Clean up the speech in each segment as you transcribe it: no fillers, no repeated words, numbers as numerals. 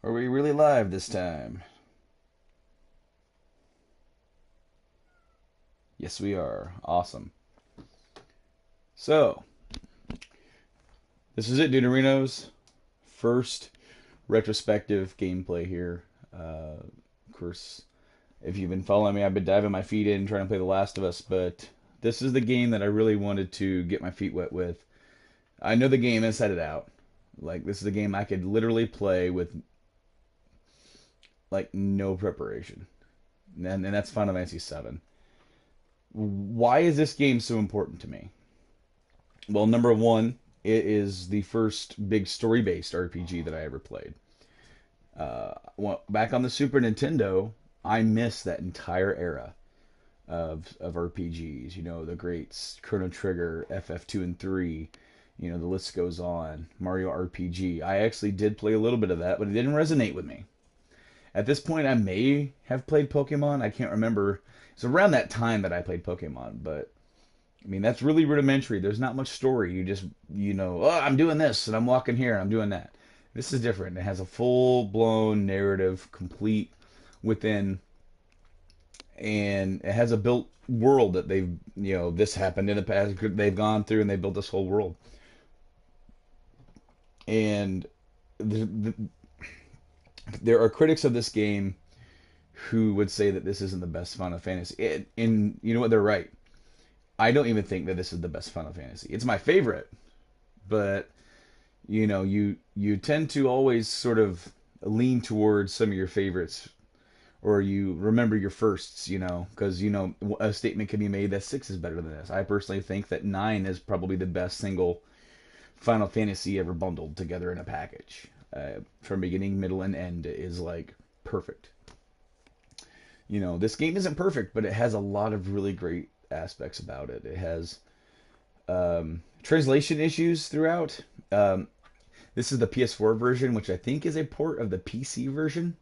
Are we really live this time? Yes, we are. Awesome. So, this is it, Deuterinos. First retrospective gameplay here. Of course, if you've been following me, I've been diving my feet in trying to play The Last of Us, but this is the game that I really wanted to get my feet wet with. I know the game inside and out. Like, this is a game I could literally play with, like, no preparation. And that's Final Fantasy VII. Why is this game so important to me? Well, number one, it is the first big story-based RPG that I ever played. Back on the Super Nintendo, I missed that entire era of RPGs. You know, the greats, Chrono Trigger, FF2 and 3. You know, the list goes on. Mario RPG. I actually did play a little bit of that, but it didn't resonate with me. At this point, I may have played Pokemon. I can't remember. It's around that time that I played Pokemon, but I mean, that's really rudimentary. There's not much story. You just, oh, I'm doing this and I'm walking here and I'm doing that. This is different. It has a full blown narrative, complete within, and it has a built world that they've, this happened in the past. They've gone through and they built this whole world. And there are critics of this game who would say that this isn't the best Final Fantasy. And you know what? They're right. I don't even think that this is the best Final Fantasy. It's my favorite, but you tend to always sort of lean towards some of your favorites, or you remember your firsts, because a statement can be made that 6 is better than this. I personally think that 9 is probably the best single Final Fantasy ever bundled together in a package. From beginning, middle, and end is like perfect. This game isn't perfect, but it has a lot of really great aspects about it. It has translation issues throughout. This is the PS4 version, which I think is a port of the PC version.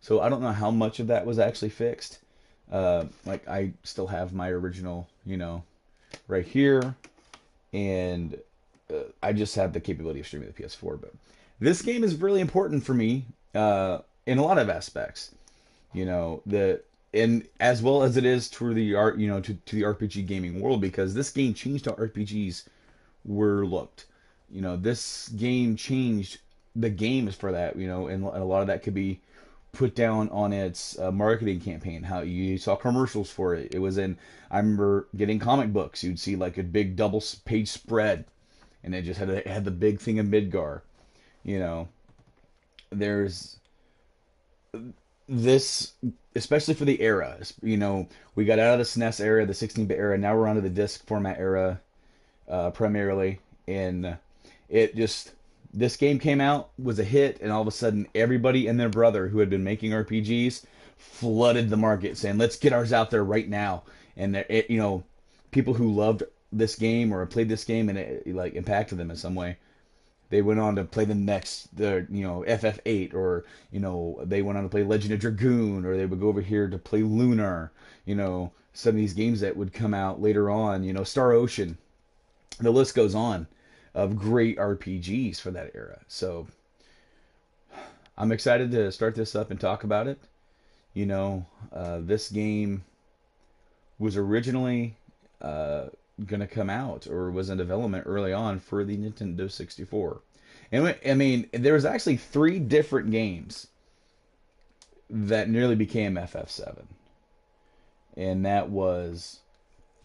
So I don't know how much of that was actually fixed. Like I still have my original, right here, and I just have the capability of streaming the PS4. But this game is really important for me in a lot of aspects. The and as well as it is to the art, to the RPG gaming world, because this game changed how RPGs were looked. This game changed the games for that. And a lot of that could be put down on its marketing campaign. How you saw commercials for it. It was in. I remember getting comic books. You'd see like a big double page spread, and it just had the big thing of Midgar. You know, there's this, especially for the era. We got out of the SNES era, the 16-bit era. Now we're onto the disc format era, primarily, and it just this game came out, was a hit, and all of a sudden everybody and their brother who had been making RPGs flooded the market, saying, "Let's get ours out there right now." And people who loved this game or played this game and it like impacted them in some way, they went on to play the FF8, or they went on to play Legend of Dragoon, or they would go over here to play Lunar. Some of these games that would come out later on. Star Ocean. The list goes on of great RPGs for that era. So I'm excited to start this up and talk about it. This game was originally going to come out, or was in development early on for the Nintendo 64. And I mean, there was actually 3 different games that nearly became FF7. And that was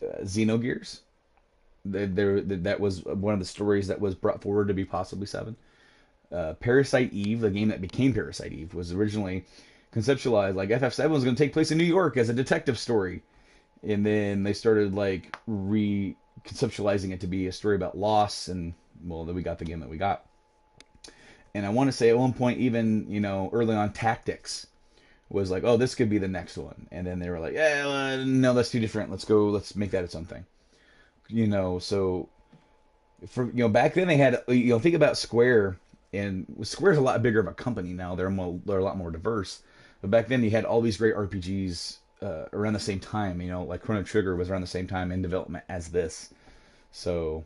Xenogears. That was one of the stories that was brought forward to be possibly 7. Parasite Eve, the game that became Parasite Eve, was originally conceptualized like FF7 was going to take place in New York as a detective story. And then they started like reconceptualizing it to be a story about loss, and well, then we got the game that we got. And I want to say at one point, even early on, Tactics was like, oh, this could be the next one. And then they were like, yeah, no, that's too different. Let's make that its own thing. So for back then they had think about Square, and Square's a lot bigger of a company now. They're a lot more diverse. But back then you had all these great RPGs around the same time. Like Chrono Trigger was around the same time in development as this. So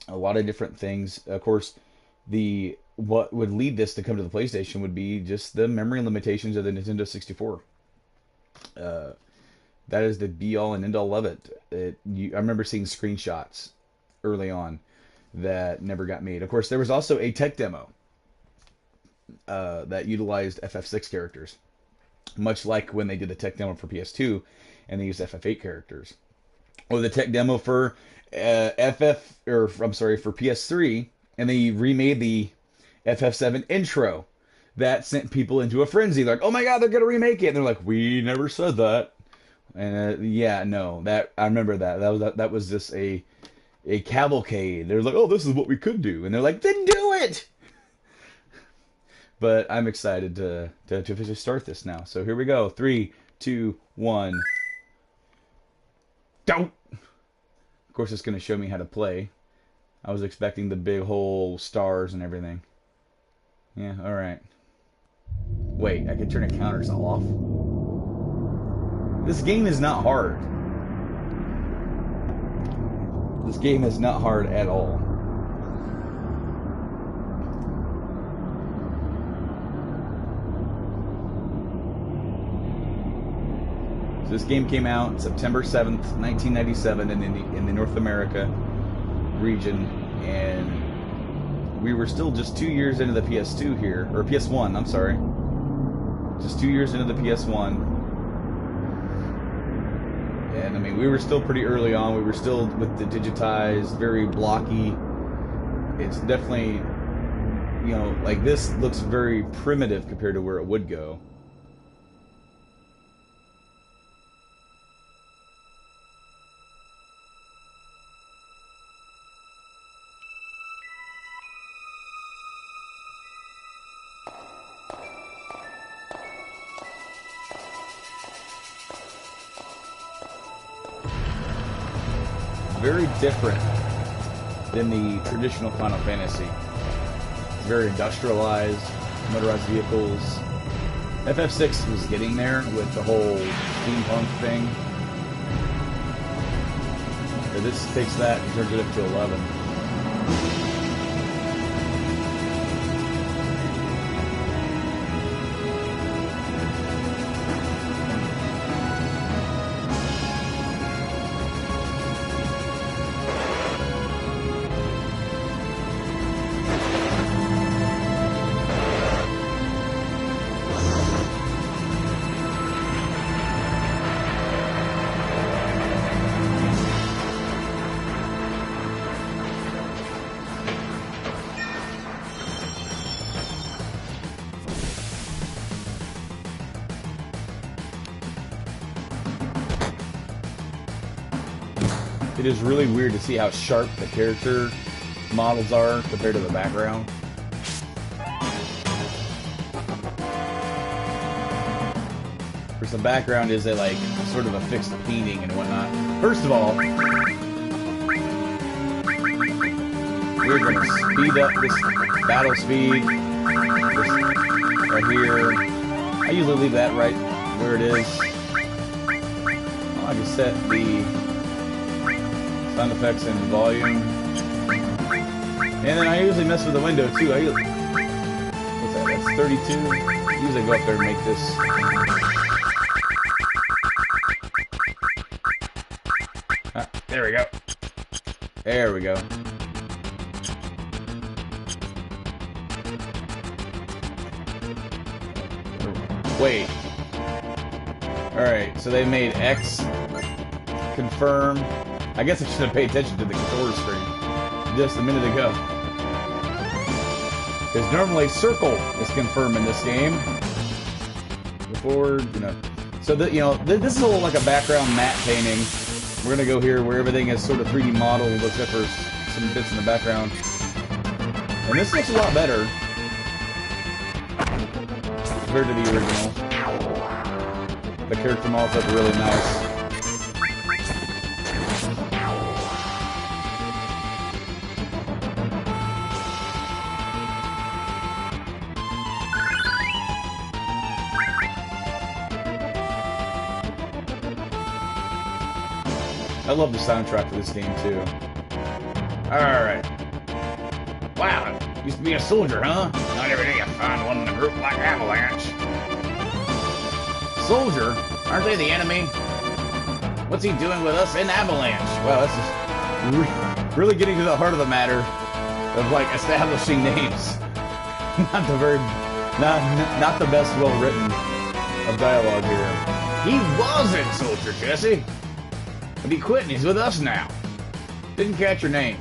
a lot of different things. Of course, the what would lead this to come to the PlayStation would be just the memory limitations of the Nintendo 64. Uh, that is the be all and end all of it. I remember seeing screenshots early on that never got made. Of course, there was also a tech demo that utilized FF6 characters, much like when they did the tech demo for PS2 and they used FF8 characters. Or the tech demo for for PS3, and they remade the FF7 intro that sent people into a frenzy. They're like, oh my god, they're gonna remake it. And they're like, we never said that. And yeah, no, that I remember that. That was just a cavalcade. They're like, oh, this is what we could do, and they're like, then do it. But I'm excited to officially start this now. So here we go. 3, 2, 1. Don't. Of course, it's going to show me how to play. I was expecting the big whole stars and everything. Yeah, all right. Wait, I can turn the counters off. This game is not hard. This game is not hard at all. So this game came out September 7th, 1997 in the North America region, and we were still just 2 years into the PS2 here, or PS1, I'm sorry. Just 2 years into the PS1. And I mean, we were still pretty early on. We were still with the digitized, very blocky. It's definitely, you know, like this looks very primitive compared to where it would go. Very different than the traditional Final Fantasy. Very industrialized, motorized vehicles. FF6 was getting there with the whole steampunk thing. So this takes that and turns it up to 11. It is really weird to see how sharp the character models are compared to the background. Because the background is a, like, sort of a fixed painting and whatnot. First of all, we're going to speed up this battle speed. This right here. I usually leave that right where it is. I just set the sound effects and volume. And then I usually mess with the window too. What's that? That's 32. I usually go up there and make this. Ah, there we go. There we go. Wait. Alright, so they made X confirm. I guess I should have paid attention to the controller screen just a minute ago. Because normally circle is confirmed in this game. Before, you know. So, this is a little like a background matte painting. We're going to go here where everything is sort of 3D modeled except for some bits in the background. And this looks a lot better compared to the original. The character models look really nice. I love the soundtrack for this game too. Alright. Wow. Used to be a soldier, huh? Not every day you find one in a group like Avalanche. Soldier? Aren't they the enemy? What's he doing with us in Avalanche? Well, this is really getting to the heart of the matter of, like, establishing names. Not the best well written of dialogue here. He wasn't Soldier, Jesse. But he quit and he's with us now. Didn't catch your name.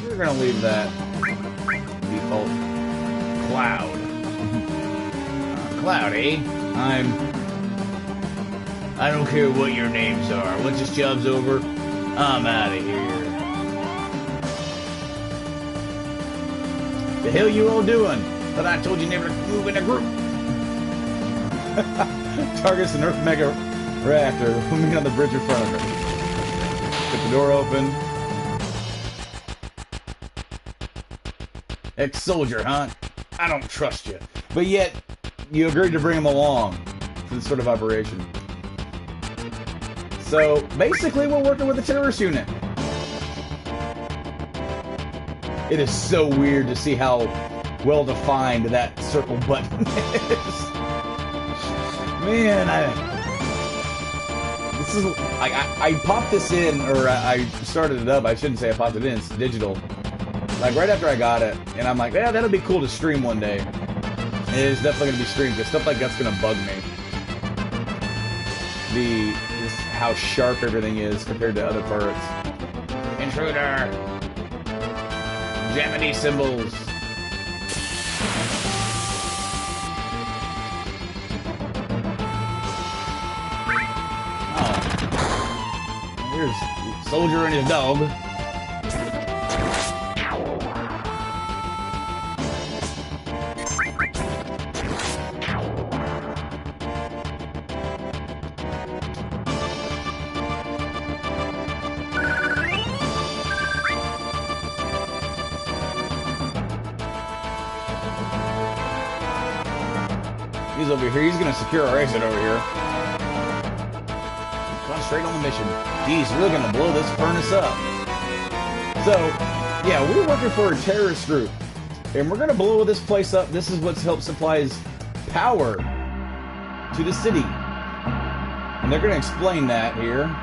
We're gonna leave that default. Cloud. Cloud, eh? I don't care what your names are. Once this job's over, I'm out of here. The hell you all doing? Thought I told you never to move in a group. Targets an Earth Mega Reactor looming on the bridge in front of her. Get the door open. Ex-soldier, huh? I don't trust you. But yet, you agreed to bring him along for this sort of operation. So, basically, we're working with a terrorist unit. It is so weird to see how well-defined that circle button is. Man, I popped this in, or I started it up. I shouldn't say I popped it in. It's digital. Like, right after I got it, and I'm like, yeah, that'll be cool to stream one day. And it is definitely going to be streamed, because stuff like that's going to bug me. Just how sharp everything is compared to other parts. Intruder! Japanese symbols! Oh. Here's Soldier and his dog. He's over here. He's going to secure our exit over here. Concentrate on the mission. Geez, we're going to blow this furnace up. So, yeah, we're working for a terrorist group. And we're going to blow this place up. This is what's helped supplies power to the city. And they're going to explain that here.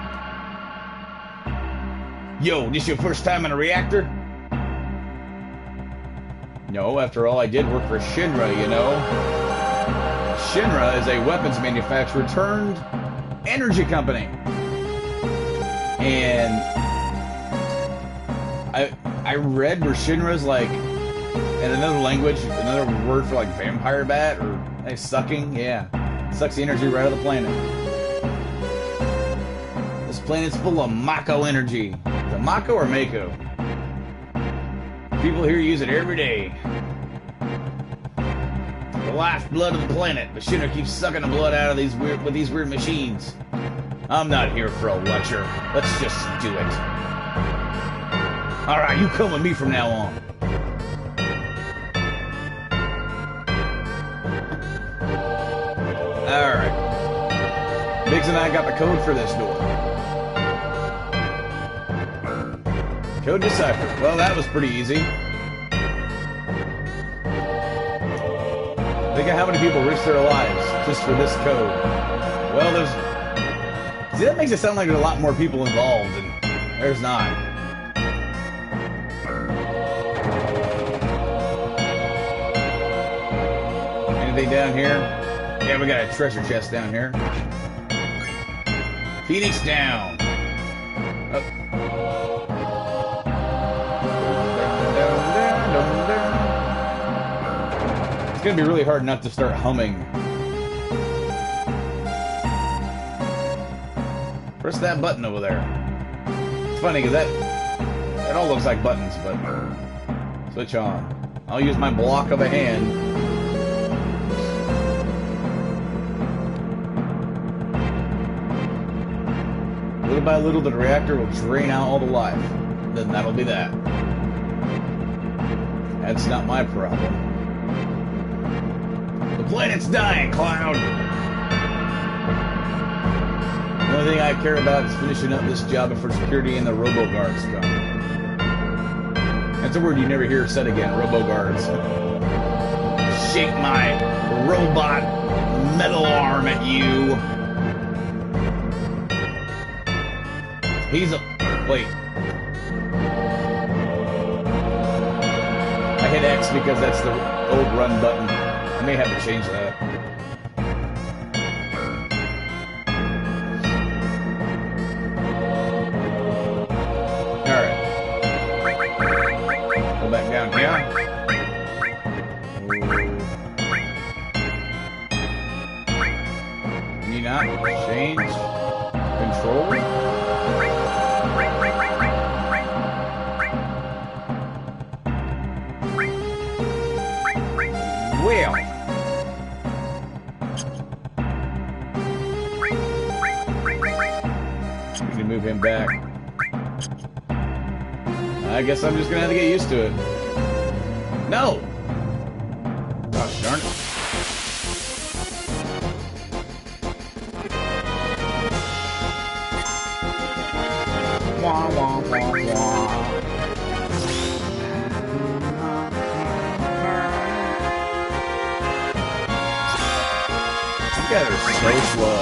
Yo, this your first time in a reactor? No, after all, I did work for Shinra, you know. Shinra is a weapons manufacturer turned energy company. And I read where Shinra's like, in another language, another word for like vampire bat or like sucking. Yeah, sucks the energy right out of the planet. This planet's full of Mako energy. The Mako or Mako? People here use it every day. The lifeblood of the planet, but Shinra keeps sucking the blood out of these weird machines. I'm not here for a lecture. Let's just do it. Alright, you come with me from now on. Alright. Biggs and I got the code for this door. Code deciphered. Well, that was pretty easy. Think of how many people risk their lives just for this code. Well, see, that makes it sound like there's a lot more people involved, and there's not. Anything down here? Yeah, we got a treasure chest down here. Phoenix down. Oh. It's gonna be really hard not to start humming. Press that button over there. It's funny because that all looks like buttons, but switch on. I'll use my block of a hand. Little by little, the reactor will drain out all the life. Then that'll be that. That's not my problem. The planet's dying, Cloud! The only thing I care about is finishing up this job before security and the robo-guards come. That's a word you never hear said again. Robo guards. Shake my robot metal arm at you. He's a... Wait. I hit X because that's the old run button. I may have to change that. Alright. Go back down here. Can you not change control? Well, we can move him back. I guess I'm just gonna have to get used to it. No! Gosh darn it. Wah, wah, wah, wah. You guys are so slow.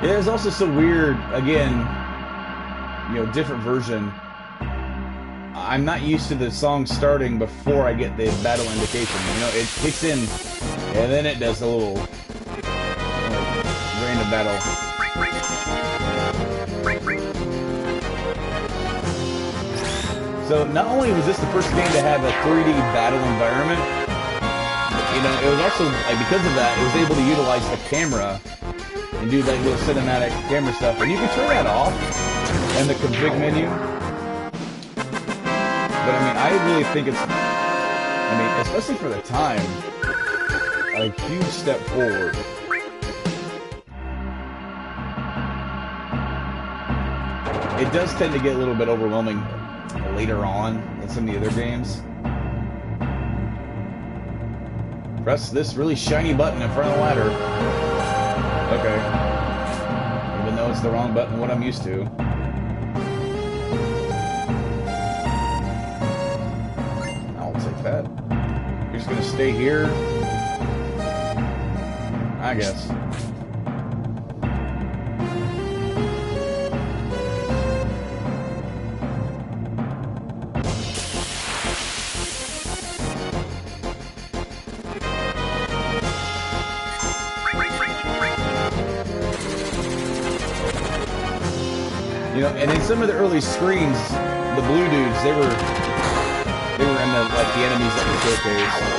Yeah, it's also so weird, again, you know, different version. I'm not used to the song starting before I get the battle indication. You know, it kicks in, and then it does a little random battle. So not only was this the first game to have a 3D battle environment, you know, it was also, like, because of that, it was able to utilize the camera and do like little cinematic camera stuff. And you can turn that off in the config menu. But I mean, I really think it's, I mean, especially for the time, a huge step forward. It does tend to get a little bit overwhelming later on in some of the other games. Press this really shiny button in front of the ladder. Okay. Even though it's the wrong button, what I'm used to. I'll take that. You're just gonna stay here? I guess. You know, and in some of the early screens, the blue dudes, they were in the, like, the enemies that were showcased.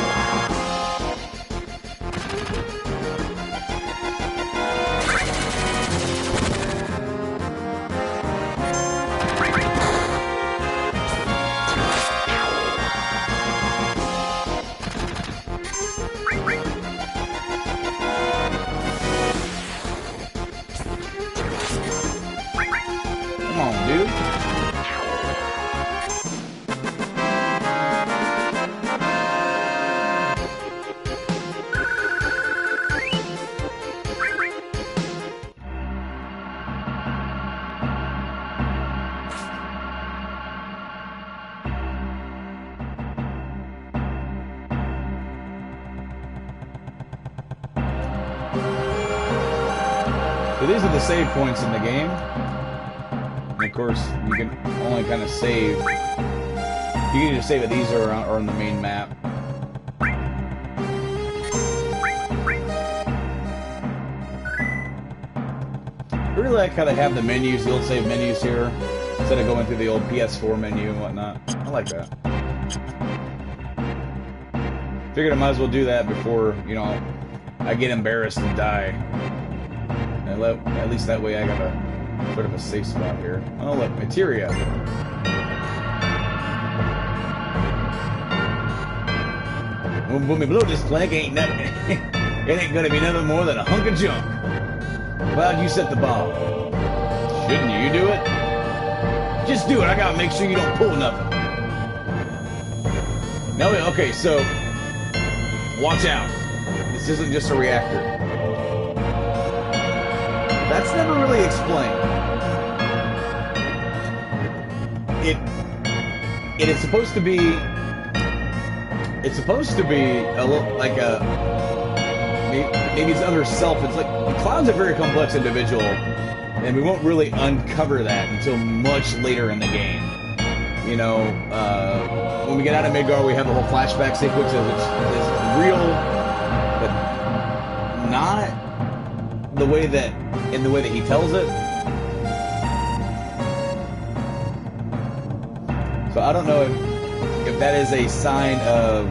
Come on, dude. So these are the save points in the game. And of course, you can only kind of save. You can either save at these or on the main map. I really like how they have the menus, the old save menus here, instead of going through the old PS4 menu and whatnot. I like that. Figured I might as well do that before, you know, I get embarrassed and die. And at least that way I got a sort of a safe spot here. Oh look, materia. When we blow this plank, ain't nothing. It ain't gonna be nothing more than a hunk of junk. Glad you set the bomb. Shouldn't you do it? Just do it. I gotta make sure you don't pull nothing. No, okay, so Watch out. This isn't just a reactor. That's never really explained. It is supposed to be... It's supposed to be a little like a... Maybe it's other self. It's like... Cloud's a very complex individual, and we won't really uncover that until much later in the game. You know, when we get out of Midgar, we have the whole flashback sequence of it's real, but not the way that, in the way that he tells it. So I don't know if that is a sign of,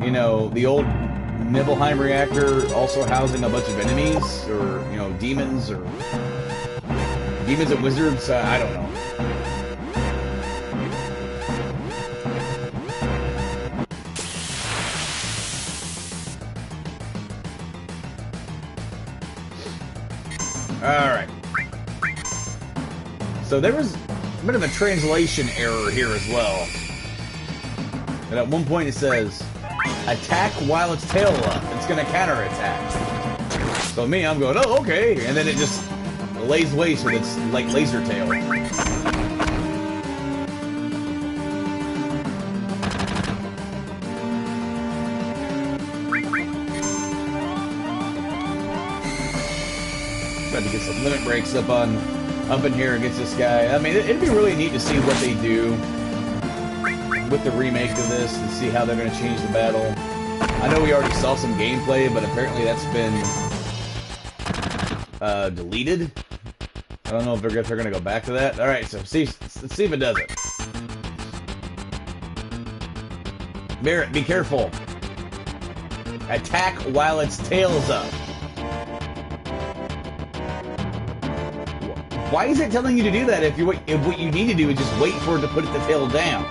you know, the old Nibelheim reactor also housing a bunch of enemies, or, you know, demons and wizards. I don't know. Alright. So there was a bit of a translation error here as well. And at one point it says, attack while its tail up. It's going to counterattack. So me, I'm going, oh, okay. And then it just lays waste with its, like, laser tail. Trying to get some limit breaks up in here against this guy. I mean, it'd be really neat to see what they do with the remake of this and see how they're going to change the battle. I know we already saw some gameplay, but apparently that's been deleted. I don't know if they're going to go back to that. All right, so let's see if it does it. Barrett, be careful. Attack while its tail's up. Why is it telling you to do that if what you need to do is just wait for it to put the tail down?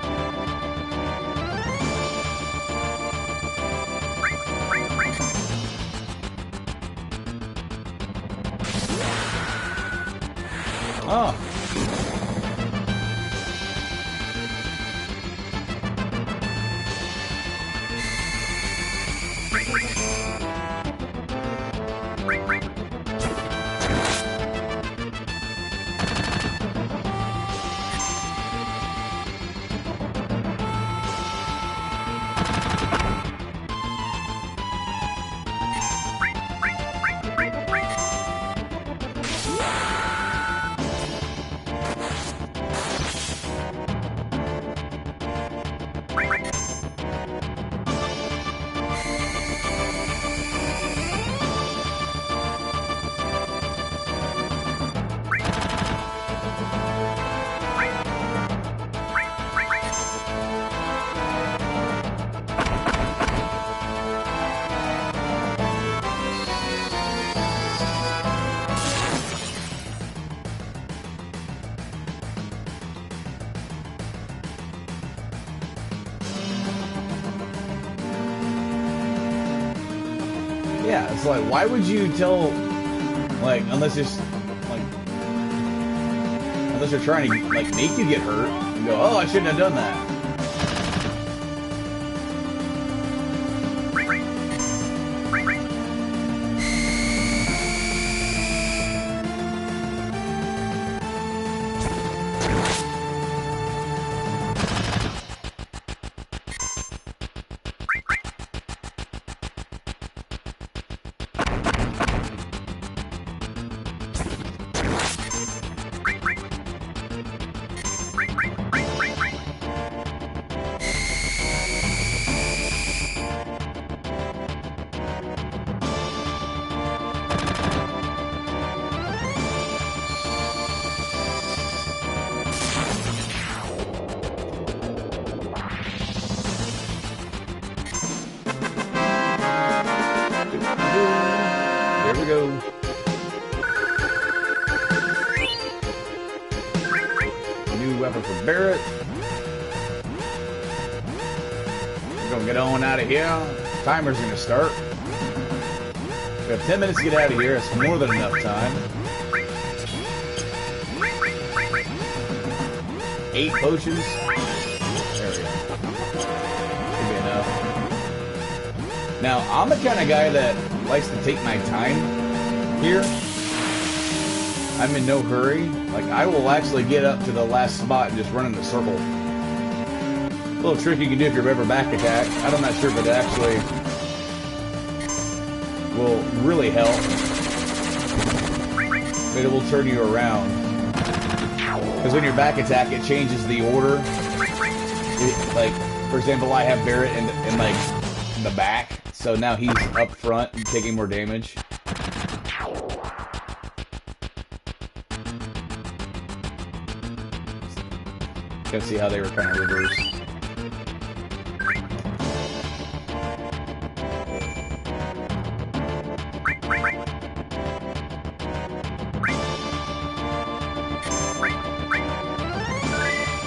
Oh. Yeah, it's like, why would you tell, like, unless you're trying to, like, make you get hurt, and go, oh, I shouldn't have done that. There we go. New weapon for Barrett. We're gonna get on out of here. Timer's gonna start. We have 10 minutes to get out of here. It's more than enough time. 8 potions. There we go. Should be enough. Now, I'm the kind of guy that likes to take my time here. I'm in no hurry. Like, I will actually get up to the last spot and just run in a circle. A little trick you can do if you're ever back attack. I'm not sure if it actually will really help. But it will turn you around. Because when you're back attack, it changes the order. Like, for example, I have Barrett in like, the back. So now he's up front and taking more damage. You can see how they were kind of reversed.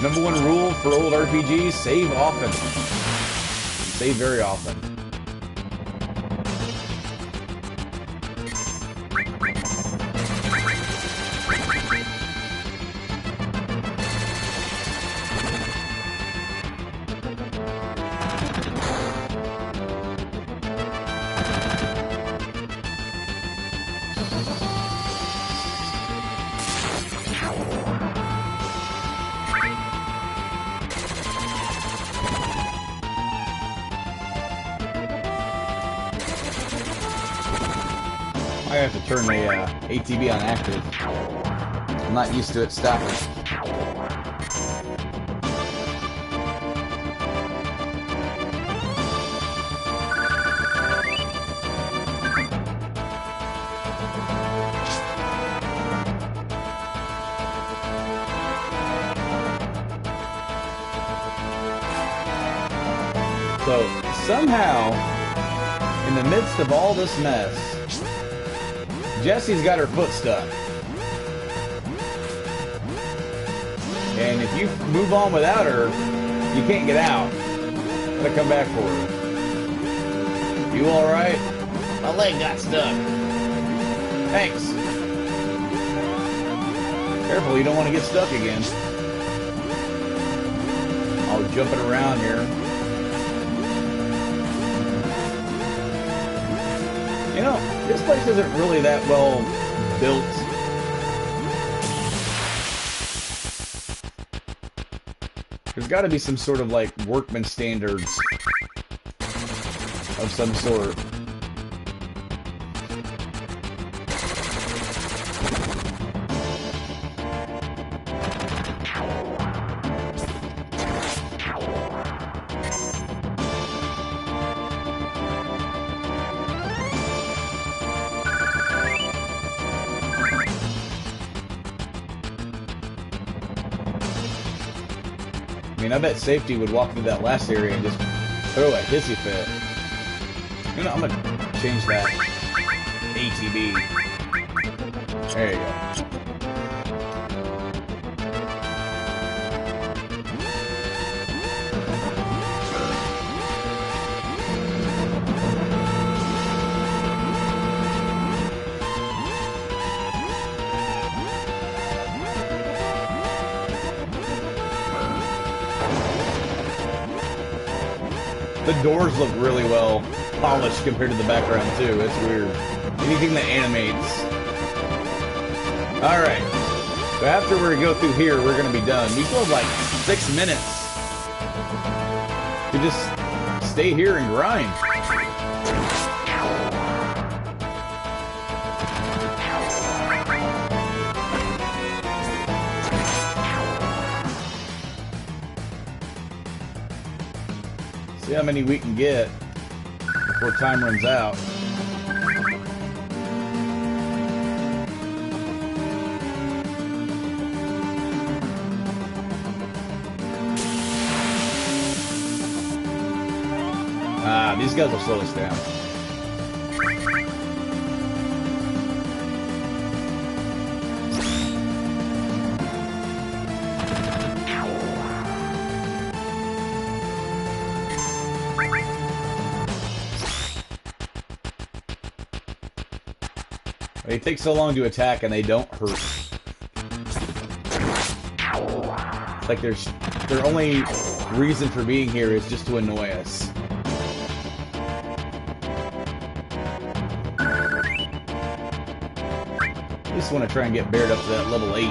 Number one rule for old RPGs, save often. Save very often. I have to turn the ATB on active. I'm not used to it stopping. So, somehow, in the midst of all this mess, Jessie's got her foot stuck. And if you move on without her, you can't get out. Gotta come back for her. You alright? My leg got stuck. Thanks. Careful, you don't want to get stuck again. All jumping around here. You know, this place isn't really that well built. There's got to be some sort of, like, workman standards of some sort. I mean, I bet Safety would walk through that last area and just throw a hissy fit. You know, I'm gonna change that ATB. There you go. The doors look really well polished compared to the background too. It's weird. Anything that animates. Alright. So after we go through here, we're going to be done. We still have like 6 minutes to just stay here and grind. See how many we can get before time runs out. Ah, these guys will slow us down. They take so long to attack and they don't hurt. It's like their only reason for being here is just to annoy us. just want to try and get Barret up to that level 8.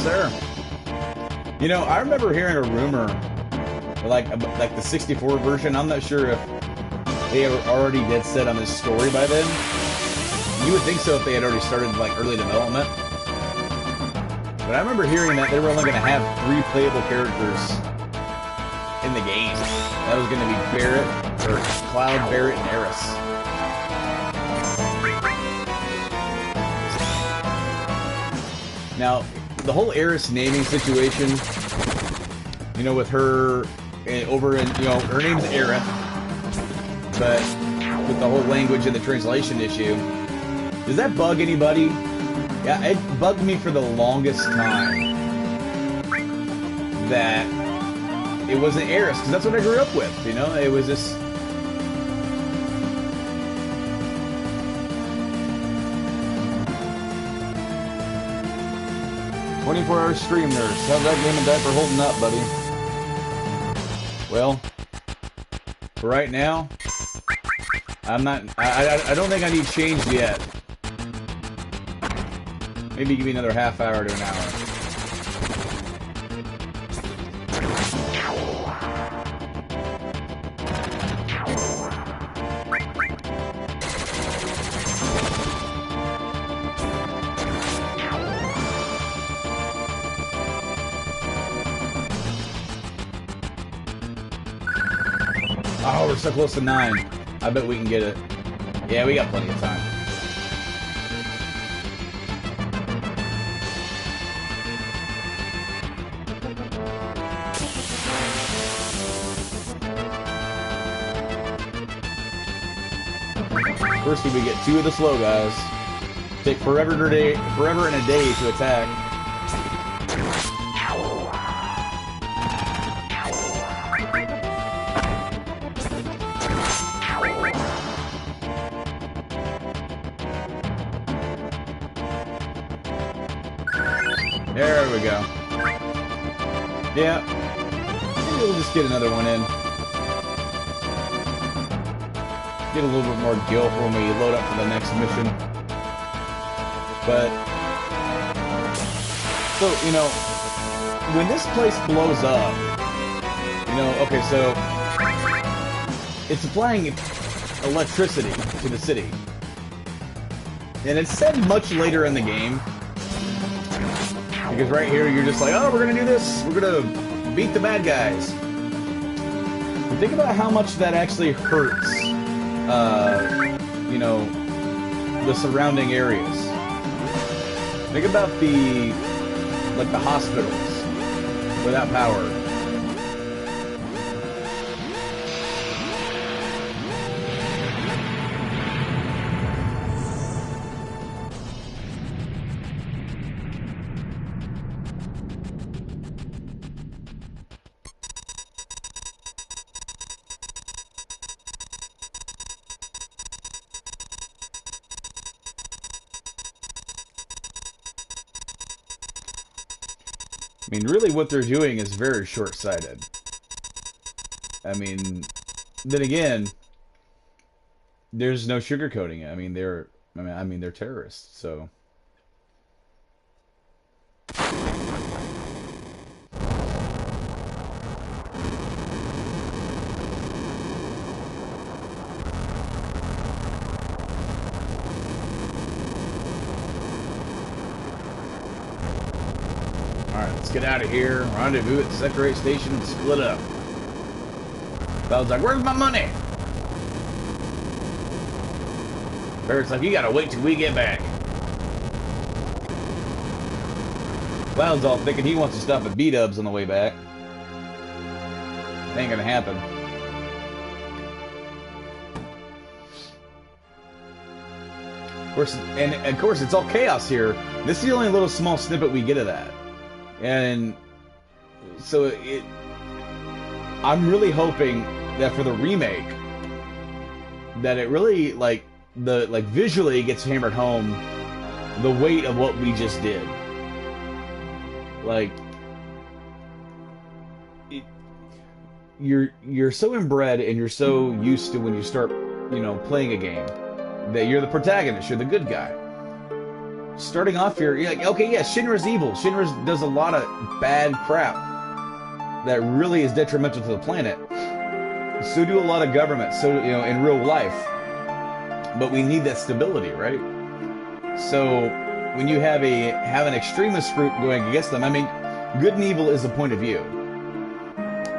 There. You know, I remember hearing a rumor, like the 64 version. I'm not sure if they were already dead set on this story by then. You would think so if they had already started like early development. But I remember hearing that they were only going to have 3 playable characters in the game. That was going to be Barret, or Cloud, Barret, and Aeris. Now, the whole Aeris naming situation, you know, with her over in, you know, her name's Aerith, but with the whole language and the translation issue, does that bug anybody? Yeah, it bugged me for the longest time that it wasn't Aeris, because that's what I grew up with, you know? It was this... 24-hour stream nurse. How's that game and diaper holding up, buddy? Well, for right now, I'm not... I don't think I need changed yet. Maybe give me another half hour to an hour. Oh, we're so close to 9. I bet we can get it. Yeah, we got plenty of time. First, we get 2 of the slow guys. Take forever and a day to attack. There we go. Yeah. Maybe we'll just get another one in. Get a little bit more gil when we load up for the next mission. But... so, you know, when this place blows up, you know, okay, so... it's supplying electricity to the city. And it's said much later in the game. Because right here, you're just like, oh, we're going to do this. We're going to beat the bad guys. And think about how much that actually hurts, you know, the surrounding areas. Think about the hospitals without power. I mean, really what they're doing is very short-sighted. I mean, then again, there's no sugarcoating it. I mean, they're terrorists, so... Let's get out of here, rendezvous at the Sector 8 station, and split up. Cloud's like, where's my money? Barret's like, you gotta wait till we get back. Cloud's all thinking he wants to stop at B-dubs on the way back. Ain't gonna happen. Of course, it's all chaos here. This is the only little small snippet we get of that, and so I'm really hoping that for the remake, that it really visually gets hammered home the weight of what we just did. Like, you're so inbred and you're so used to when you start, playing a game, that you're the protagonist, you're the good guy. Starting off here, you're like, okay, yeah, Shinra's evil. Shinra does a lot of bad crap that really is detrimental to the planet. So do a lot of governments, in real life. But we need that stability, right? So when you have an extremist group going against them, I mean, good and evil is a point of view.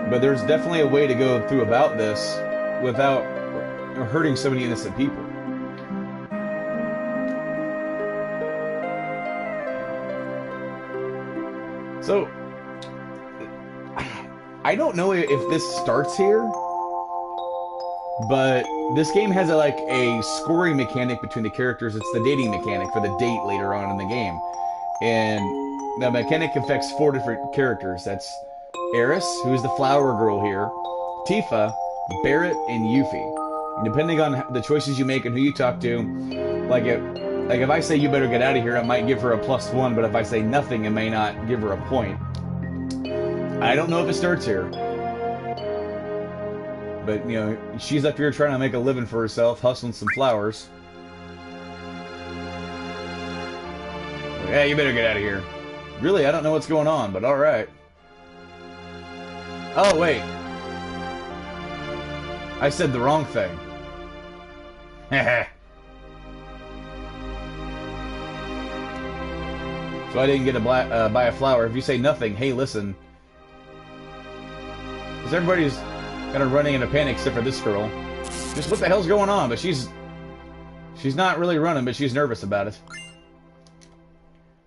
But there's definitely a way to go through about this without hurting so many innocent people. So, I don't know if this starts here, but this game has a scoring mechanic between the characters. It's the dating mechanic for the date later on in the game. And the mechanic affects 4 different characters. That's Eris, who's the flower girl here, Tifa, Barrett, and Yuffie. And depending on the choices you make and who you talk to, if I say you better get out of here, I might give her a +1, but if I say nothing, it may not give her a point. I don't know if it starts here. But, she's up here trying to make a living for herself, hustling some flowers. Yeah, you better get out of here. Really, I don't know what's going on, but alright. Oh, wait. I said the wrong thing. Heh. So I didn't get to buy a flower. If you say nothing, hey, listen. Because everybody's kind of running in a panic except for this girl. Just what the hell's going on? But she's not really running, but she's nervous about it.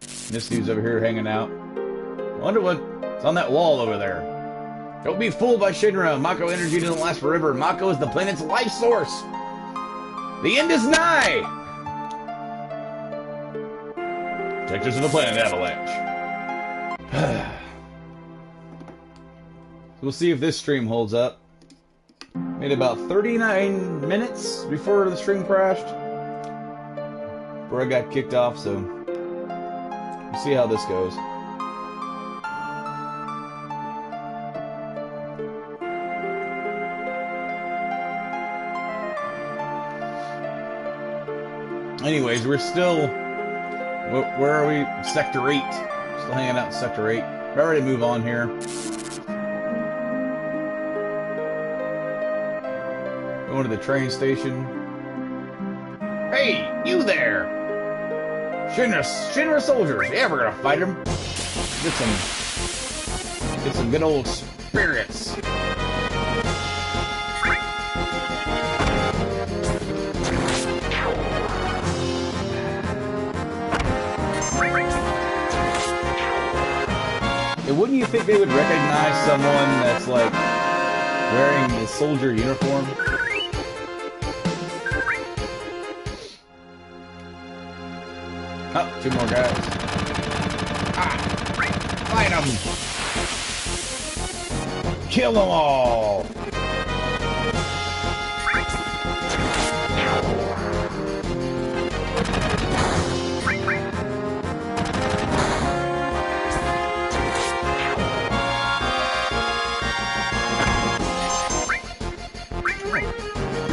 And this dude's over here hanging out. I wonder what's on that wall over there. Don't be fooled by Shinra. Mako energy doesn't last forever. Mako is the planet's life source. The end is nigh. Protectors of the planet avalanche. We'll see if this stream holds up. Made about 39 minutes before the stream crashed. Before I got kicked off, so we'll see how this goes. Anyways, we're still... Where are we? Sector 8. Still hanging out in Sector 8. We're ready to move on here. Going to the train station. Hey, you there! Shinra soldiers. Yeah, we're gonna fight them. Get some good old spirits. And wouldn't you think they would recognize someone that's wearing the soldier uniform? Oh, 2 more guys. Fight them! Kill them all!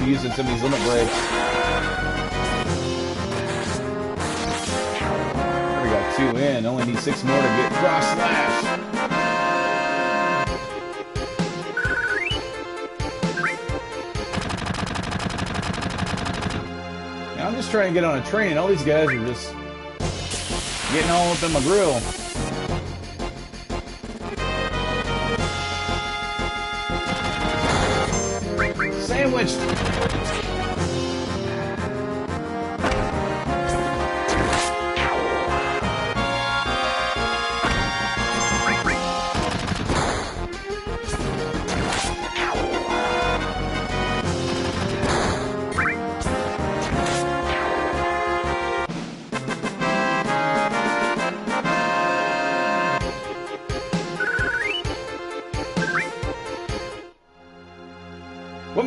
Using some of these limit breaks. We got 2 in. Only need 6 more to get cross slash. Now I'm just trying to get on a train, and all these guys are just getting all up in my grill. Sandwiched.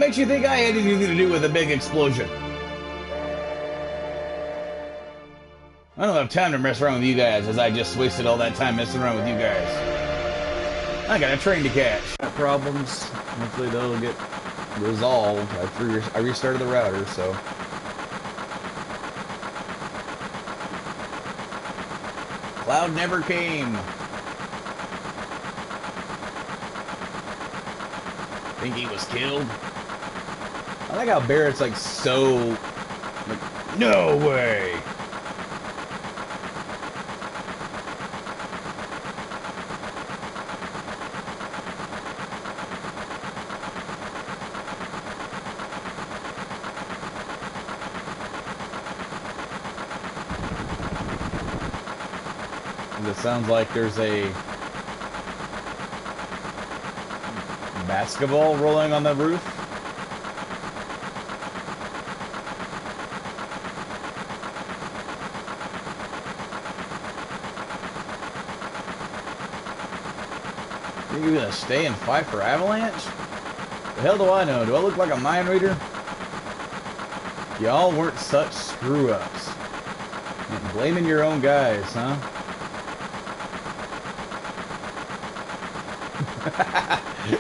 makes you think I had anything to do with the big explosion? I don't have time to mess around with you guys, as I just wasted all that time messing around with you guys. I got a train to catch. Problems. Hopefully they'll get resolved. I restarted the router, so. Cloud never came. Think he was killed? I like how Barrett's like so. Like, no way! It sounds like there's a basketball rolling on the roof. Think you're gonna stay and fight for Avalanche? The hell do I know? Do I look like a mind reader? Y'all weren't such screw-ups. And blaming your own guys, huh?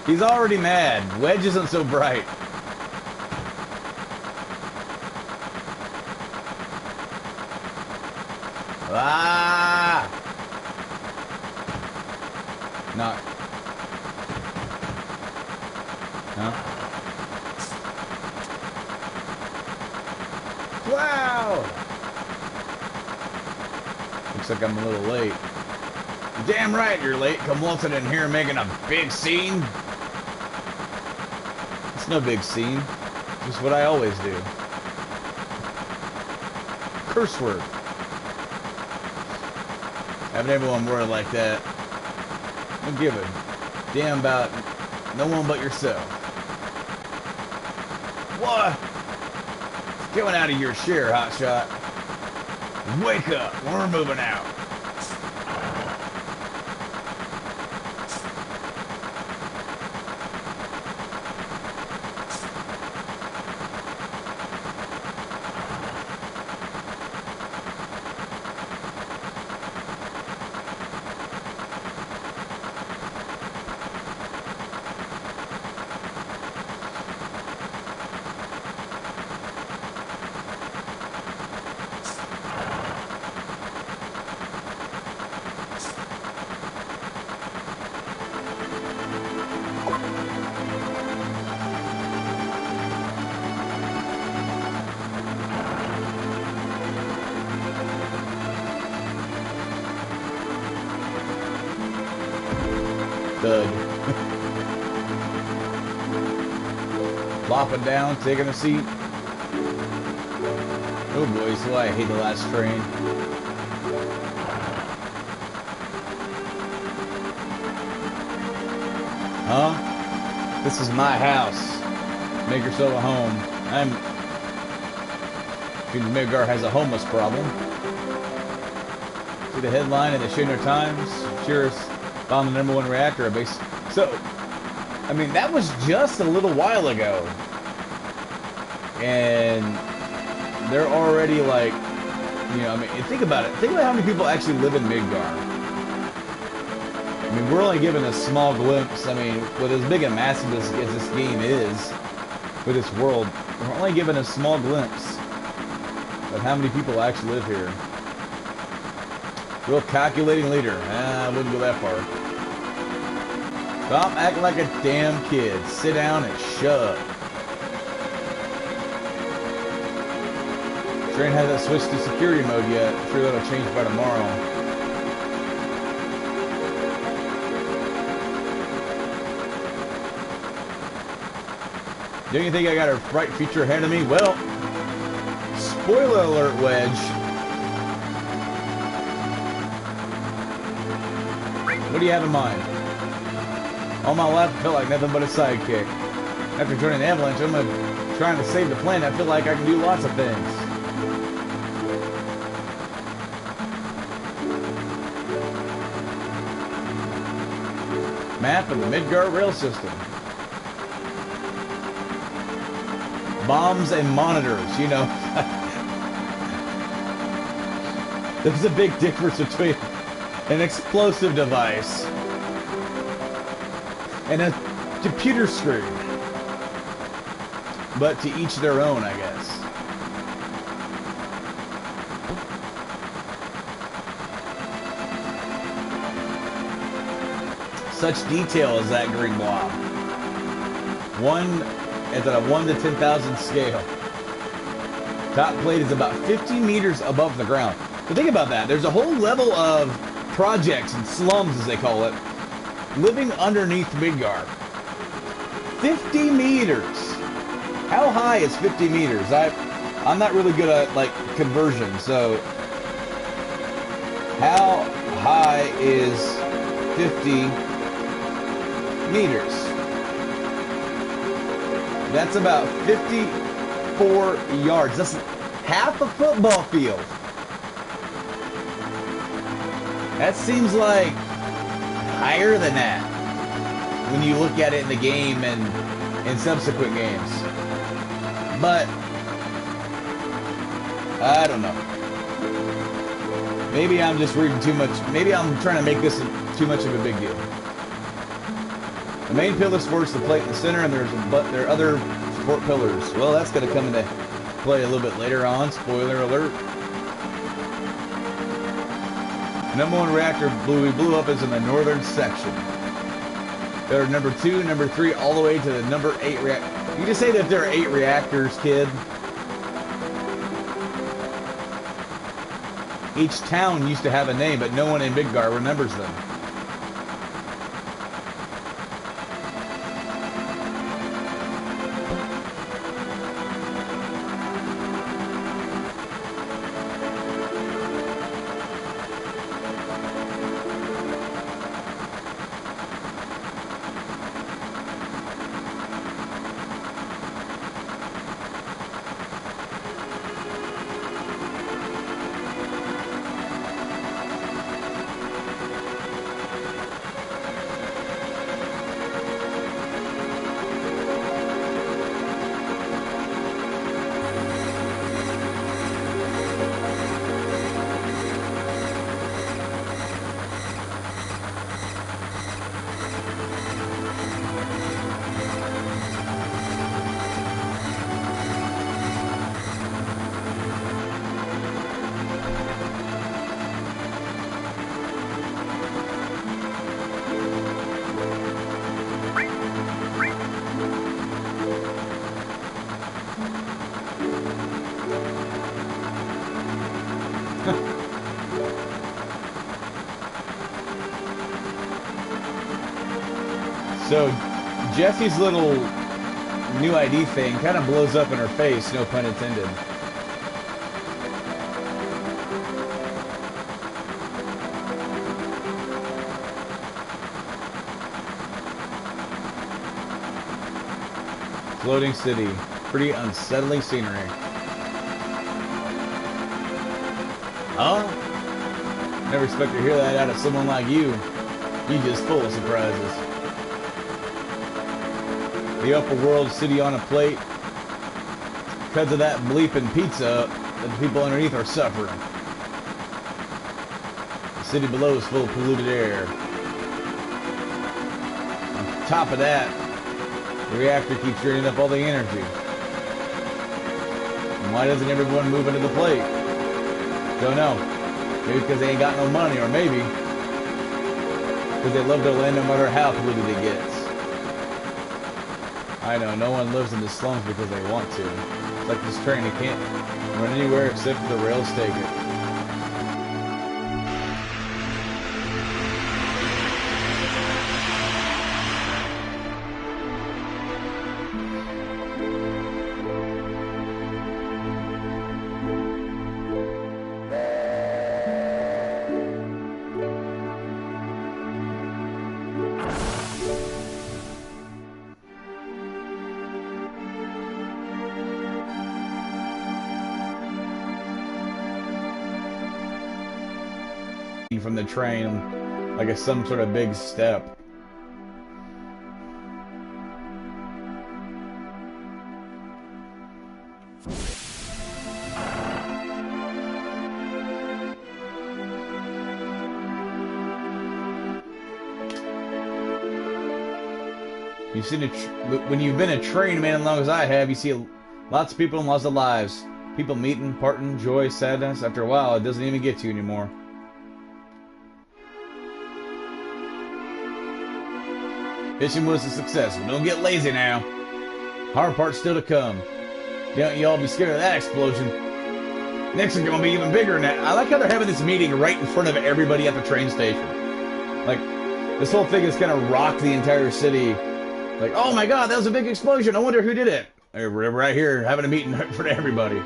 He's already mad. Wedge isn't so bright. Ah! Not. Huh? Wow! Looks like I'm a little late. Damn right you're late. Come waltzing in here making a big scene. It's no big scene. Just what I always do. Curse word. Having everyone word like that. Don't give a damn about no one but yourself. What? Going out of your share, hotshot. Wake up. We're moving out. Thud. Flopping down, taking a seat. Oh boy, so I hate the last train. Huh? This is my house. Make yourself a home. Midgar has a homeless problem. See the headline in the Shinner Times? Sure. Found the #1 reactor at base. So, I mean, that was just a little while ago. And they're already like, you know, I mean, think about it. Think about how many people actually live in Midgar. I mean, we're only given a small glimpse. I mean, with as big and massive as this game is, with this world, we're only given a small glimpse of how many people actually live here. Real calculating leader. I wouldn't go that far. Stop acting like a damn kid. Sit down and shut up. Train hasn't switched to security mode yet. I'm sure that'll change by tomorrow. Don't you think I got a bright future ahead of me? Well, spoiler alert, Wedge. What do you have in mind? All my life I felt like nothing but a sidekick. After joining the Avalanche, I'm trying to save the planet. I feel like I can do lots of things. Map of the Midgar rail system. bombs and monitors, you know. There's a big difference between an explosive device and a computer screen. But to each their own, I guess. Such detail as that green blob. It's at a 1 to 10,000 scale. Top plate is about 50 meters above the ground. So think about that. There's a whole level of projects and slums, as they call it, living underneath Midgar. 50 meters. How high is 50 meters? I'm not really good at like conversion, so how high is 50 meters? That's about 54 yards. That's half a football field. That seems like higher than that when you look at it in the game and in subsequent games. But I don't know. Maybe I'm just reading too much. Maybe I'm trying to make this too much of a big deal. The main pillar supports the plate in the center, and there are other support pillars. Well, that's going to come into play a little bit later on. Spoiler alert. Number 1 reactor we blew up is in the northern section. There are number 2, number 3, all the way to the number 8 reactor. You just say that there are 8 reactors, kid. Each town used to have a name, but no one in Midgar remembers them. So Jessie's little new ID thing kind of blows up in her face, no pun intended. Floating city. Pretty unsettling scenery. Huh? Never expect to hear that out of someone like you. You just full of surprises. The upper world city on a plate. Because of that bleeping pizza, the people underneath are suffering. The city below is full of polluted air. On top of that, the reactor keeps draining up all the energy. And why doesn't everyone move into the plate? Don't know. Maybe because they ain't got no money, or maybe because they love their land no matter how polluted it gets. I know, no one lives in the slums because they want to. It's like this train, it can't run anywhere except for the rails take it. From the train, like some sort of big step. When you've been a train man as long as I have, you see lots of people and lots of lives. People meeting, parting, joy, sadness. After a while, it doesn't even get to you anymore. Mission was a success, but don't get lazy now. Hard part's still to come. Don't you all be scared of that explosion. Next one's gonna be even bigger than that. I like how they're having this meeting right in front of everybody at the train station. Like, this whole thing has kind of rocked the entire city. Like, oh my god, that was a big explosion. I wonder who did it. We're right here having a meeting right in front of everybody.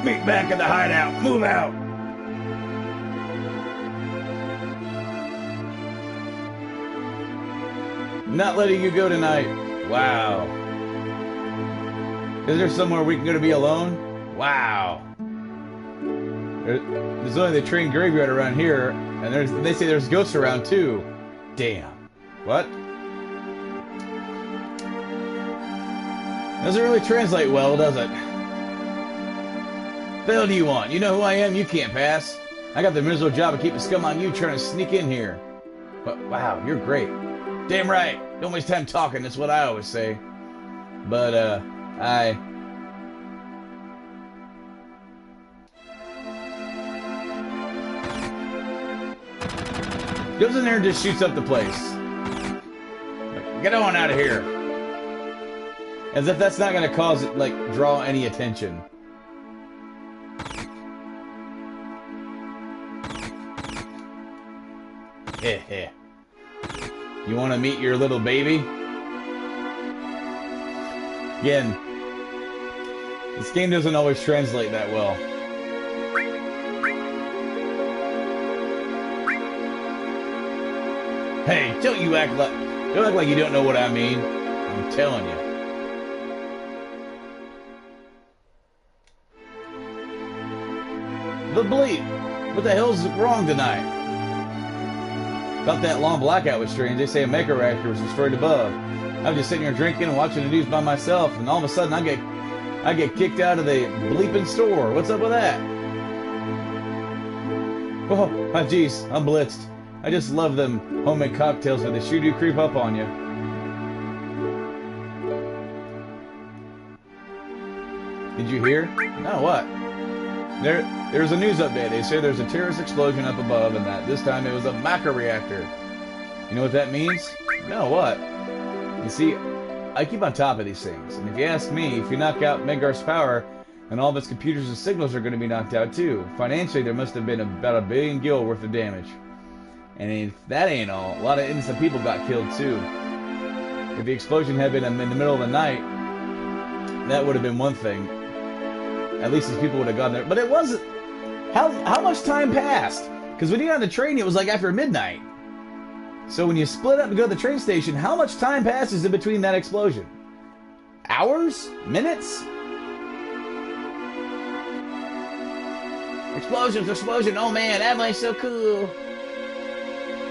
Meet back at the hideout. Move out. Not letting you go tonight. Wow. Is there somewhere we can go to be alone? Wow. There's only the train graveyard around here, and they say there's ghosts around too. Damn. What? Doesn't really translate well, does it? The hell do you want? You know who I am? You can't pass. I got the miserable job of keeping scum on you trying to sneak in here. But wow, you're great. Damn right. Don't waste time talking. That's what I always say. But, I goes in there and just shoots up the place. Like, get on out of here. As if that's not going to cause it, like, draw any attention. Heh. You want to meet your little baby? Again, this game doesn't always translate that well. Hey, don't act like you don't know what I mean. I'm telling you. The bleep. What the hell's wrong tonight? Thought that long blackout was strange. They say a mega reactor was destroyed above. I was just sitting here drinking and watching the news by myself, and all of a sudden I get kicked out of the bleeping store. What's up with that? Oh, jeez, I'm blitzed. I just love them homemade cocktails, but they sure do creep up on you. Did you hear? No, what? There's a news update. They say there's a terrorist explosion up above, and that this time it was a macro reactor. You know what that means? No, what? You see, I keep on top of these things, and if you ask me, if you knock out Midgar's power, then all of its computers and signals are going to be knocked out too. Financially, there must have been about $1 billion gil worth of damage. And if that ain't all, a lot of innocent people got killed too. If the explosion had been in the middle of the night, that would have been one thing. At least these people would have gone there. But it wasn't. How much time passed? Because when you got on the train, it was like after midnight. So when you split up and go to the train station, how much time passes in between that explosion? Hours? Minutes? Explosion. Oh man, Adelaide's so cool.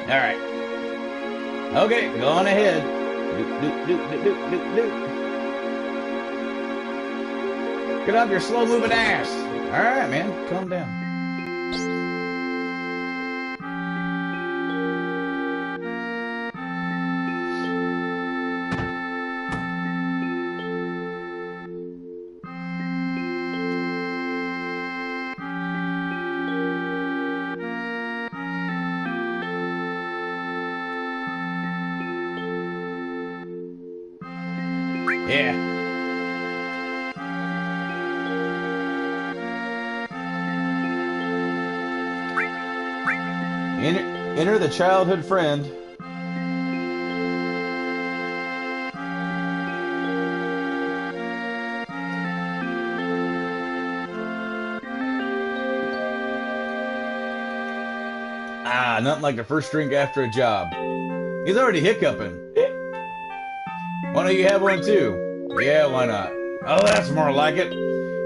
Alright. Okay, go on ahead. Get off your slow-moving ass. Alright, man. Calm down. Yeah. Enter the childhood friend. Nothing like the first drink after a job. He's already hiccuping. Why don't you have one too? Yeah, why not? Oh, that's more like it.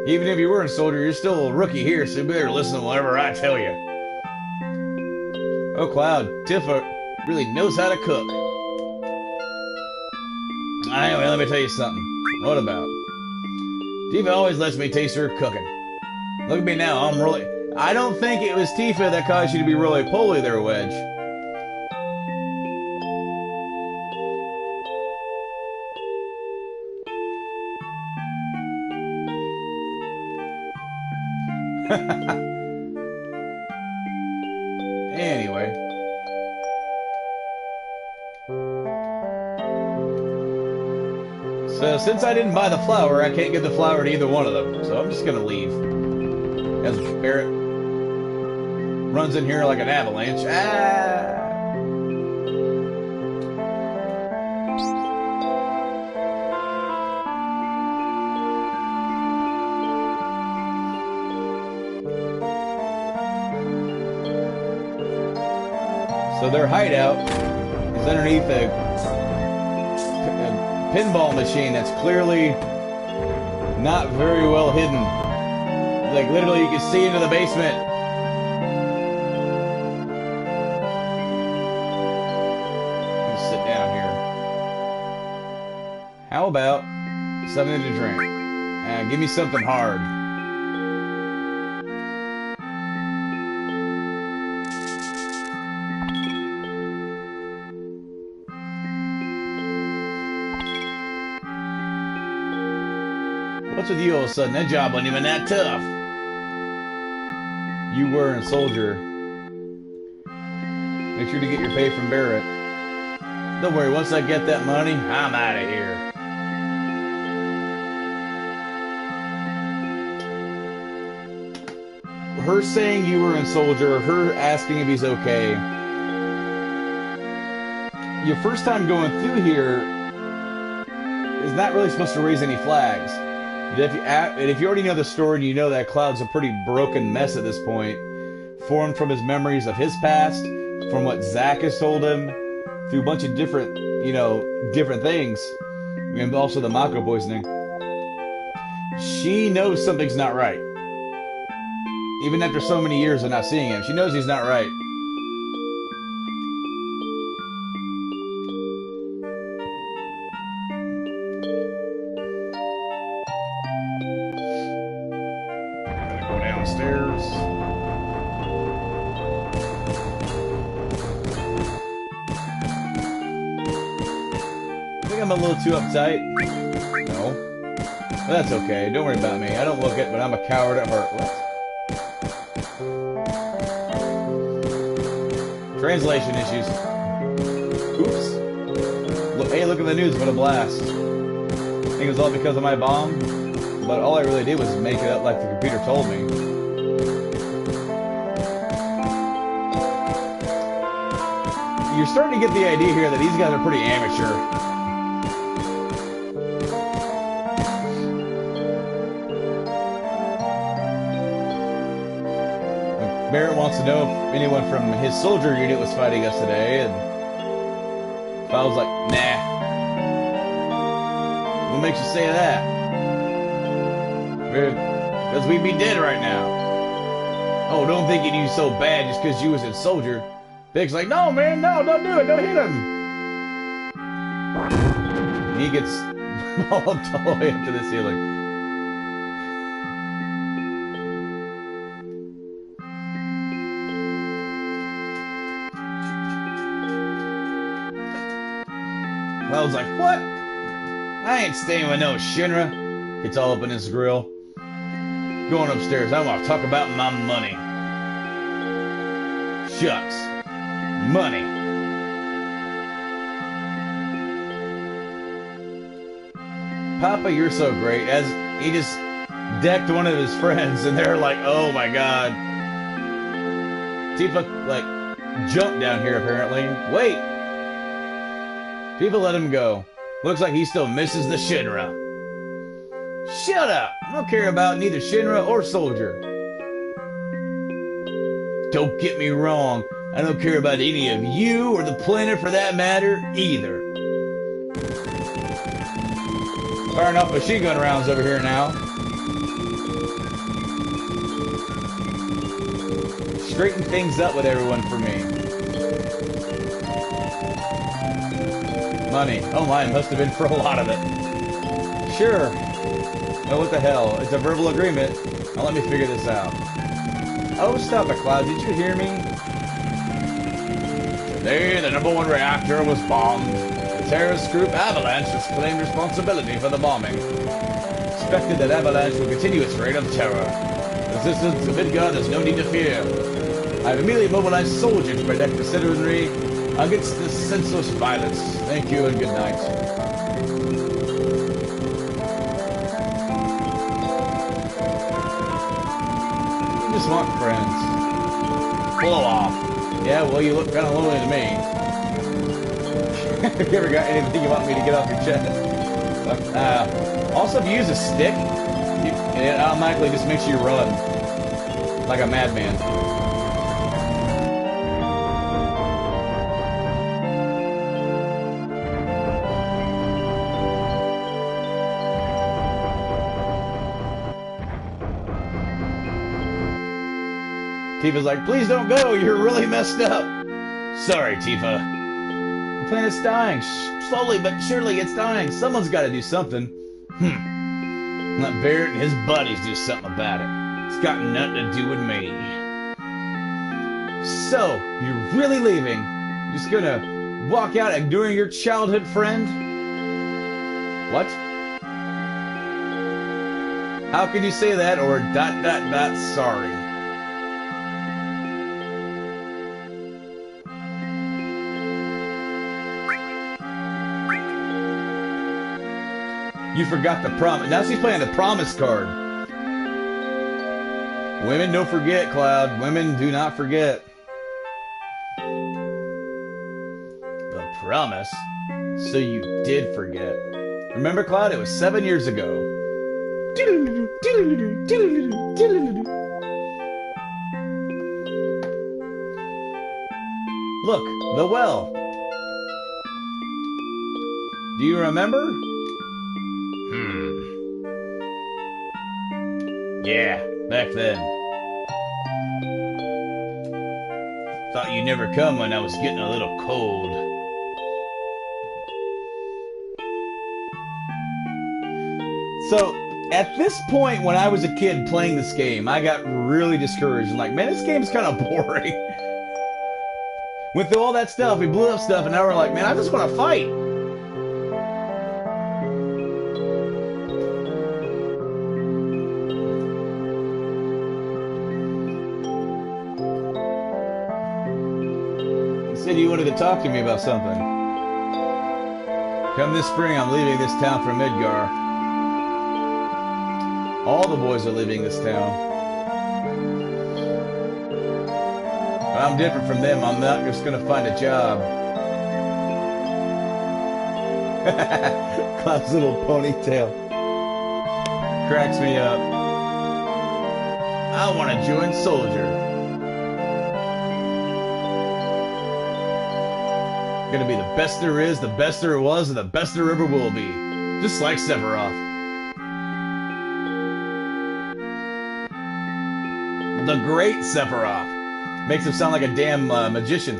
Even if you weren't a soldier, you're still a rookie here, so you better listen to whatever I tell you. Oh, Cloud, Tifa really knows how to cook. Anyway, let me tell you something. What about? Tifa always lets me taste her cooking. Look at me now, I don't think it was Tifa that caused you to be roly-poly there, Wedge. Anyway. So since I didn't buy the flower, I can't give the flower to either one of them. So I'm just gonna leave. As Barrett runs in here like an avalanche. Ah! So their hideout is underneath a pinball machine that's clearly not very well hidden. Like literally you can see into the basement. Just sit down here. How about something to drink? Give me something hard. What's with you all of a sudden? That job wasn't even that tough. You were a soldier. Make sure to get your pay from Barrett. Don't worry, once I get that money, I'm out of here. Her saying you were a soldier, her asking if he's okay. Your first time going through here is not really supposed to raise any flags. If you already know the story and you know that Cloud's a pretty broken mess at this point, formed from his memories of his past, from what Zack has told him, through a bunch of different, different things, and also the Mako poisoning, she knows something's not right. Even after so many years of not seeing him, she knows he's not right. Downstairs. I think I'm a little too uptight. No. But that's okay. Don't worry about me. I don't look it, but I'm a coward at heart. What? Translation issues. Oops. Look, hey, look at the news. What a blast. I think it was all because of my bomb. But all I really did was make it up like the computer told me. You're starting to get the idea here that these guys are pretty amateur. Barrett wants to know if anyone from his soldier unit was fighting us today, and Cloud's like, nah. What makes you say that? Because we'd be dead right now. Oh, don't think you so bad just because you was a soldier. Big's like, no, man, no, don't do it. Don't hit him. He gets vaulted all the way up to the ceiling. Cloud's like, what? I ain't staying with no Shinra. Gets all up in his grill. Going upstairs, I want to talk about my money. Shucks. Money. Papa, you're so great. As he just decked one of his friends, and they're like, oh my god. Tifa, like, jumped down here, apparently. Wait! Tifa let him go. Looks like he still misses the Shinra. Shut up! I don't care about neither Shinra or Soldier. Don't get me wrong. I don't care about any of you or the planet for that matter either. Firing off machine gun rounds over here now. Straighten things up with everyone for me. Money. Oh my, it must have been for a lot of it. Sure. Oh, what the hell? It's a verbal agreement. Now let me figure this out. Oh, stop it, Cloud. Did you hear me? Today, the #1 reactor was bombed. The terrorist group Avalanche has claimed responsibility for the bombing. Expected that Avalanche will continue its reign of terror. The resistance of Midgard, there's no need to fear. I've immediately mobilized soldiers to protect the citizenry against this senseless violence. Thank you and good night. You just want friends. Blow off. Yeah, well, you look kind of lonely to me. Have you ever got anything you want me to get off your chest? Also, if you use a stick, it automatically just makes you run like a madman. Tifa's like, please don't go, you're really messed up. Sorry, Tifa. The planet's dying. Slowly but surely it's dying. Someone's got to do something. Let Barrett and his buddies do something about it. It's got nothing to do with me. So, you're really leaving? You're just gonna walk out ignoring your childhood friend? What? How can you say that or ... sorry? You forgot the promise. Now she's playing the promise card. Women don't forget, Cloud. Women do not forget. The promise? So you did forget. Remember, Cloud? It was 7 years ago. Look, the well. Do you remember? Yeah, back then. Thought you'd never come when I was getting a little cold. So, at this point when I was a kid playing this game, I got really discouraged and like, man, this game's kind of boring. Went through all that stuff, we blew up stuff, and now we're like, man, I just want to fight. Said you wanted to talk to me about something. Come this spring, I'm leaving this town for Midgar. All the boys are leaving this town. But I'm different from them. I'm not just gonna find a job. Cloud's little ponytail cracks me up. I want to join Soldier. Gonna be the best there is, the best there was, and the best there ever will be. Just like Sephiroth. The great Sephiroth. Makes him sound like a damn magician.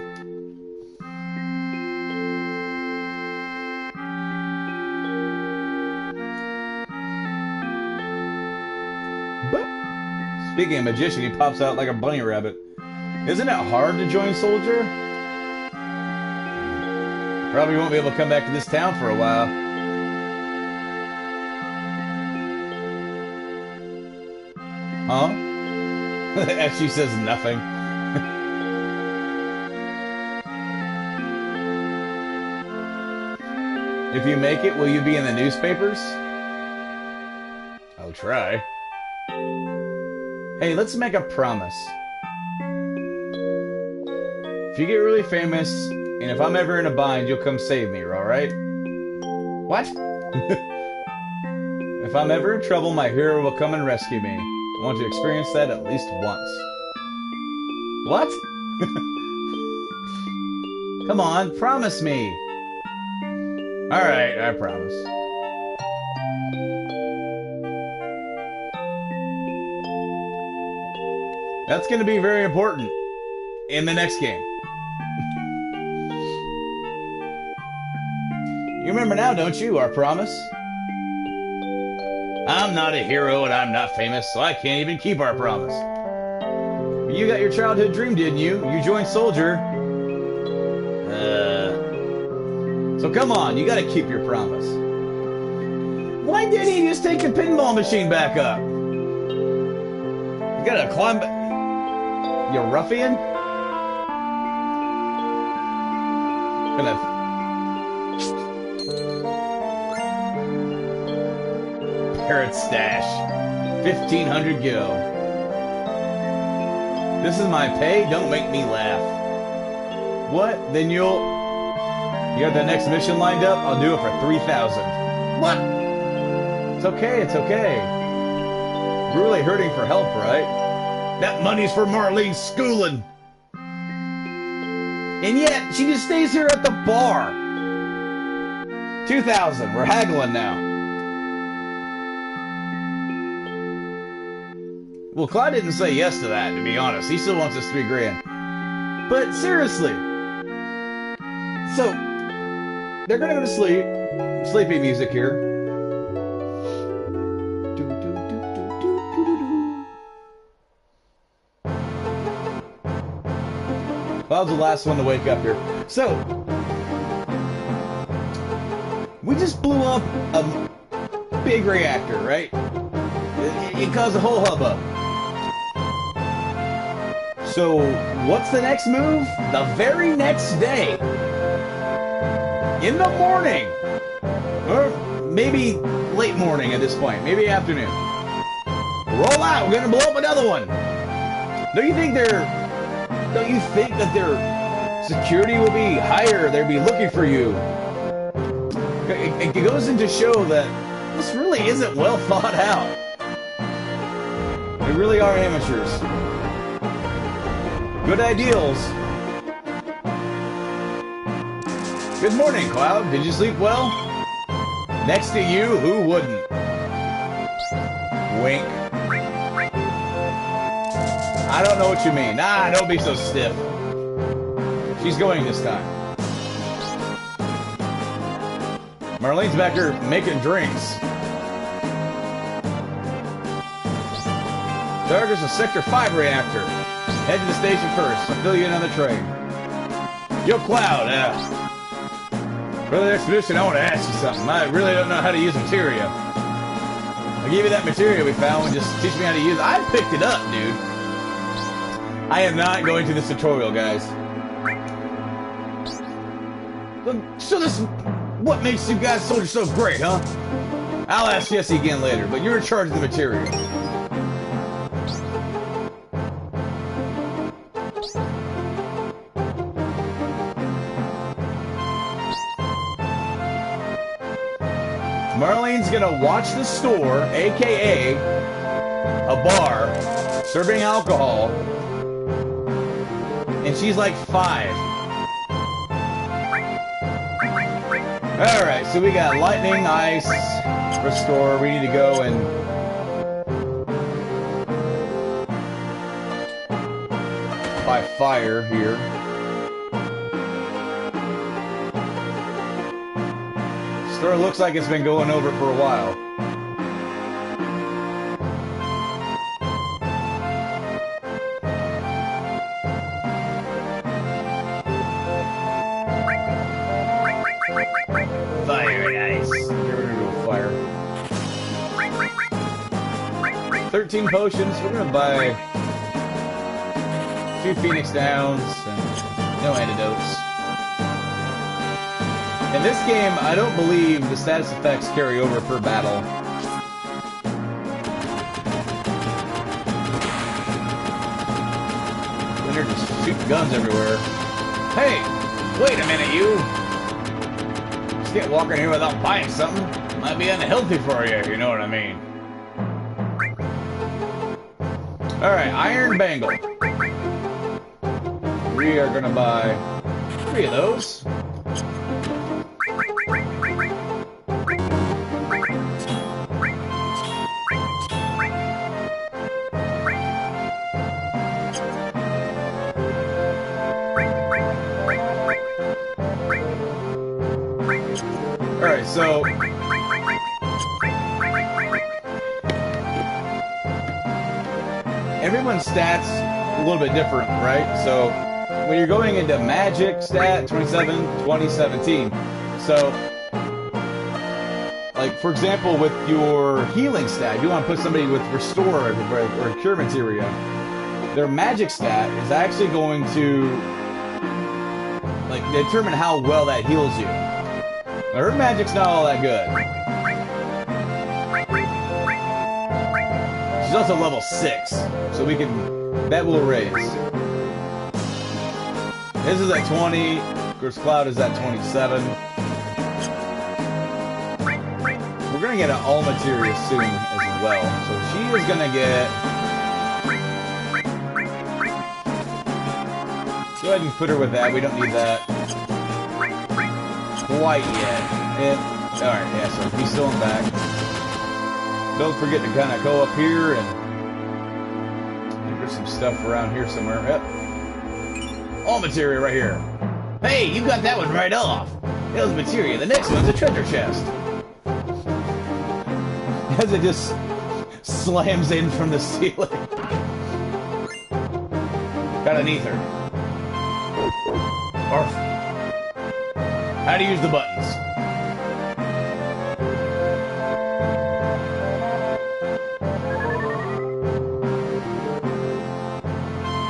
Speaking of magician, he pops out like a bunny rabbit. Isn't it hard to join Soldier? Probably won't be able to come back to this town for a while. Huh? As she says nothing. If you make it, will you be in the newspapers? I'll try. Hey, let's make a promise. If you get really famous, and if I'm ever in a bind, you'll come save me, alright? What? If I'm ever in trouble, my hero will come and rescue me. I want to experience that at least once. What? Come on, promise me. Alright, I promise. That's going to be very important in the next game. You remember now, don't you, our promise? I'm not a hero and I'm not famous, so I can't even keep our promise. You got your childhood dream, didn't you? You joined Soldier. So come on, you gotta keep your promise. Why didn't he just take the pinball machine back up? gotta climb. You ruffian? Gonna. Parrot stash. 1,500 go. This is my pay? Don't make me laugh. What? Then you have the next mission lined up? I'll do it for 3,000. What? It's okay, it's okay. We're really hurting for help, right? That money's for Marlene's schooling. And yet, she just stays here at the bar. 2,000. We're haggling now. Well, Clyde didn't say yes to that, to be honest. He still wants his 3 grand. But seriously. So, they're gonna go to sleep. Sleepy music here. Cloud's the last one to wake up here. So, we just blew up a big reactor, right? It caused a whole hubbub. So, what's the next move? The very next day. In the morning. Or maybe late morning at this point. Maybe afternoon. Roll out. We're going to blow up another one. Don't you think that their security will be higher? They'll be looking for you. It goes into show that this really isn't well thought out. They really are amateurs. Good ideals. Good morning, Cloud. Did you sleep well? Next to you, who wouldn't? Wink. I don't know what you mean. Nah, don't be so stiff. She's going this time. Marlene's back here making drinks. Target's a Sector 5 reactor. Head to the station first. I'll fill you in on the train. Yo, Cloud, for the expedition, I want to ask you something. I really don't know how to use materia. I gave you that material we found and just teach me how to use it. I picked it up, dude. I am not going to this tutorial, guys. So this is what makes you guys soldiers so great, huh? I'll ask Jesse again later, but you're in charge of the material. Marlene's gonna watch the store, aka a bar, serving alcohol, and she's like 5. Alright, so we got lightning, ice, restore. We need to go and buy fire here. Store looks like it's been going over for a while. Fire and ice. Here we're gonna go fire. 13 potions. We're gonna buy 2 Phoenix Downs and no antidotes. In this game, I don't believe the status effects carry over per battle. When they're just shooting guns everywhere. Hey! Wait a minute, you! Just can't walk in here without buying something. Might be unhealthy for you, you know what I mean. Alright, Iron Bangle. We are gonna buy 3 of those. Alright, so everyone's stats a little bit different, right? So when you're going into Magic stat 27, 2017, so like like for example, with your healing stat, if you want to put somebody with restore or cure materia, their magic stat is actually going to like determine how well that heals you. Now, her magic's not all that good. She's also level 6, so we can that will raise. This is at 20. Of course, Cloud is at 27. We're gonna get an all materia soon as well, so she is gonna get. Go ahead and put her with that. We don't need that quite yet. Alright, yeah, so he's still in back. Don't forget to kind of go up here and I think there's some stuff around here somewhere. Yep. All materia right here. Hey, you got that one right off. That was materia. The next one's a treasure chest. As it just slams in from the ceiling. Got an ether. Arf. How to use the buttons.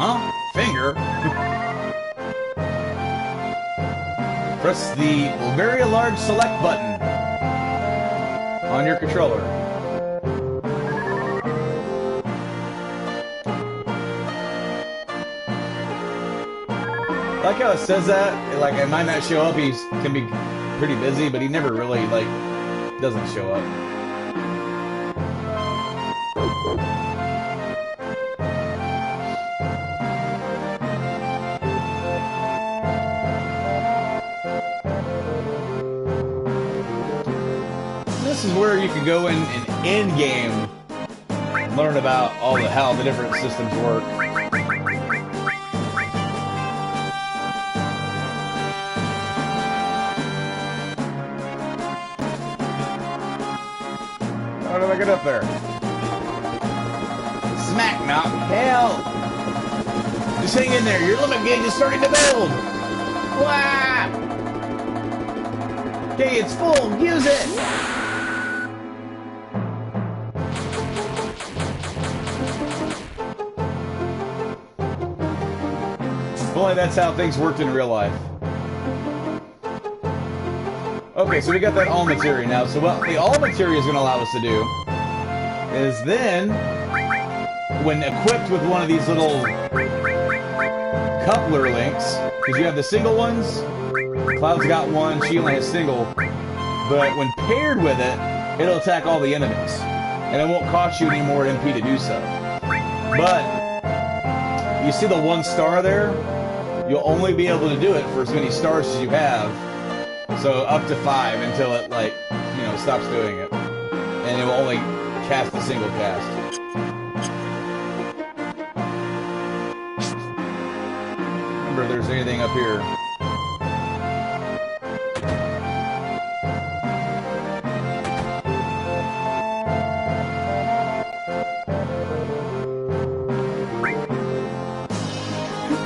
Huh? Finger? Press the very large select button on your controller. I like how it says that, like it might not show up, he can be pretty busy, but he never really, like, doesn't show up. This is where you can go in and in-game learn about how the different systems work. How do I get up there? Smack knock, hell! Just hang in there, your limit gauge is starting to build! Wow! Okay, it's full, use it! If only that's how things worked in real life. Okay, so we got that all materia now. So what the all materia is going to allow us to do is then, when equipped with one of these little coupler links, because you have the single ones, Cloud's got one, she only has single, but when paired with it, it'll attack all the enemies, and it won't cost you any more MP to do so. But you see the 1 star there? You'll only be able to do it for as many stars as you have. So up to 5 until it, like, you know, stops doing it. And it will only cast a single cast. Remember, if there's anything up here.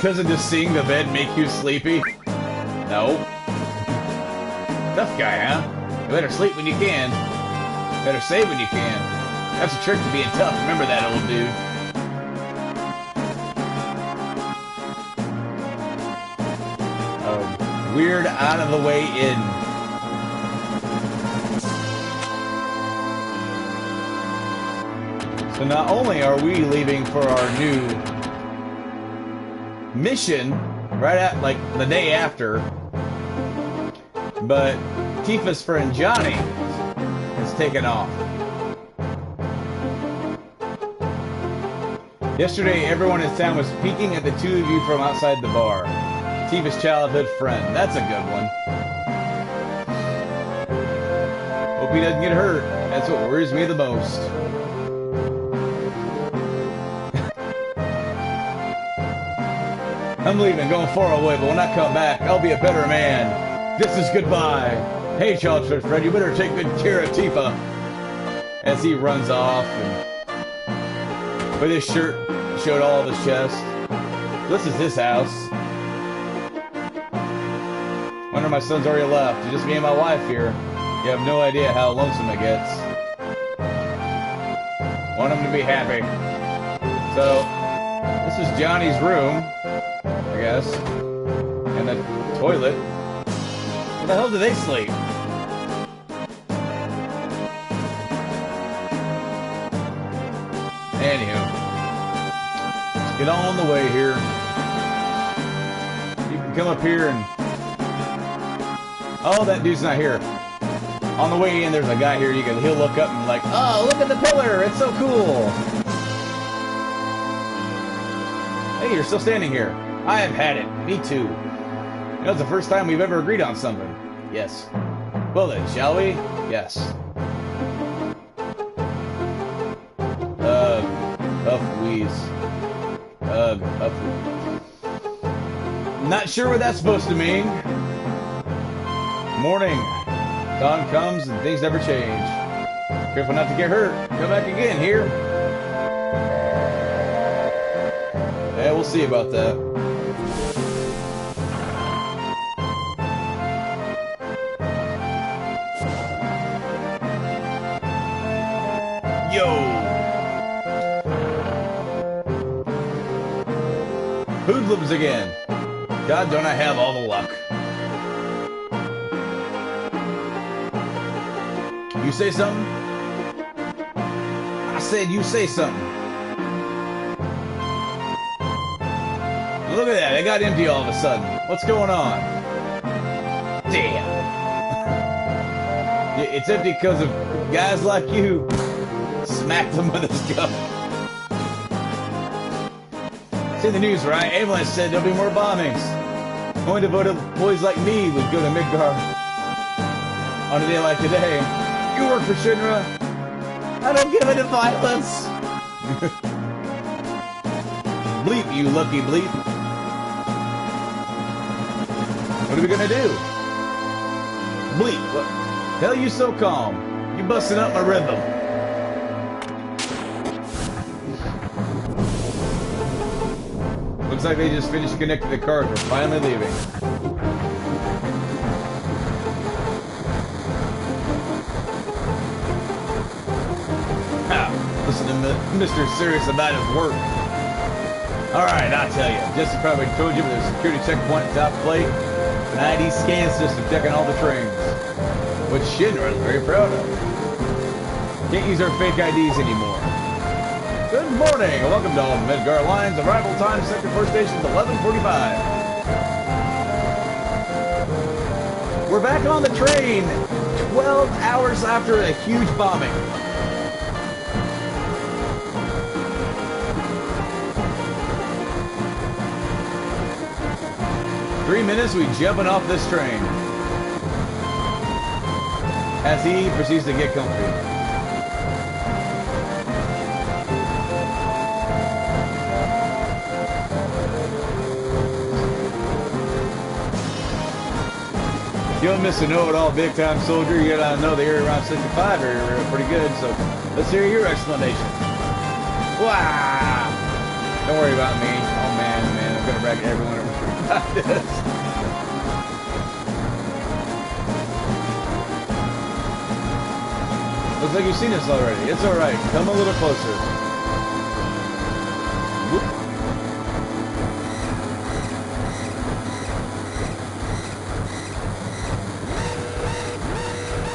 Doesn't just seeing the bed make you sleepy? No. Tough guy, huh? You better sleep when you can. Better save when you can. That's a trick to being tough. Remember that, old dude. Weird out of the way in. So not only are we leaving for our new mission right at, like, the day after, but Tifa's friend Johnny has taken off. Yesterday, everyone in town was peeking at the two of you from outside the bar. Tifa's childhood friend. That's a good one. Hope he doesn't get hurt. That's what worries me the most. I'm leaving, going far away, but when I come back, I'll be a better man. This is goodbye. Hey, childhood friend, you better take good care of Tifa. As he runs off, and with his shirt showed all of his chest. This is his house. Wonder my son's already left. It's just me and my wife here. You have no idea how lonesome it gets. Want him to be happy. So, this is Johnny's room, I guess. And the toilet. Where the hell do they sleep? Anywho. Let's get on the way here. You can come up here and... Oh, that dude's not here. On the way in, there's a guy here. He'll look up and be like, oh, look at the pillar. It's so cool. Hey, you're still standing here. I have had it. Me too. You know, it's the first time we've ever agreed on something. Yes. Well then, shall we? Yes. Wheeze. Not sure what that's supposed to mean. Morning. Dawn comes and things never change. Careful not to get hurt. Come back again here. Yeah, we'll see about that. Yo! Hoodlums again. God, don't I have all the luck. You say something? I said you say something. Look at that, it got empty all of a sudden. What's going on? Damn. It's empty because of guys like you smacked them with his gun. See the news, right? Ambulance said there'll be more bombings. Only devoted boys like me would go to Midgar on a day like today. You work for Shinra. I don't give into violence. Bleep, you lucky bleep. What are we gonna do? Bleep, what? Hell, you so calm. You busting up my rhythm. Looks like they just finished connecting the cars. We're finally leaving. Listen to Mr. Serious about his work. Alright, I'll tell you. Jesse probably told you, but there's a security checkpoint at top plate. An ID scan system checking all the trains. Which Shinra is very proud of. Can't use our fake IDs anymore. Good morning, and welcome to all the Midgar Lines. Arrival time, Sector 4 Station, 11:45. We're back on the train 12 hours after a huge bombing. Three minutes, we jumping off this train. As he proceeds to get comfy. You don't miss a know-it-all big-time soldier. You gotta know the area around 65 area pretty good, so let's hear your explanation. Wow! Don't worry about me. Oh man, I'm gonna brag everyone over about this. Looks like you've seen this already. It's alright. Come a little closer. Whoop.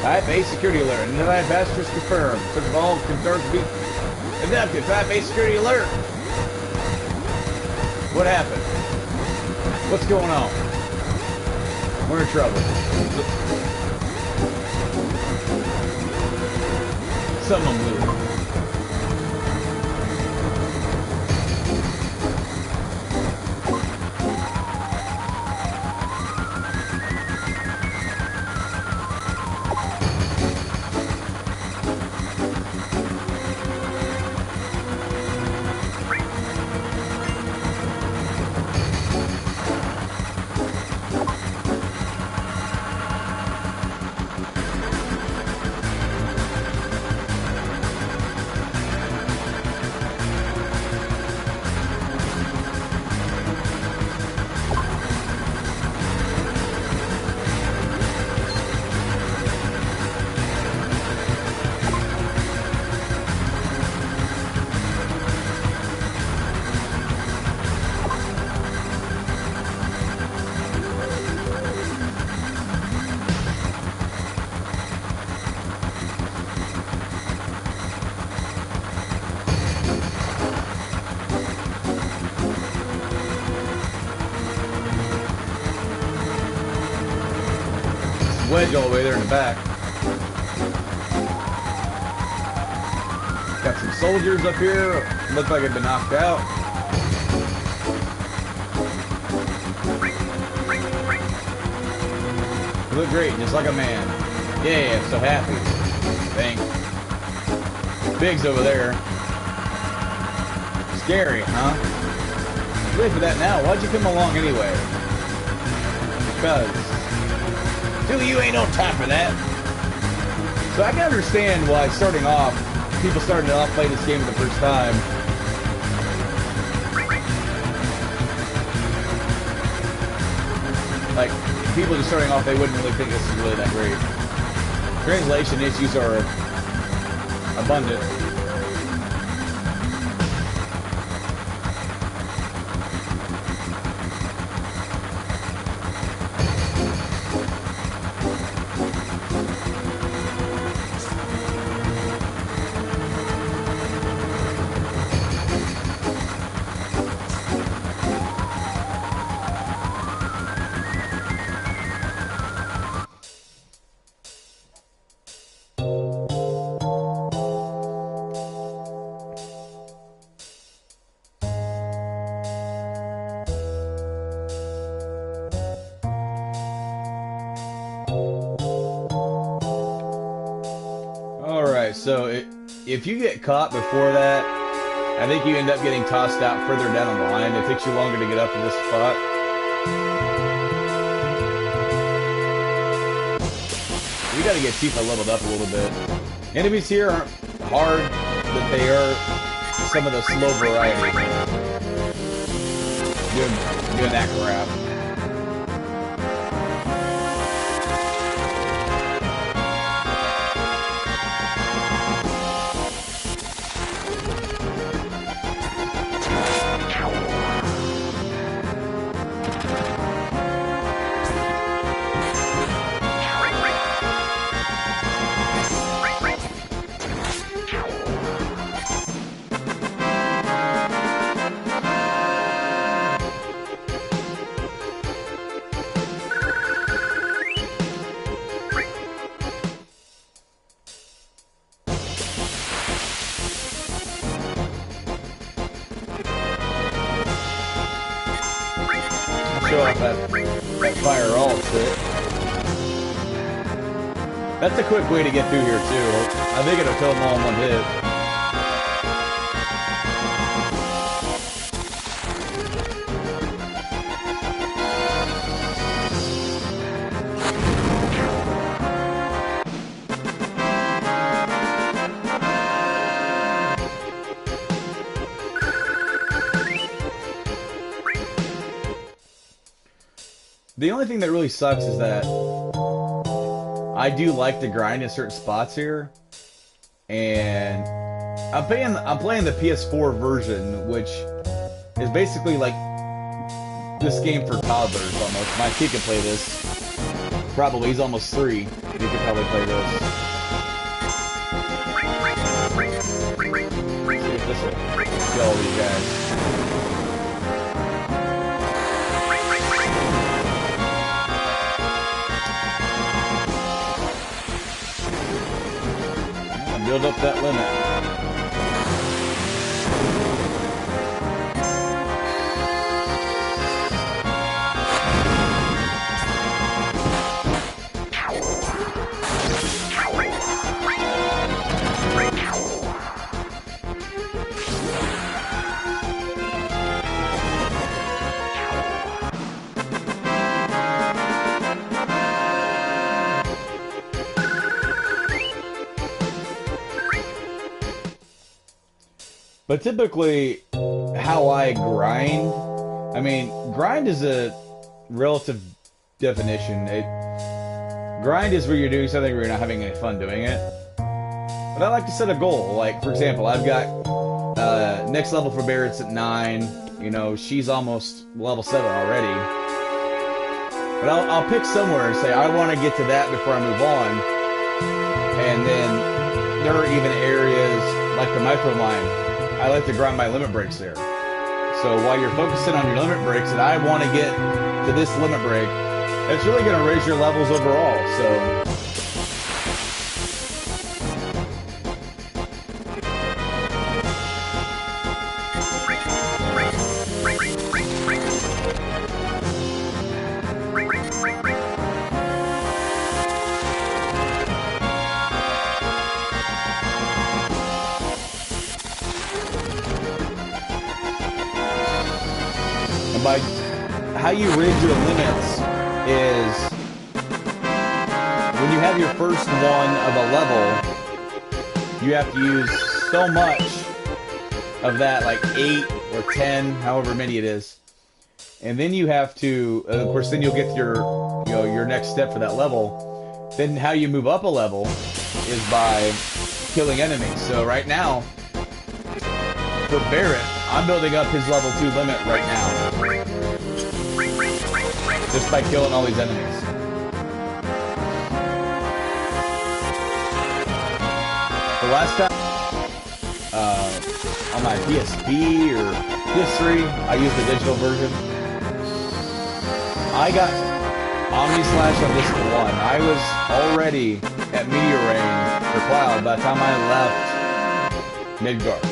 Type A security alert. Denied passengers confirmed. Took all confirmed to be conducted. Type A security alert. What happened? What's going on? We're in trouble. Someone blew it. wedge all the way there in the back. Got some soldiers up here. Look like they've been knocked out. You look great, just like a man. Yeah, so happy. Thanks. Big's over there. Scary, huh? Ready for that now? Why'd you come along anyway? Because dude, you ain't no time for that. So I can understand why starting off, people starting off playing this game for the first time. Like, people just starting off, they wouldn't really think this is really that great. Translation issues are abundant. So if you get caught before that, I think you end up getting tossed out further down the line. It takes you longer to get up to this spot. We gotta get Tifa leveled up a little bit. Enemies here aren't hard, but they are some of the slow varieties. Doing that crap. Off that fire all shit. That's a quick way to get through here too. I think it'll kill them all in one hit. The only thing that really sucks is that I do like to grind in certain spots here, and I'm playing the PS4 version, which is basically like this game for toddlers almost. My kid could play this. Probably, he's almost 3. He could probably play this. Let's see if this will kill all these guys. Build up that limit. But typically, how I grind, I mean, grind is a relative definition. Grind is where you're doing something where you're not having any fun doing it. But I like to set a goal. Like, for example, I've got next level for Barrett's at 9. You know, she's almost level 7 already. But I'll pick somewhere and say, I want to get to that before I move on. And then there are even areas like the micro line. I like to grind my limit breaks there. So while you're focusing on your limit breaks, and I want to get to this limit break, It's really going to raise your levels overall, so... And by how you rig your limits is when you have your first one of a level, you have to use so much of that, like 8 or 10, however many it is. And then you have to, of course, then you'll get your, your next step for that level. Then how you move up a level is by killing enemies. So right now, for Barrett, I'm building up his level 2 limit right now. Just by killing all these enemies. The last time, on my PSP or PS3, I used the digital version. I got Omni-Slash on Disc 1. I was already at Meteor Rain for Cloud by the time I left Midgard.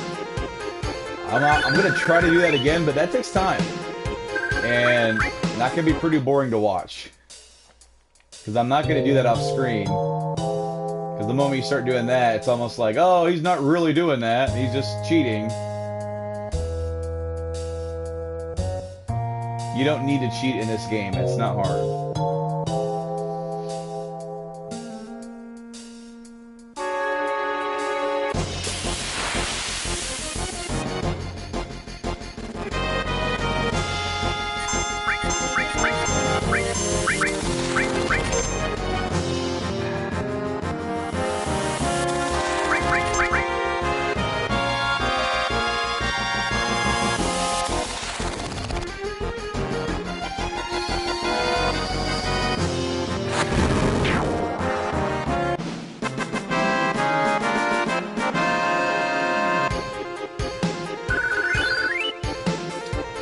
I'm going to try to do that again, but that takes time. And that can be pretty boring to watch. Because I'm not going to do that off screen. Because the moment you start doing that, it's almost like, oh, he's not really doing that. He's just cheating. You don't need to cheat in this game. It's not hard.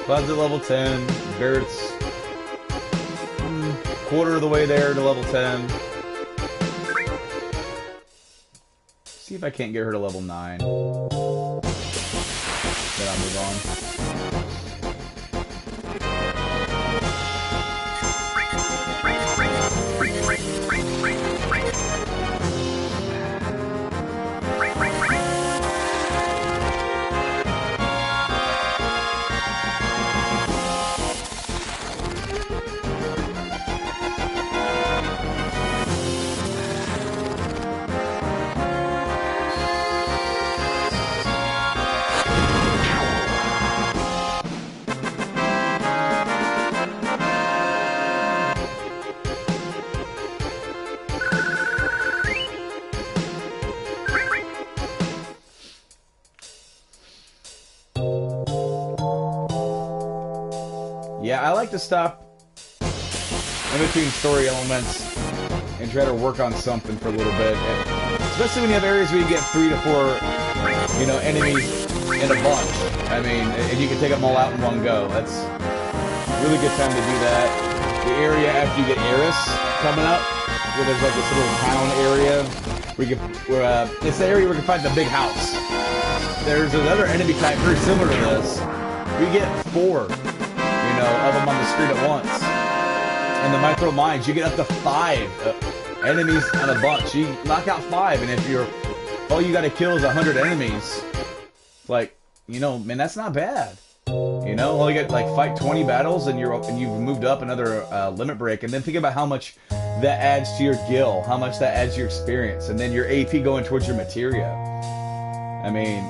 Cloud's at level 10. Barrett's quarter of the way there to level 10. See if I can't get her to level 9. Then I'll move on. Yeah, I like to stop in between story elements and try to work on something for a little bit. Especially when you have areas where you get 3 to 4, enemies in a bunch. I mean, and you can take them all out in one go. That's a really good time to do that. The area after you get Eris coming up, where there's like this little town area, it's the area where you can find the big house. There's another enemy type very similar to this. We get 4. Of them on the street at once. And the micro mines, you get up to 5 enemies on a bunch. You knock out 5, and if all you gotta kill is 100 enemies, like, man, that's not bad. All you got like fight 20 battles, and you've moved up another limit break. And then think about how much that adds to your gil, how much that adds to your experience, and then your AP going towards your materia. I mean,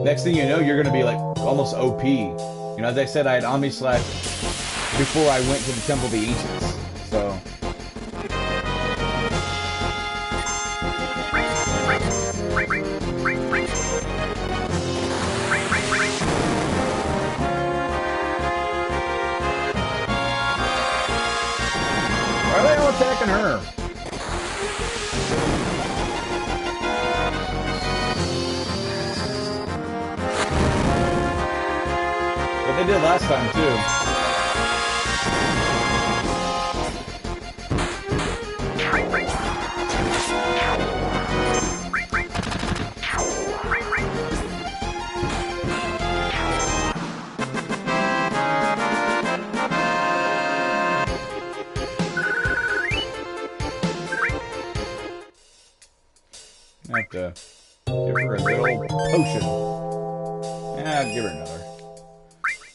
next thing you know, you're gonna be like almost OP. As I said, I had Omni-Slash before I went to the Temple of the Ancients, so... Why are they all attacking her? But they did last time, too. give her a good old potion. Yeah, I'll give her another.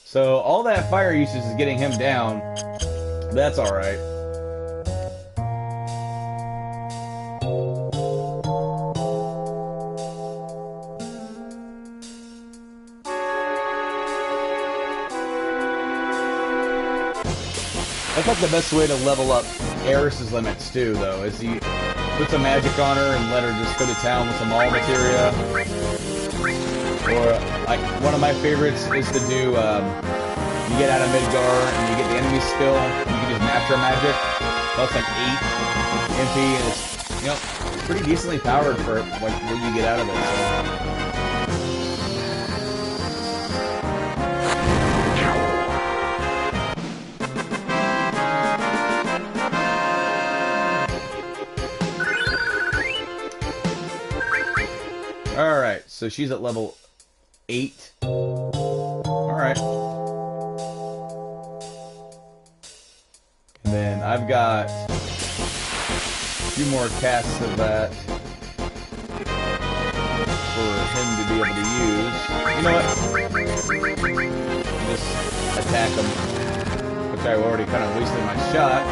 So all that fire usage is getting him down. That's alright. That's like the best way to level up Eris's limits too, though, is you put some magic on her and let her just go to town with some all materia. Or, like, one of my favorites is to do, you get out of Midgar and you get the enemy skill, you can use natural magic. That's like 8 MP, and it's, you know, pretty decently powered for like what you get out of it. So. Alright, so she's at level 8. Alright. And then I've got a few more casts of that for him to be able to use. You know what? Just attack him. Which I already kind of wasted my shot.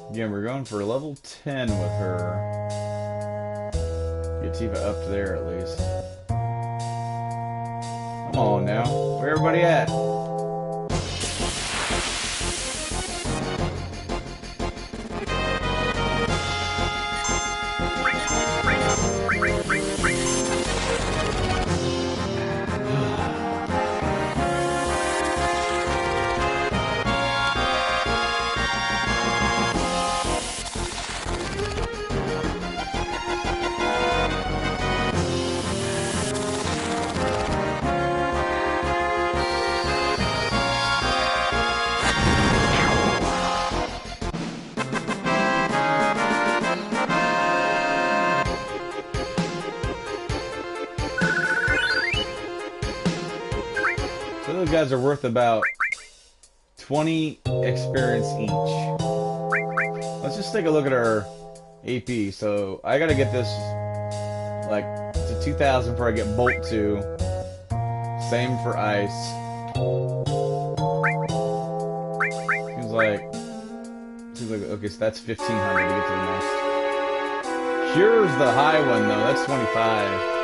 Again, we're going for level 10 with her. Get Tifa up to there at least. Come on now. Where everybody at? Those guys are worth about 20 experience each. Let's just take a look at our AP. So I gotta get this like to 2,000 before I get Bolt 2. Same for Ice. Seems like okay, so that's 1,500 to get to the next. Cure's the high one though. That's 25.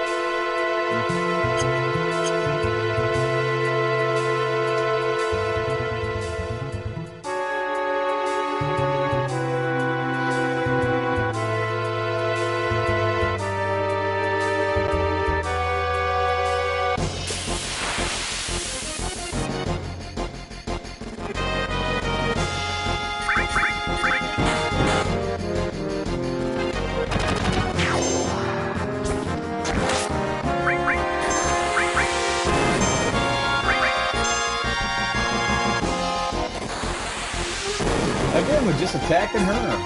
Again, we're just attacking her.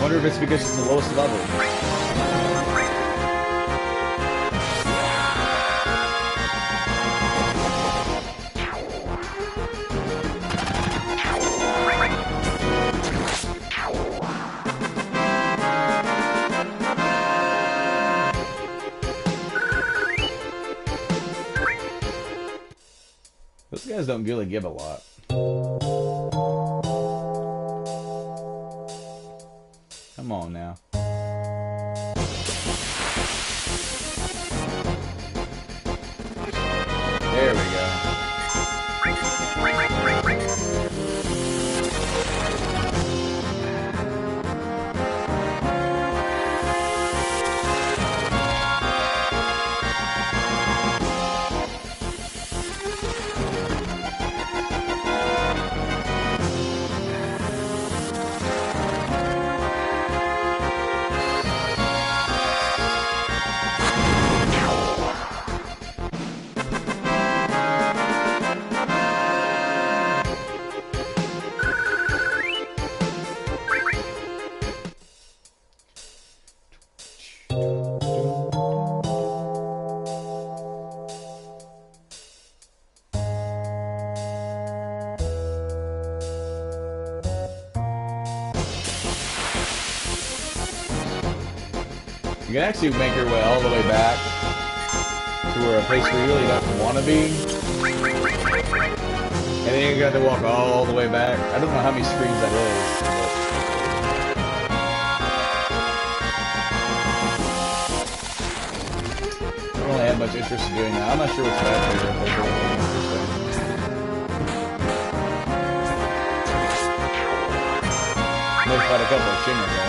Wonder if it's because she's the lowest level. Those guys don't really give a lot. Come on now. There we go. You can actually make your way all the way back to where a place where you really don't want to be. And then you got to walk all the way back. I don't know how many screens that is. I don't really have much interest in doing that. I'm not sure what's back there. If there's anything interesting. Maybe fight a couple of Shinra guys.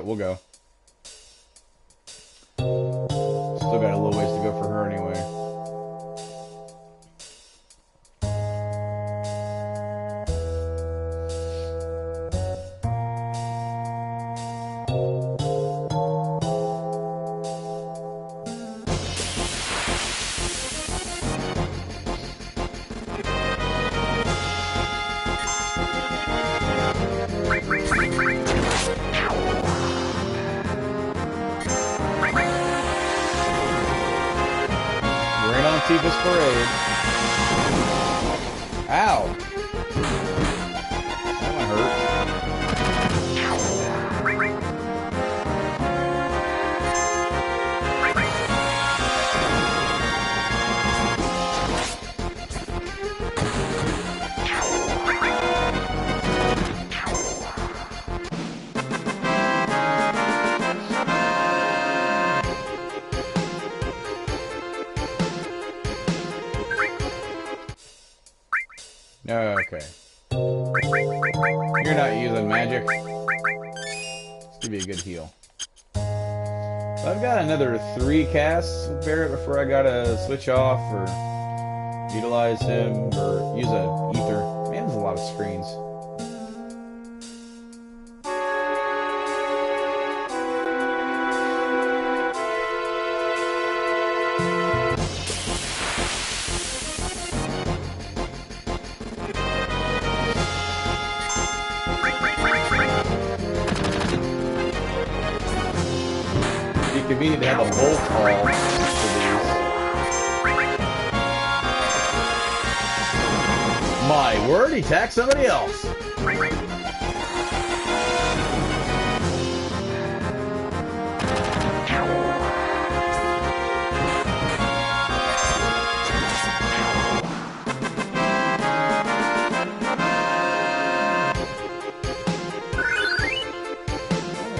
We'll go. Still got a little ways to go for her anyway. Tifa's parade. Ow! That one hurt. Okay. You're not using magic. Let's give you a good heal. So I've got another 3 casts with Barret before I gotta switch off or utilize him or use a ether. Man, there's a lot of screens. Convenient to have a bolt all for these. My word, he attacked somebody else. All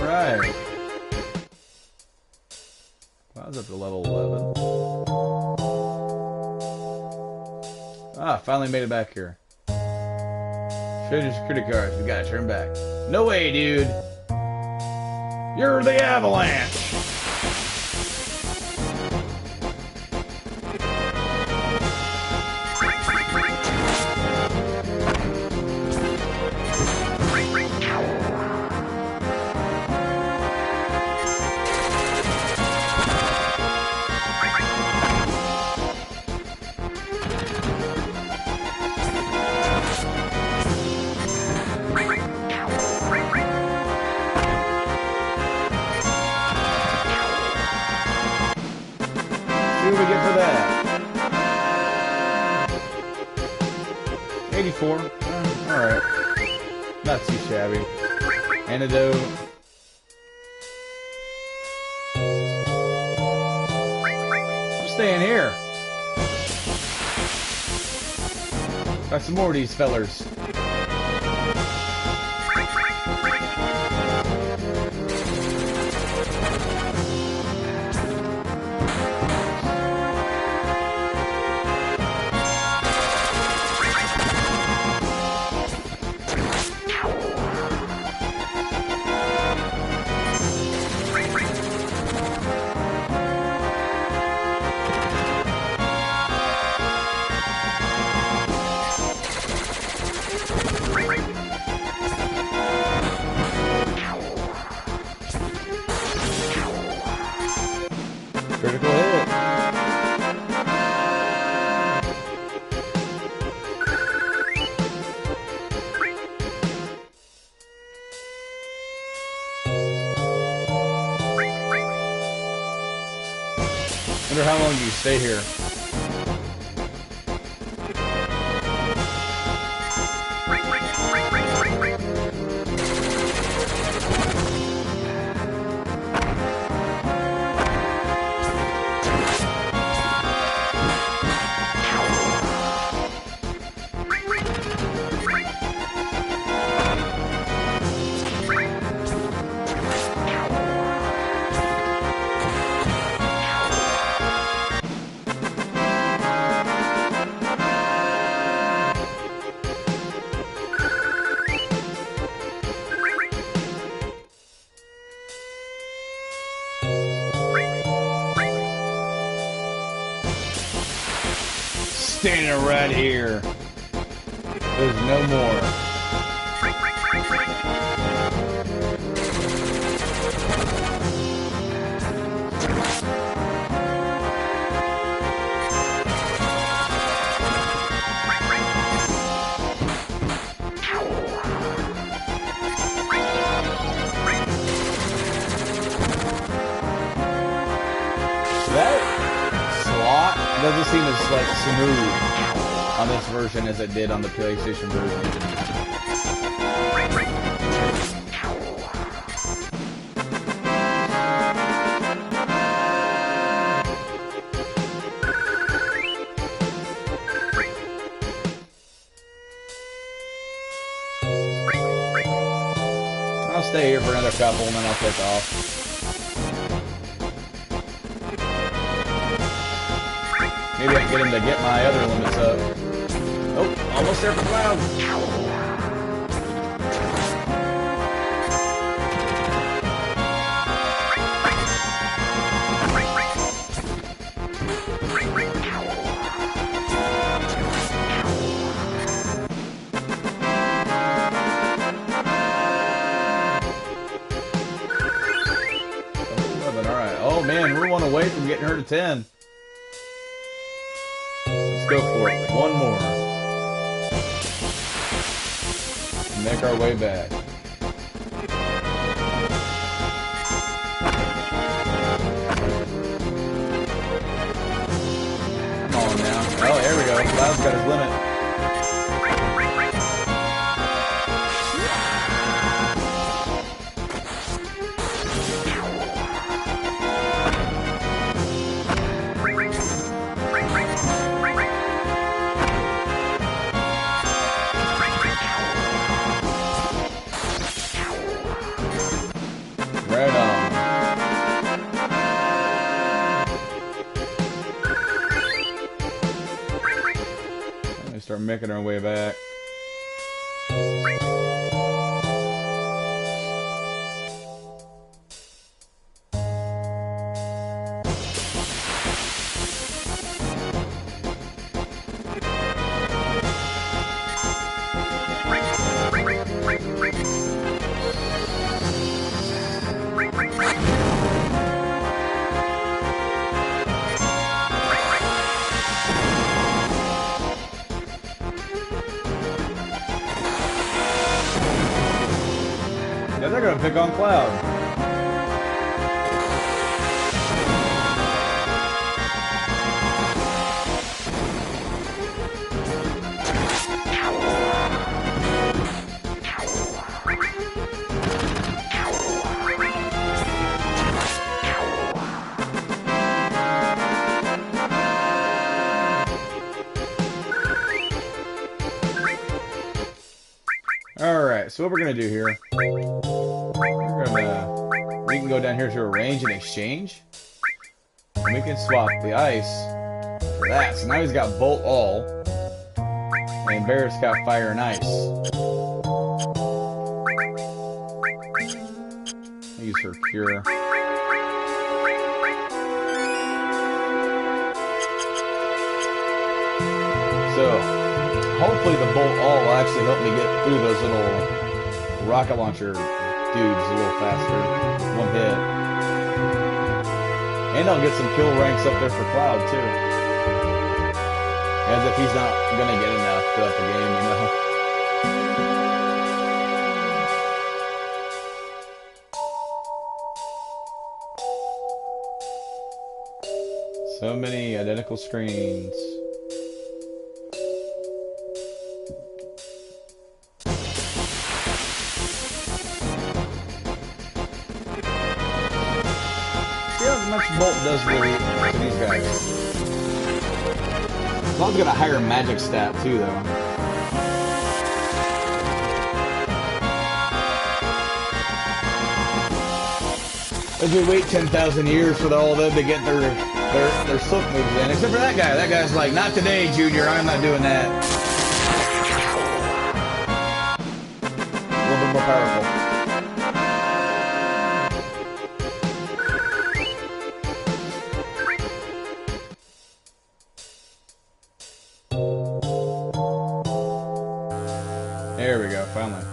right. I was up to level 11. Ah, finally made it back here. Treasure security cards. We gotta turn back. No way, dude. You're the Avalanche. What do we get for that? 84. Alright. Not too shabby. Antidote. I'm staying here. Got some more of these fellers. Wonder how long you stay here. Standing right here. There's no more. That slot doesn't seem as like smooth on this version as it did on the PlayStation version. I'll stay here for another couple and then I'll take off. Maybe I can get him to get my other limits up. Oh, almost there for Cloud. Alright. Oh man, we're one away from getting her to 10. Go for it. One more. Make our way back. Come on now. Oh, there we go. Cloud's got his limit. Right on. Let me start making our way back. Yeah, they're gonna pick on Cloud. Alright, so what we're gonna do here, we can go down here to arrange and exchange. And we can swap the ice for that. So now he's got Bolt All. And Barrett's got Fire and Ice. I'll use her Cure. So, hopefully the Bolt All will actually help me get through those little rocket launcher dudes a little faster. One hit. And I'll get some kill ranks up there for Cloud, too. As if he's not gonna get enough throughout the game, you know? So many identical screens. See how much Bolt does to these guys. Bob's got a higher magic stat too, though. As we wait 10,000 years for all of them to get their silk moves in, except for that guy. That guy's like, not today, Junior. I'm not doing that. A little bit more powerful. There we go, finally.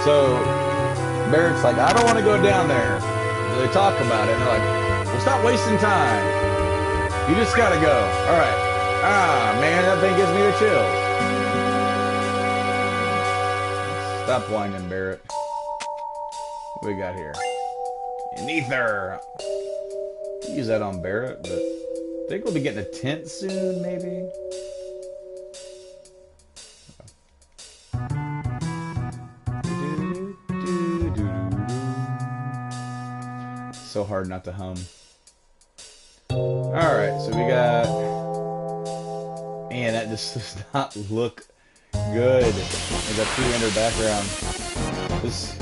So Barrett's like, I don't want to go down there. So they talk about it, and they're like, well, stop wasting time. You just gotta go. All right. Ah, man, that thing gives me the chills. Stop whining, Barrett. What we got here? An ether. Use that on Barrett, but I think we'll be getting a tent soon, maybe. So hard not to hum. Alright, so we got... Man, that just does not look good. With a 300 background. This...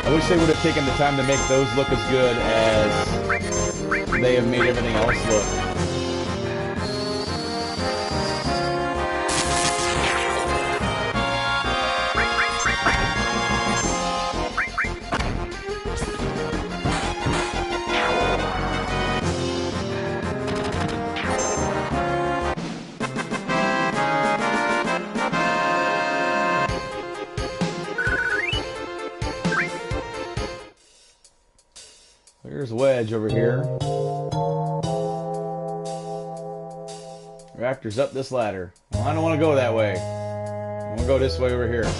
I wish they would have taken the time to make those look as good as they have made everything else look. There's Wedge over here. Raptor's up this ladder. Well, I don't want to go that way. I want to go this way over here.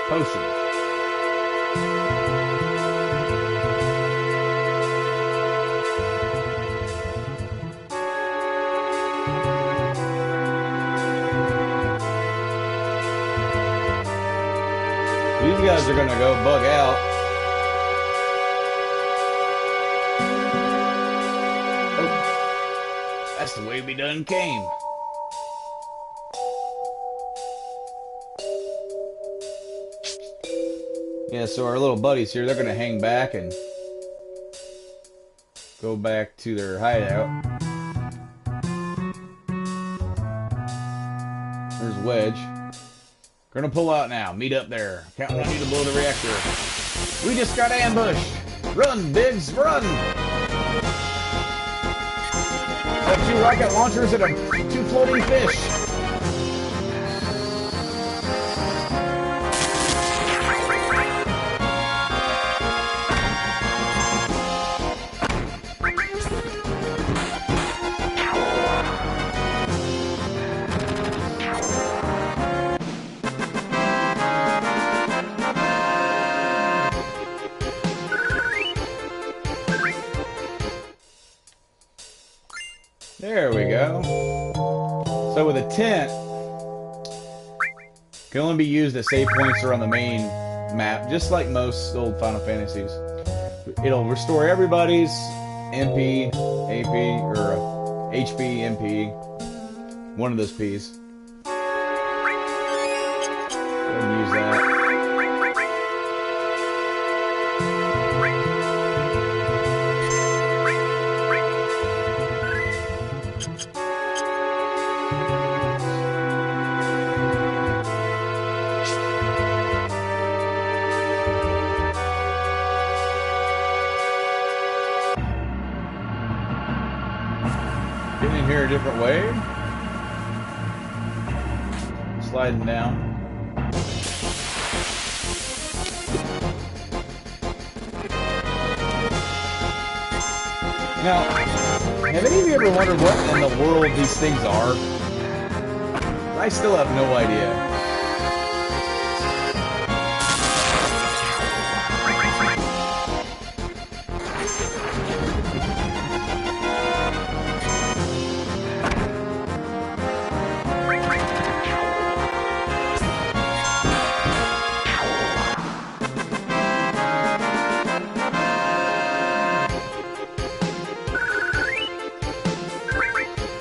Potion. These guys are gonna go bug out. Oh, that's the way we done came. Yeah, so our little buddies here, they're going to hang back and go back to their hideout. There's Wedge. Going to pull out now. Meet up there. Counting on you to blow the reactor. We just got ambushed. Run, Biggs, run! Got 2 rocket launchers and 2 floating fish. There we go. So with a tent, can only be used at save points or on the main map, just like most old Final Fantasies. It'll restore everybody's MP, AP, or HP, MP, one of those Ps. Go ahead and use that. Getting in here a different way. Sliding down. Now, have any of you ever wondered what in the world these things are? I still have no idea.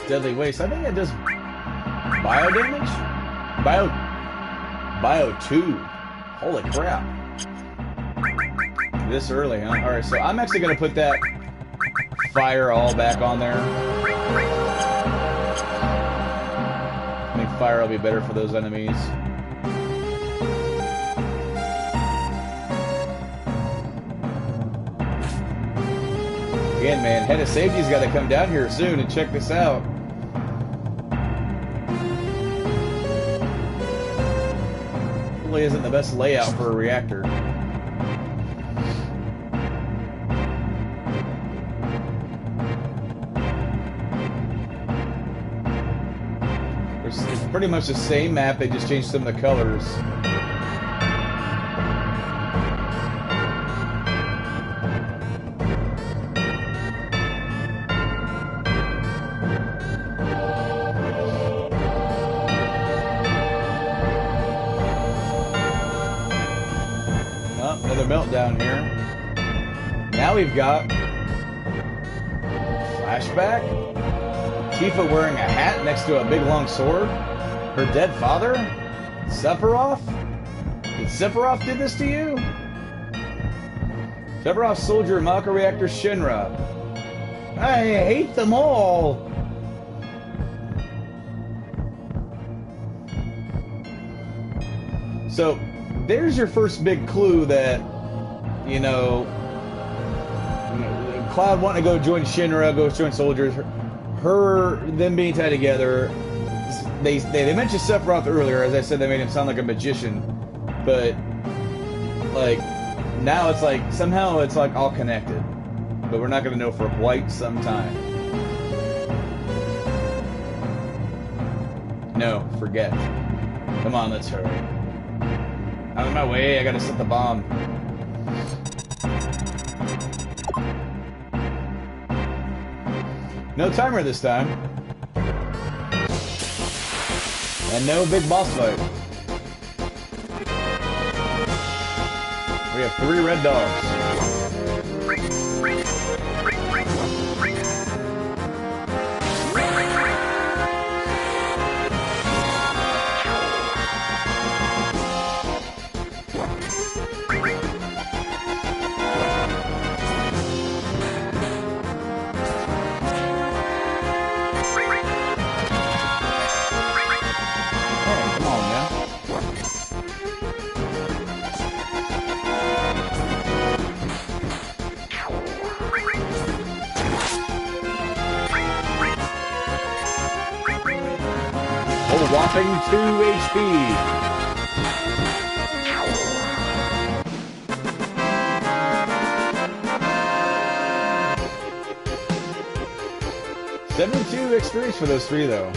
Deadly Waste. I think it does bio damage? Bio 2. Holy crap. This early, huh? Alright, so I'm actually going to put that fire all back on there. I think fire will be better for those enemies. Again, man, head of safety's got to come down here soon and check this out. Probably isn't the best layout for a reactor. It's pretty much the same map, they just changed some of the colors. Another meltdown here. Now we've got flashback. Tifa wearing a hat next to a big long sword. Her dead father? Sephiroth? Did Sephiroth do this to you? Sephiroth soldier Mako reactor Shinra. I hate them all. So there's your first big clue that, you know, Cloud wanting to go join Shinra, go join soldiers, them being tied together. They mentioned Sephiroth earlier. As I said, they made him sound like a magician, but like now it's like somehow it's like all connected, but we're not going to know for quite some time. No, forget. Come on, let's hurry. Out of my way, I gotta set the bomb. No timer this time. And no big boss fight. We have 3 red dogs. Whopping 2 HP. $72 experience for those 3, though.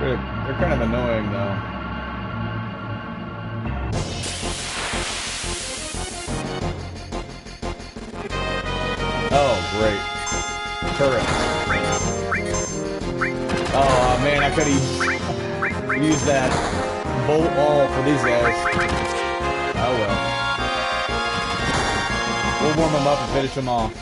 They're kind of annoying, though. great. Turret. Oh man, I could have used that bolt wall for these guys. Oh well. We'll warm them up and finish them off.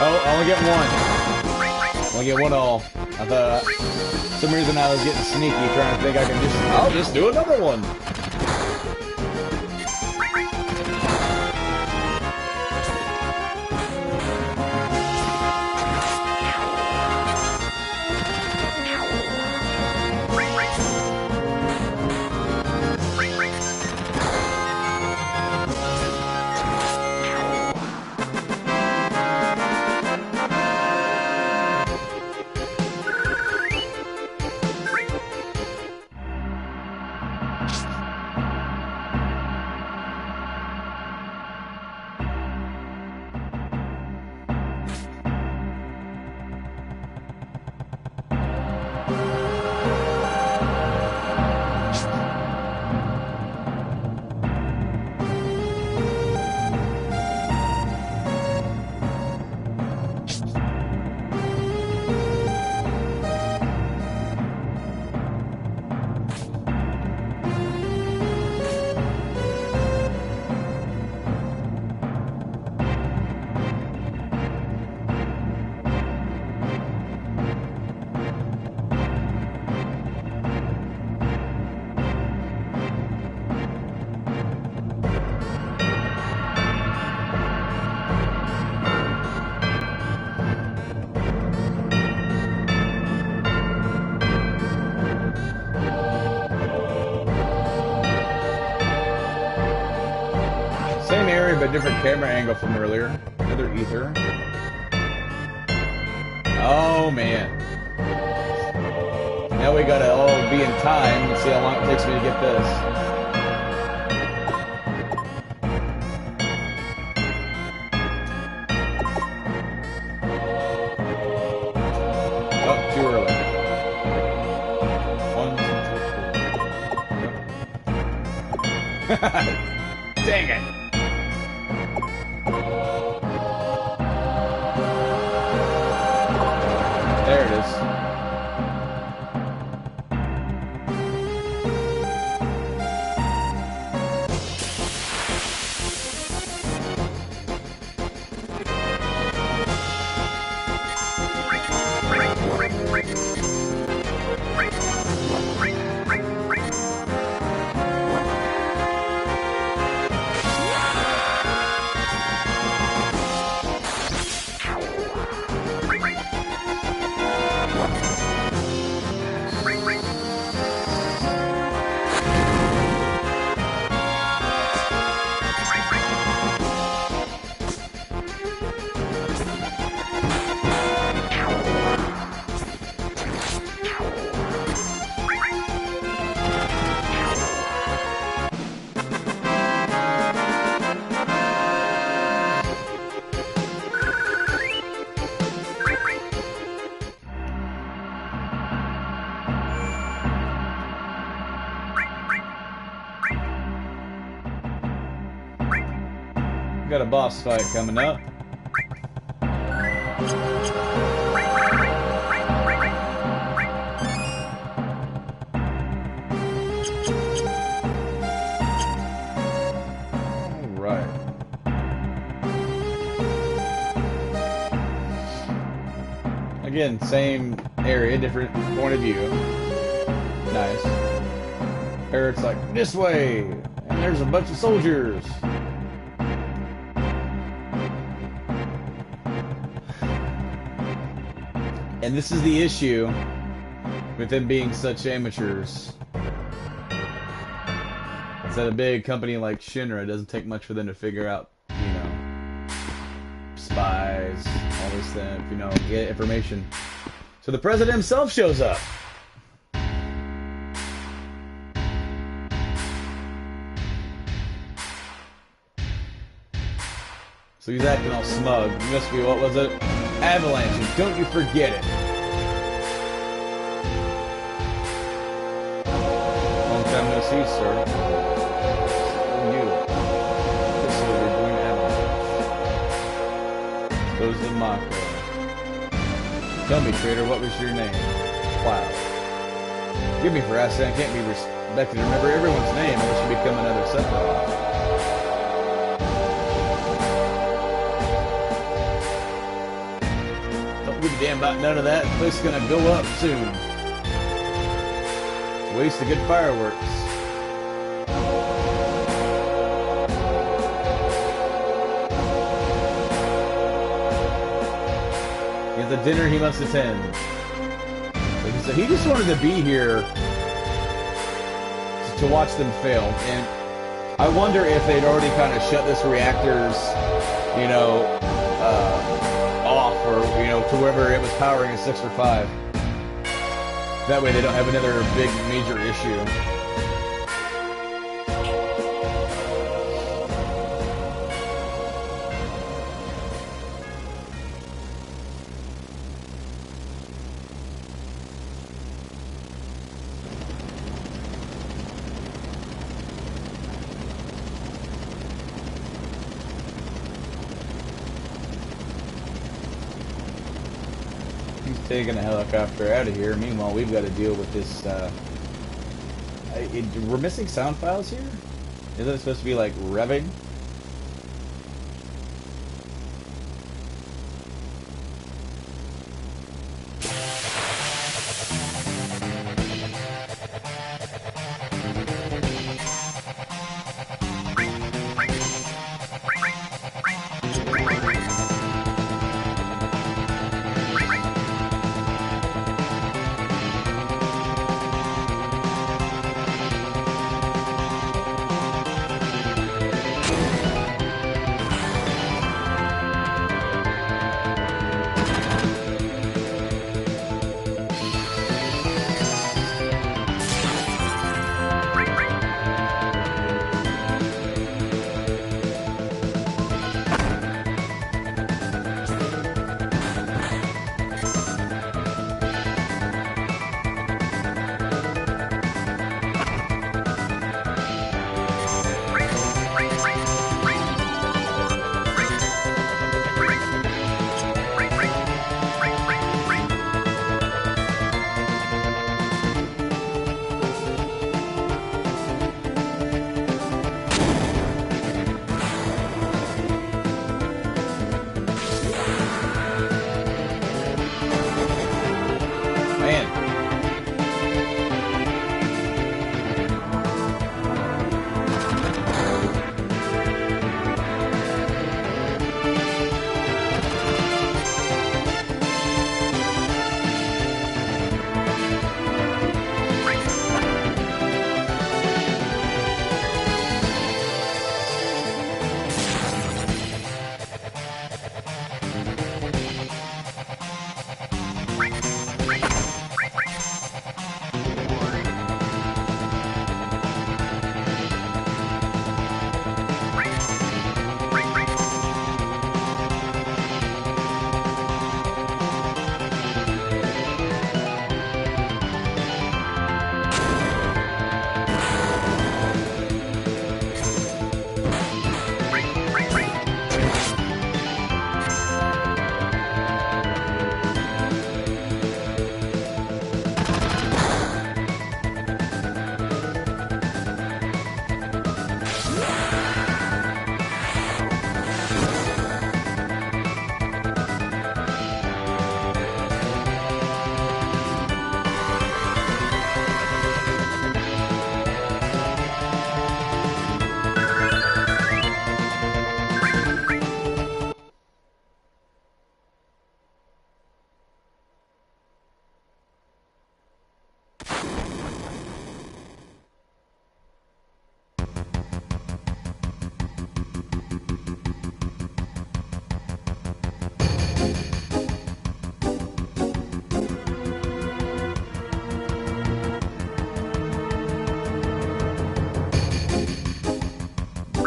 Oh, I only get one. Only get one all. I thought, for some reason I was getting sneaky, trying to think I can I'll just do another one. Same area, but different camera angle from earlier. Another ether. Oh, man. Now we gotta all be in time and see how long it takes me to get this. Oh, too early. 1, 2, 3, 4. Dang it. There it is. Got a boss fight coming up. Alright. Again, same area, different point of view. Nice. Parrot's like, this way! And there's a bunch of soldiers! And this is the issue with them being such amateurs. It's that a big company like Shinra doesn't take much for them to figure out, you know, spies, all this stuff, you know, get information. So the president himself shows up. So he's acting all smug. He must be, what was it? Avalanche, don't you forget it. proceed, sir. You. This is what you're doing to Emily. Those in mockery. Tell me, traitor, what was your name? Cloud. Forgive me for asking, I can't be expected to remember everyone's name unless you become another Sephiroth. Don't give a damn about none of that. The place is gonna go up soon. It's a waste of good fireworks. He has a dinner he must attend. Like I said, he just wanted to be here to watch them fail, and I wonder if they'd already kind of shut this reactor's, you know, off, or, you know, to wherever it was powering a 6 or 5. That way they don't have another big major issue. Taking a helicopter out of here. Meanwhile, we've got to deal with this. We're missing sound files here? Isn't it supposed to be like revving?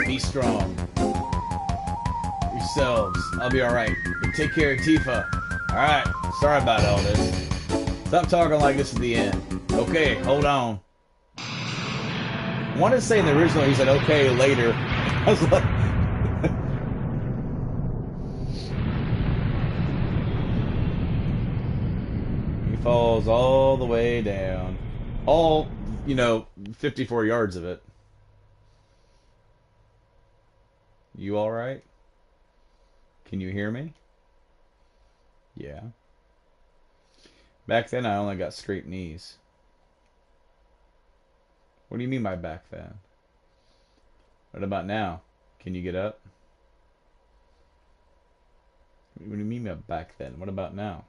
Be strong. Yourselves. I'll be alright. But take care of Tifa. Alright. Sorry about all this. Stop talking like this at the end. Okay, hold on. I want to say in the original he said, okay, later. I was like... He falls all the way down. All, 54 yards of it. You alright? Can you hear me? Yeah. Back then I only got straight knees. What do you mean by back then? What about now? Can you get up? What do you mean by back then? What about now?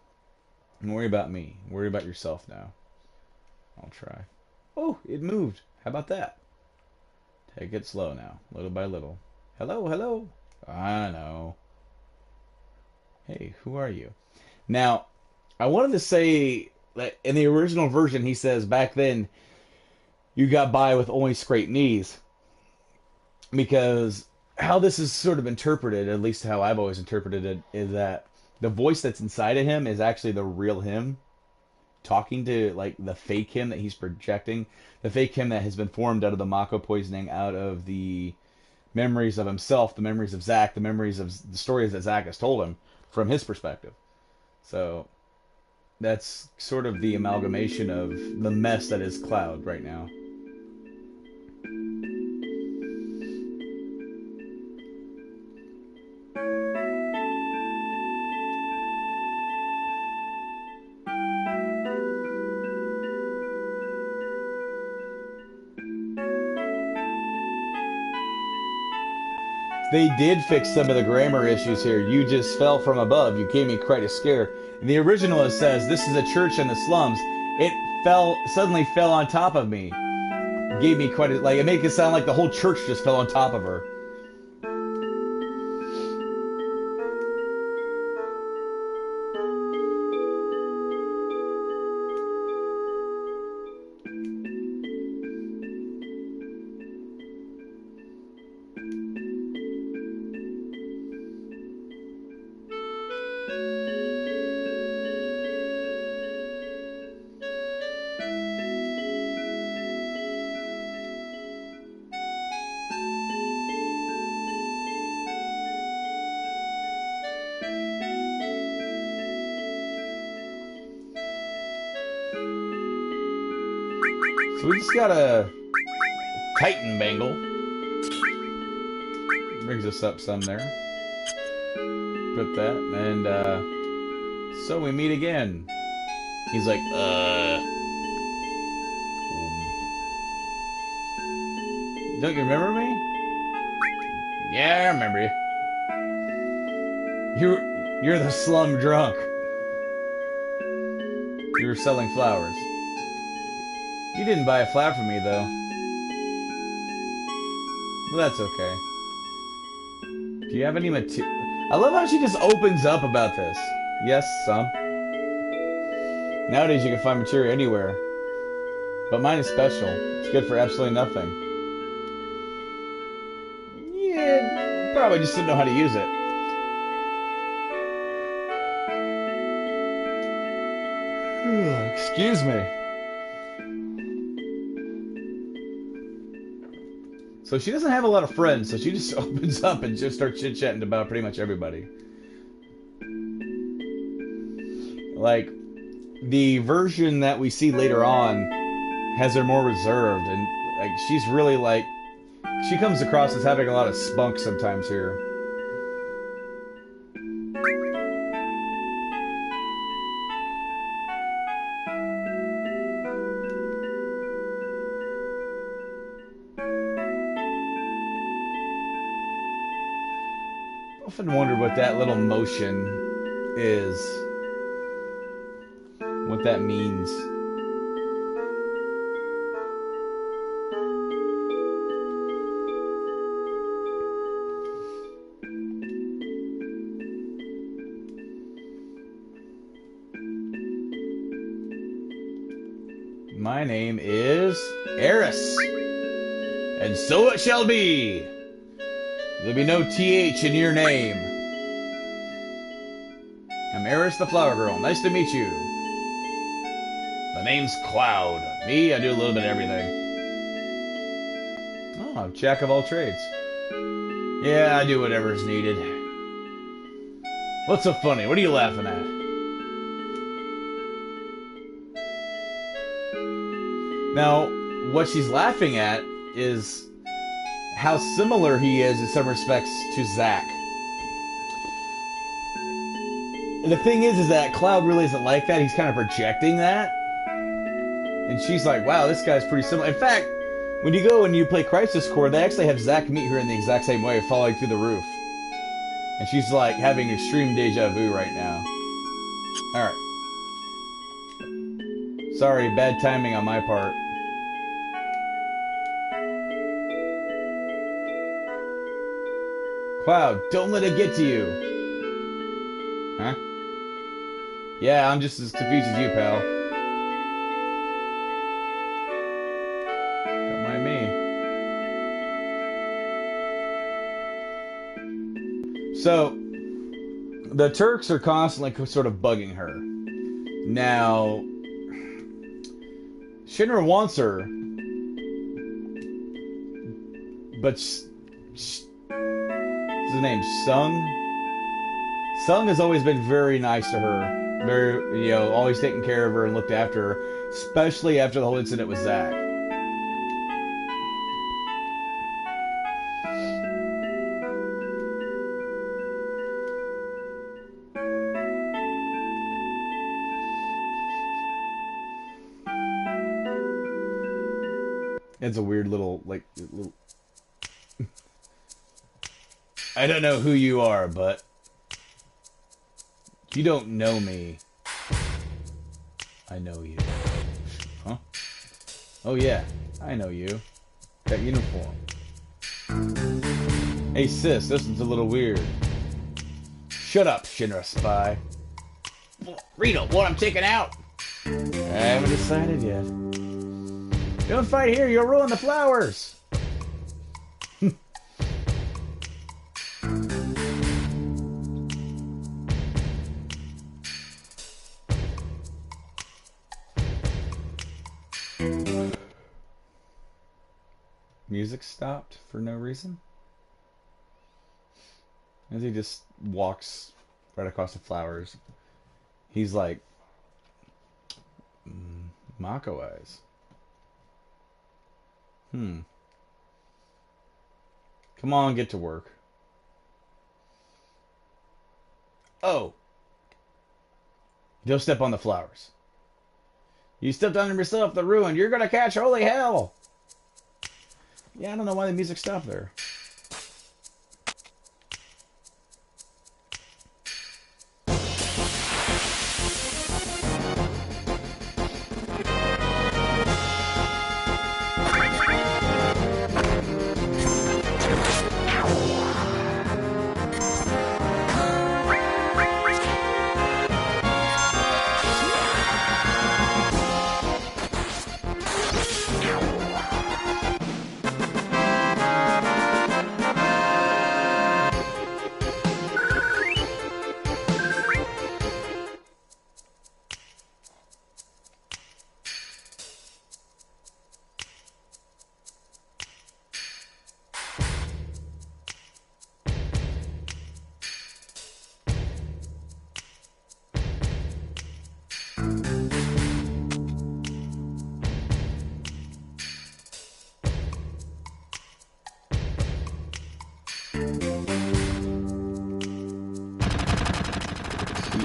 Don't worry about me. Worry about yourself now. I'll try. Oh, it moved. How about that? Take it slow now, little by little. Hello, hello. I know. Hey, who are you? Now, I wanted to say that in the original version, he says back then you got by with only scraped knees. Because how this is sort of interpreted, at least how I've always interpreted it, is that the voice that's inside of him is actually the real him talking to like the fake him that he's projecting, the fake him that has been formed out of the Mako poisoning, out of the memories of himself, the memories of Zack, the memories of the stories that Zack has told him from his perspective. So that's sort of the amalgamation of the mess that is Cloud right now. They did fix some of the grammar issues here. You just fell from above. You gave me quite a scare. In the original, it says, this is a church in the slums. It suddenly fell on top of me. It gave me quite a, like, it made it sound like the whole church just fell on top of her. So we just got a Titan Bangle. Brings us up some there. Put that, and so we meet again. He's like, don't you remember me? Yeah, I remember you. You're the slum drunk. You were selling flowers. You didn't buy a flower from me, though. Well, that's okay. Do you have any material? I love how she just opens up about this. Yes, some. Nowadays, you can find material anywhere. But mine is special. It's good for absolutely nothing. Yeah, probably just didn't know how to use it. Excuse me. So she doesn't have a lot of friends, so she just opens up and just starts chit-chatting about pretty much everybody. Like, the version that we see later on has her more reserved, and like she's really like, she comes across as having a lot of spunk sometimes here. Often wondered what that little motion is. What that means. My name is Eris, and so it shall be. There'll be no TH in your name. I'm Eris the Flower Girl. Nice to meet you. The name's Cloud. Me, I do a little bit of everything. Oh, jack of all trades. Yeah, I do whatever's needed. What's so funny? What are you laughing at? Now, what she's laughing at is how similar he is in some respects to Zack. And the thing is that Cloud really isn't like that. He's kind of projecting that. And she's like, wow, this guy's pretty similar. In fact, when you go and you play Crisis Core, they actually have Zack meet her in the exact same way, falling through the roof. And she's like having extreme deja vu right now. Alright. Sorry, bad timing on my part. Cloud, don't let it get to you. Huh? Yeah, I'm just as confused as you, pal. Don't mind me. So, the Turks are constantly sort of bugging her. Now, Shinra wants her, but what's his name? Sung? Sung has always been very nice to her. Very, always taking care of her and looked after her, especially after the whole incident with Zack. It's a weird little, I don't know who you are, but you don't know me. I know you. Huh? Oh yeah, I know you. That uniform. Hey sis, this one's a little weird. Shut up, Shinra spy. Rito, what I'm taking out? I haven't decided yet. Don't fight here, you'll ruin the flowers! Music stopped for no reason? As he just walks right across the flowers. He's like... Mako eyes. Come on, get to work. Oh. Don't step on the flowers. You stepped on them yourself, the ruin. You're gonna catch holy hell. Yeah, I don't know why the music stopped there.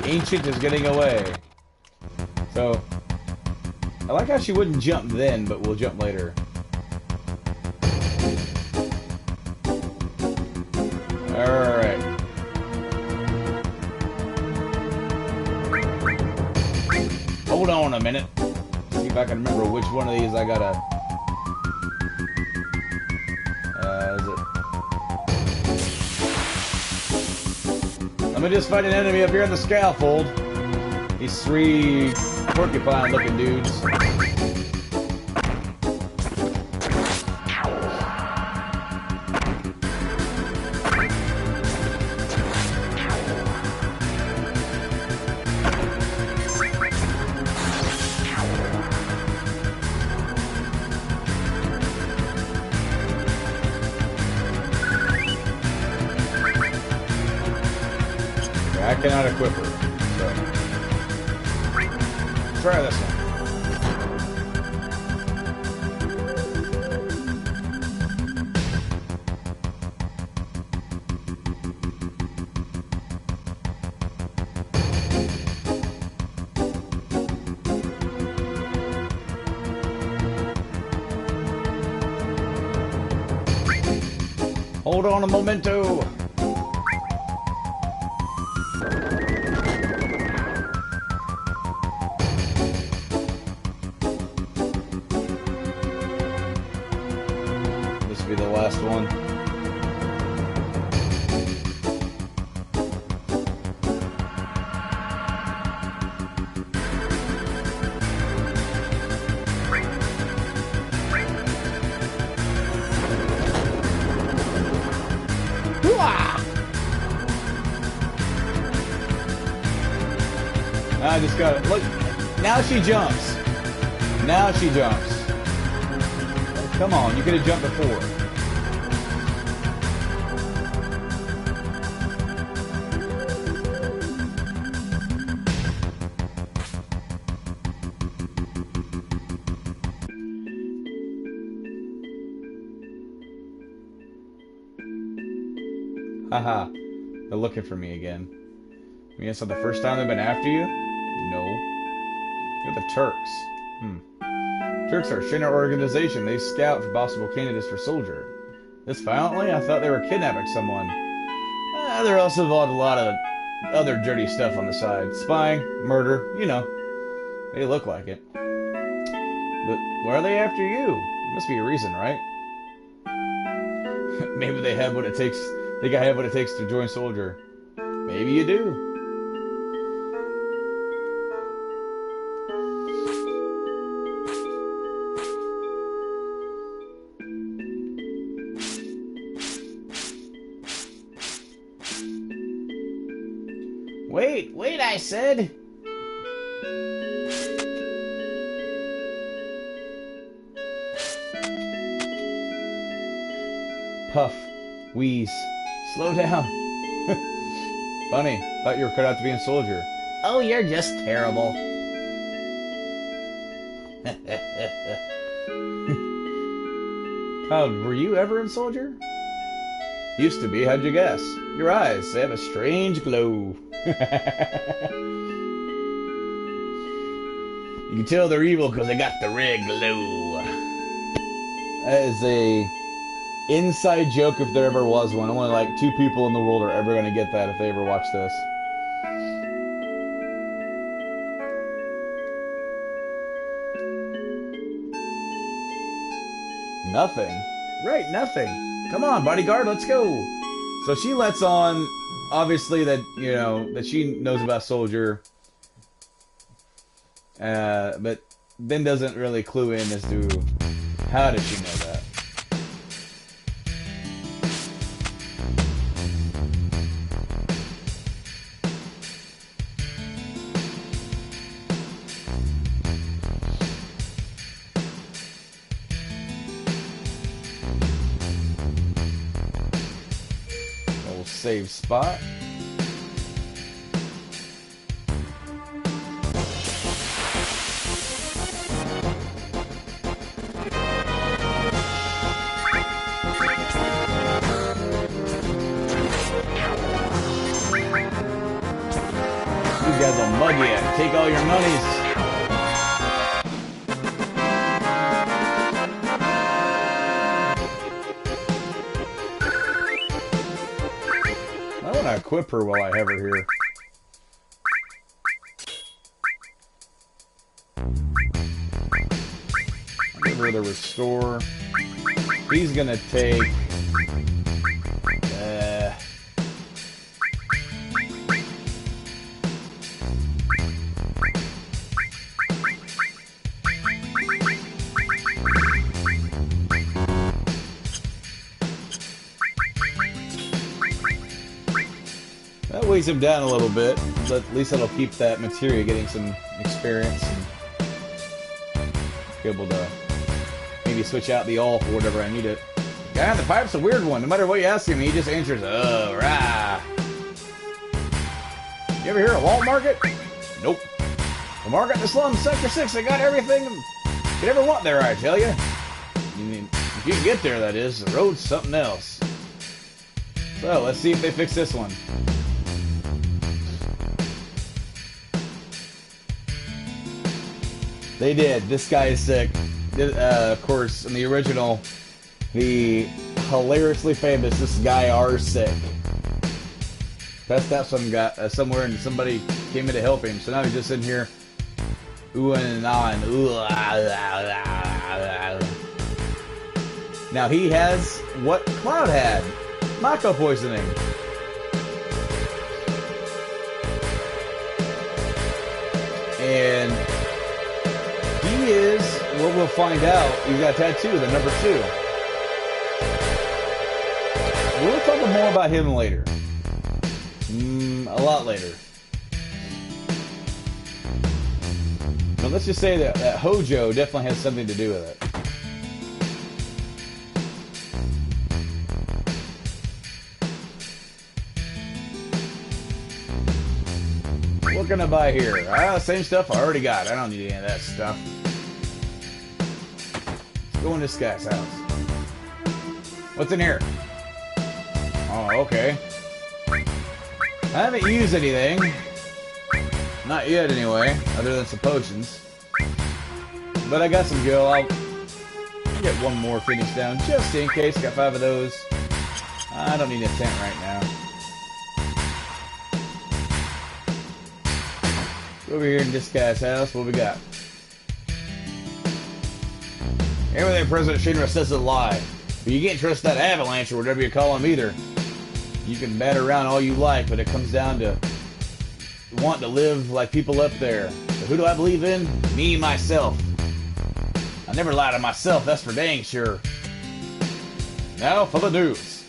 Ancient is getting away. So, I like how she wouldn't jump then, but we'll jump later. Alright. Hold on a minute. See if I can remember which one of these I gotta... is it... Let me just fight an enemy up here on the scaffold. These three porcupine-looking dudes. cannot equip her. So. Try this one. Hold on a momento. This will be the last one. I just got it. Look, now she jumps. Now she jumps. Come on, you could have jumped before. Haha, they're looking for me again. I mean, it's not the first time they've been after you? No. You're the Turks. Turks are a Shinra organization. They scout for possible candidates for soldier. This violently? I thought they were kidnapping someone. They're also involved in a lot of other dirty stuff on the side. Spying, murder, you know. They look like it. But why are they after you? There must be a reason, right? Maybe they have what it takes. Think I have what it takes to join soldier. Maybe you do. Wait, I said. Puff, wheeze, slow down. Funny, thought you were cut out to be a soldier. Oh, you're just terrible. How, were you ever in soldier? Used to be, how'd you guess? Your eyes, they have a strange glow. You can tell they're evil because they got the red glow. That is a inside joke if there ever was one. Only like 2 people in the world are ever going to get that if they ever watch this. Nothing? Right, nothing. Come on, bodyguard, let's go. So she lets on, obviously, that, you know, that she knows about soldier. But then doesn't really clue in as to how does she know that. We'll save spot. These guys will mug you and take all your monies. I want to equip her while I have her here. I'll give her the restore. He's gonna take... That weighs him down a little bit, but at least that'll keep that materia getting some experience and be able to maybe switch out the all for whatever I need it. Guy on the pipe's a weird one. No matter what you ask him, he just answers, "Oh, rah." You ever hear of Wall Market? Nope. The market in the slums, Sector 6, they got everything you ever want there, I tell you. If you can get there, that is. The road's something else. So, let's see if they fix this one. They did. This guy is sick. Of course, in the original, the hilariously famous "This guy are sick." Passed out somewhere, and somebody came in to help him. So now he's just in here, oohing and ahhing. Ooh, now he has what Cloud had: Mako poisoning. And he is, what we'll find out, he's got a tattoo, the number 2. We'll talk more about him later. A lot later. But let's just say that Hojo definitely has something to do with it. What can I buy here? Same stuff I already got. I don't need any of that stuff. Let's go in this guy's house. What's in here? Oh, okay. I haven't used anything. Not yet, anyway, other than some potions. But I got some gil. I'll get one more Phoenix down, just in case. Got 5 of those. I don't need a tent right now. Over here in this guy's house, what we got? Everything President Shinra says is a lie. But you can't trust that avalanche or whatever you call him either. You can batter around all you like, but it comes down to wanting to live like people up there. So who do I believe in? Me, myself. I never lie to myself, that's for dang sure. Now for the news.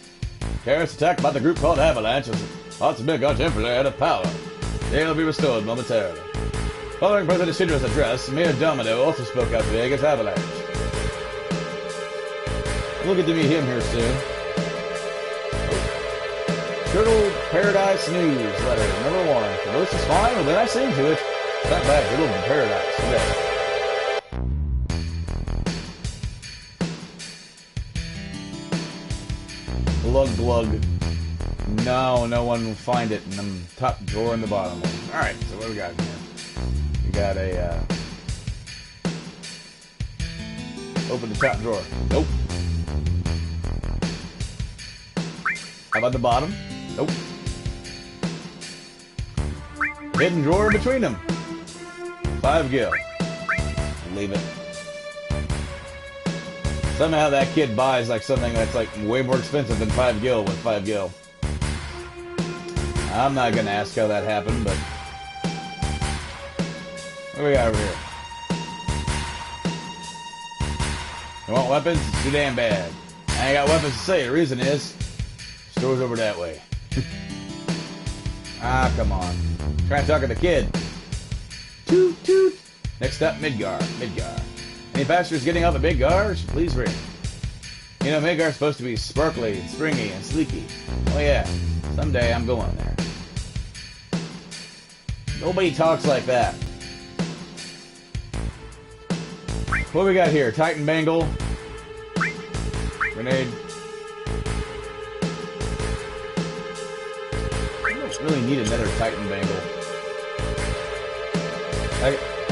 Terrorists attacked by the group called Avalanche as Otsumek got temporarily out of power. They'll be restored momentarily. Following President Shinra's address, Mayor Domino also spoke out today against Avalanche. We'll get to meet him here soon. Turtle Paradise News letter number 1. The list is fine, well then I sing to it. It's not bad, Turtle Paradise. Okay. Glug glug. No, no one will find it in the top drawer in the bottom one. Alright, so what do we got here? We got a, open the top drawer. Nope. How about the bottom? Nope. Hidden drawer in between them. 5 gil. Leave it. Somehow that kid buys like something that's like way more expensive than 5 gil with 5 gil. I'm not gonna ask how that happened, but what do we got over here? You want weapons? It's too damn bad. I ain't got weapons to say. The reason is, store's over that way. Ah, come on. Trying to talk to the kid. Toot toot. Next up, Midgar. Midgar. Any passengers getting off at Midgar? Please ring. You know, Midgar's supposed to be sparkly and springy and sleeky. Oh yeah. Someday I'm going there. Nobody talks like that. What we got here? Titan Bangle. Grenade. I don't really need another Titan Bangle.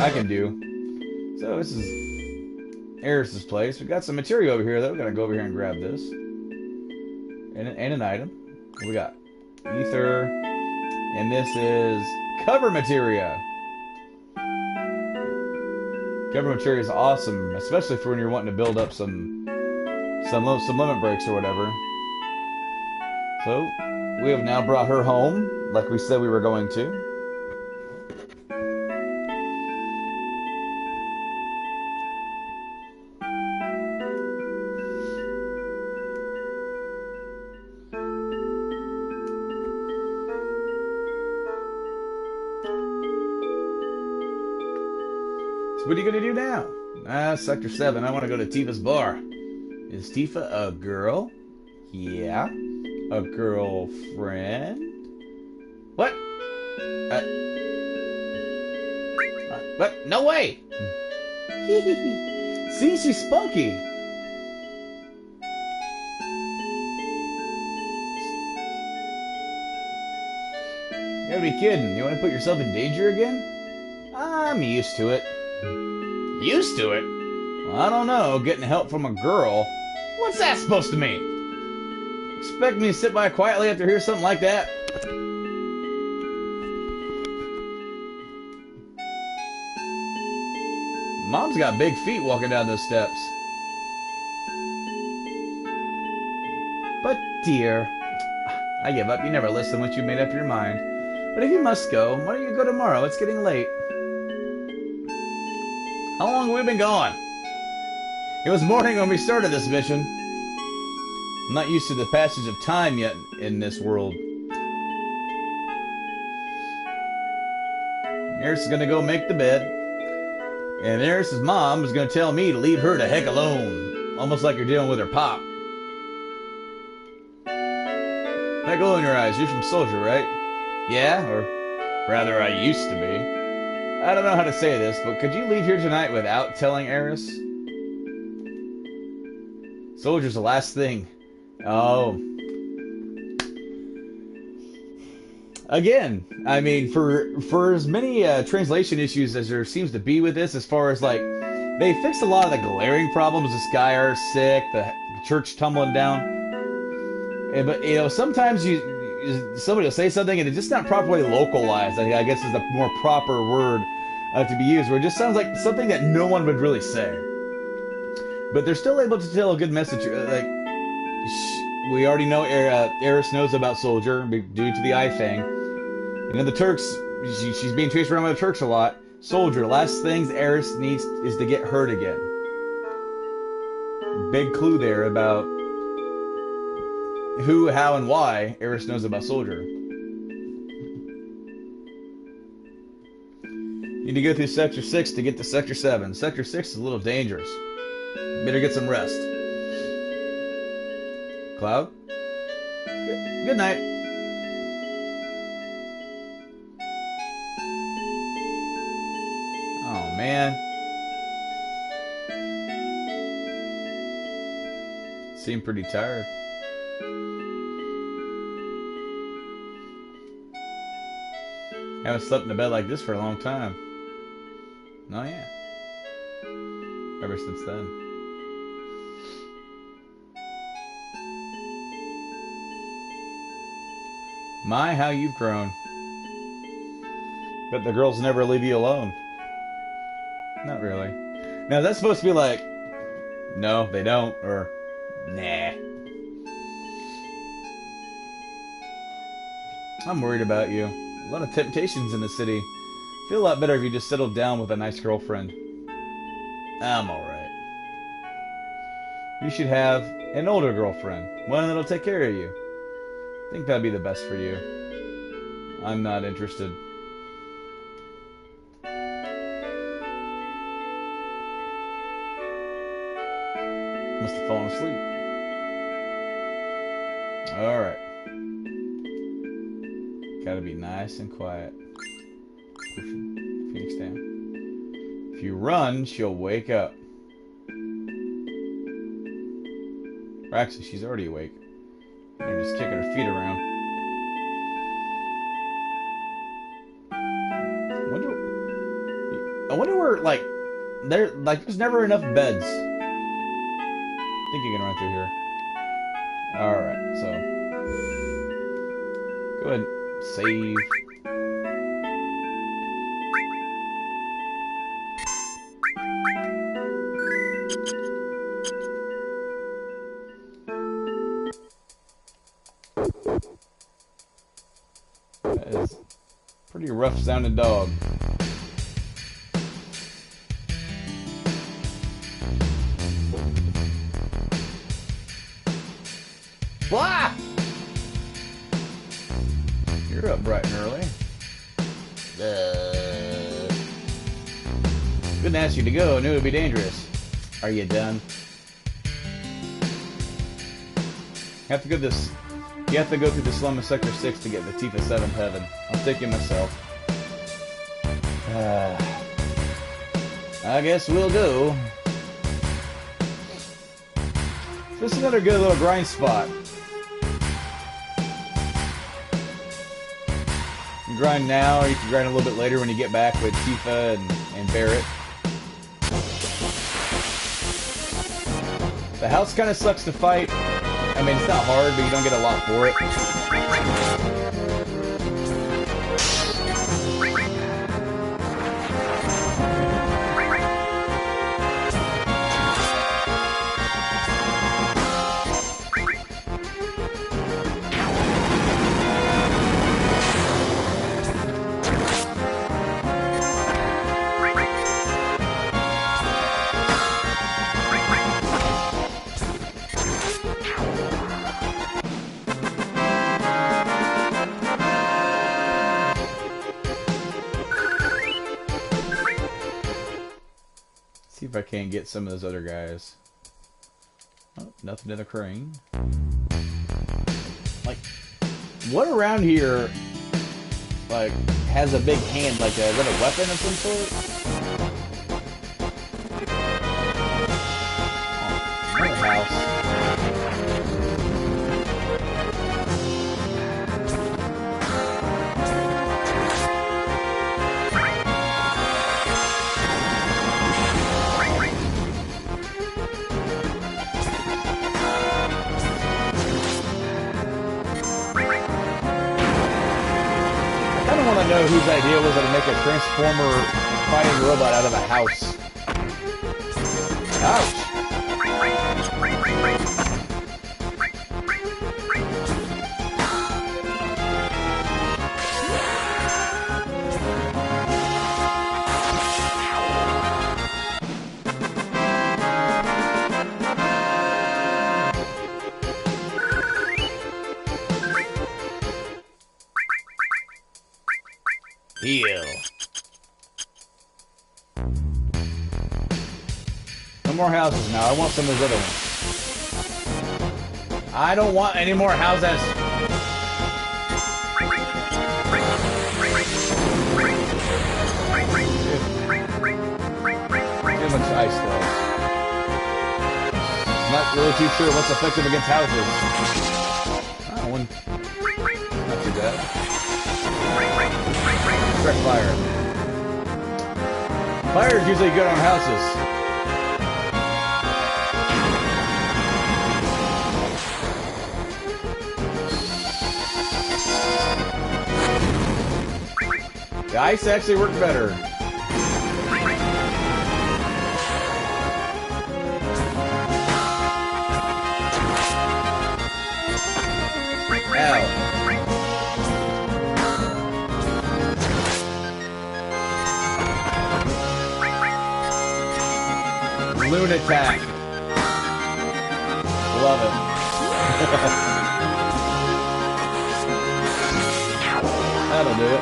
I can do. So this is Eris's place. We got some material over here though. We're gonna go over here and grab this. And an item. What we got? Ether. And this is cover materia. Cover materia is awesome, especially for when you're wanting to build up some limit breaks or whatever. So we have now brought her home, like we said we were going to. What are you going to do now? Sector 7. I want to go to Tifa's bar. Is Tifa a girl? Yeah. A girlfriend? What? What? No way! See, she's spunky. You gotta be kidding. You want to put yourself in danger again? I'm used to it. Used to it? Well, I don't know. Getting help from a girl. What's that supposed to mean? Expect me to sit by quietly after hear something like that? Mom's got big feet walking down those steps. But dear, I give up. You never listen once you've made up your mind. But if you must go, why don't you go tomorrow? It's getting late. How long have we been gone? It was morning when we started this mission. I'm not used to the passage of time yet in this world. Eris is gonna go make the bed. And Eris' mom is gonna tell me to leave her the heck alone. Almost like you're dealing with her pop. That glow in your eyes, you're from Soldier, right? Yeah, or rather I used to be. I don't know how to say this, but could you leave here tonight without telling Eris? Soldier's the last thing. Oh. Again, I mean, for as many translation issues as there seems to be with this, as far as like, they fixed a lot of the glaring problems. The Skyar sick, the church tumbling down. But, you know, sometimes somebody will say something and it's just not properly localized, I guess is the more proper word to be used, where it just sounds like something that no one would really say. But they're still able to tell a good message. Like, we already know Eris knows about Soldier due to the eye thing. You know, the Turks, she's being chased around by the Turks a lot. Soldier, last things Eris needs is to get hurt again. Big clue there about who, how, and why Eris knows about Soldier. You need to go through Sector 6 to get to Sector 7. Sector 6 is a little dangerous. Better get some rest. Cloud? Good night. Oh, man. Seem pretty tired. Haven't slept in a bed like this for a long time. Oh, yeah. Ever since then. My, how you've grown. But the girls never leave you alone. Not really. Now, that's supposed to be like, no, they don't, or, nah. I'm worried about you. A lot of temptations in the city. Feel a lot better if you just settled down with a nice girlfriend. I'm alright. You should have an older girlfriend. One that'll take care of you. I think that'd be the best for you. I'm not interested. Must have fallen asleep. Alright. Gotta be nice and quiet. Push Phoenix down. If you run, she'll wake up. Or actually, she's already awake. They're just kicking her feet around. I wonder where, like, there's never enough beds. I think you can run through here. Alright, so. Go ahead and save. That is a pretty rough sounding dog. Blah! You're up bright and early. Couldn't ask you to go. Knew it would be dangerous. Are you done? Have to go to this You have to go through the slum of Sector 6 to get the Tifa 7 heaven. I'm taking myself. I guess we'll go. This is another good little grind spot. You can grind now, or you can grind a little bit later when you get back with Tifa and Barret. The house kind of sucks to fight. I mean, it's not hard, but you don't get a lot for it. See if I can't get some of those other guys. Oh, nothing in the crane. Like, what around here, like, has a big hand? Like, is that a weapon of some sort? Oh, another house. I want to know whose idea was it to make a transformer fighting robot out of a house. Ouch! Heal. No more houses now. I want some of those other ones. I don't want any more houses. Too much ice though. Not really too sure what's effective against houses. Oh, one. Not too bad. Direct fire. Fire is usually good on houses. The ice actually worked better. Ow. Loon attack. Love it. That'll do it.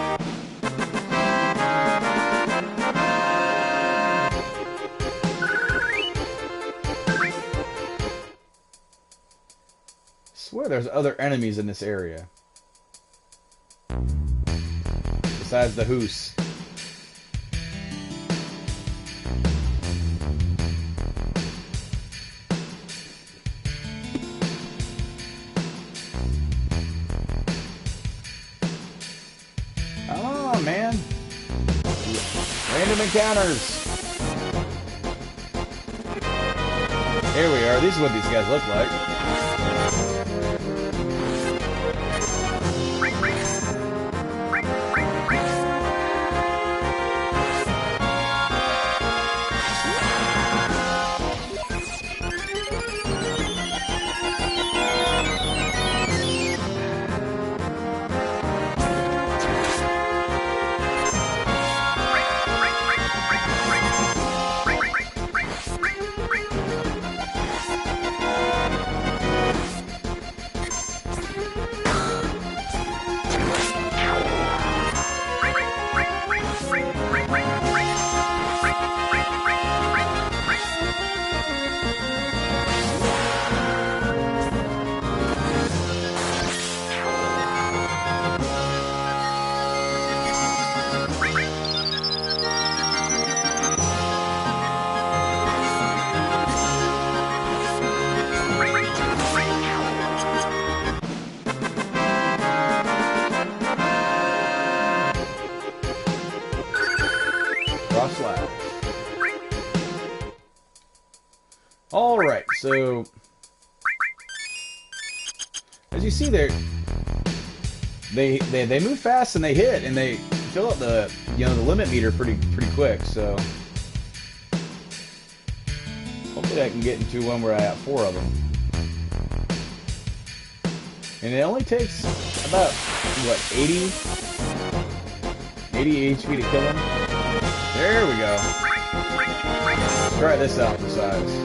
I swear there's other enemies in this area. Besides the Hoos. Man. Random encounters. Here we are. This is what these guys look like. slash. Alright, so as you see there, they move fast and they hit and they fill up the the limit meter pretty quick, so hopefully I can get into one where I have 4 of them. And it only takes about, what, 80 HP to kill him? There we go. Let's try this out for size.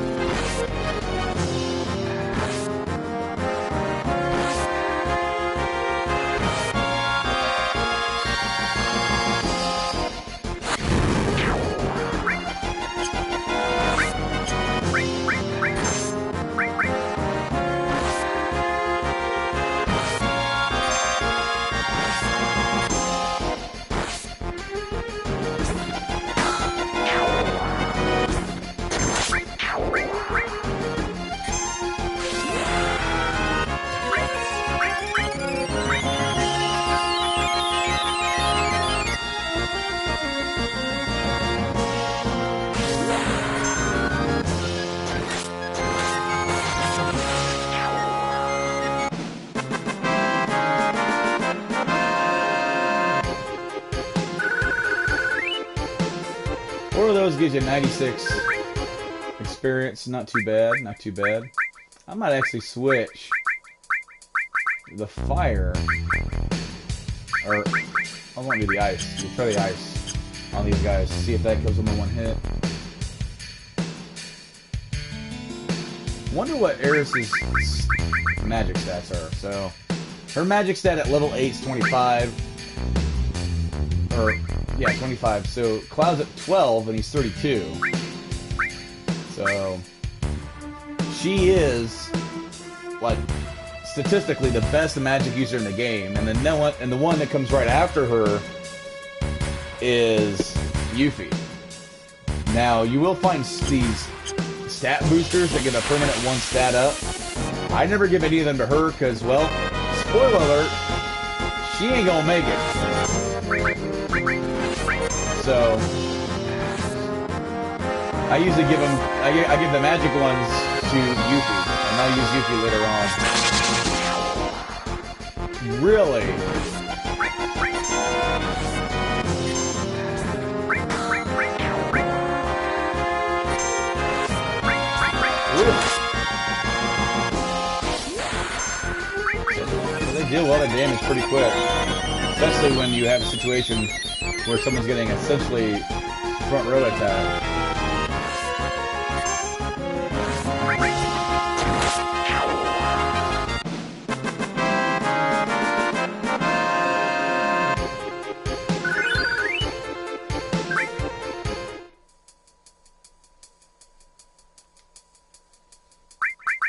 One of those gives you 96 experience. Not too bad, not too bad. I might actually switch the fire, or I won't do the ice. We'll try the ice on these guys, see if that kills them in one hit. Wonder what Eris's magic stats are. So, her magic stat at level 8 is 25. Or, yeah, 25. So, Cloud's at 12 and he's 32. So, she is, like, statistically the best magic user in the game. And the one that comes right after her is Yuffie. Now, you will find these stat boosters that give a permanent 1 stat up. I never give any of them to her because, well, spoiler alert, she ain't gonna make it. So, I usually give them, I give the magic ones to Yuffie, and I'll use Yuffie later on. Really? They deal a lot of damage pretty quick, especially when you have a situation where someone's getting essentially front row attack.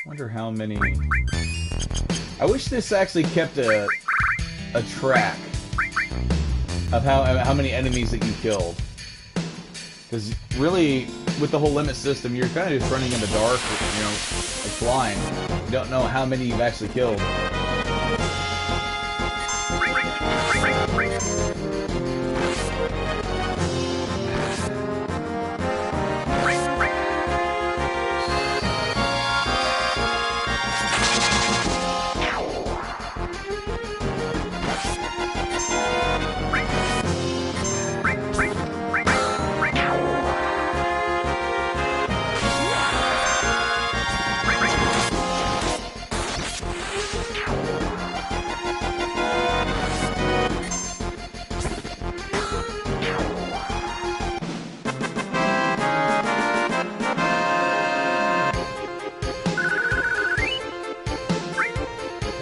Wonder how many. I wish this actually kept a track of how many enemies that you killed. Because really, with the whole limit system, you're kind of just running in the dark, like blind. You don't know how many you've actually killed.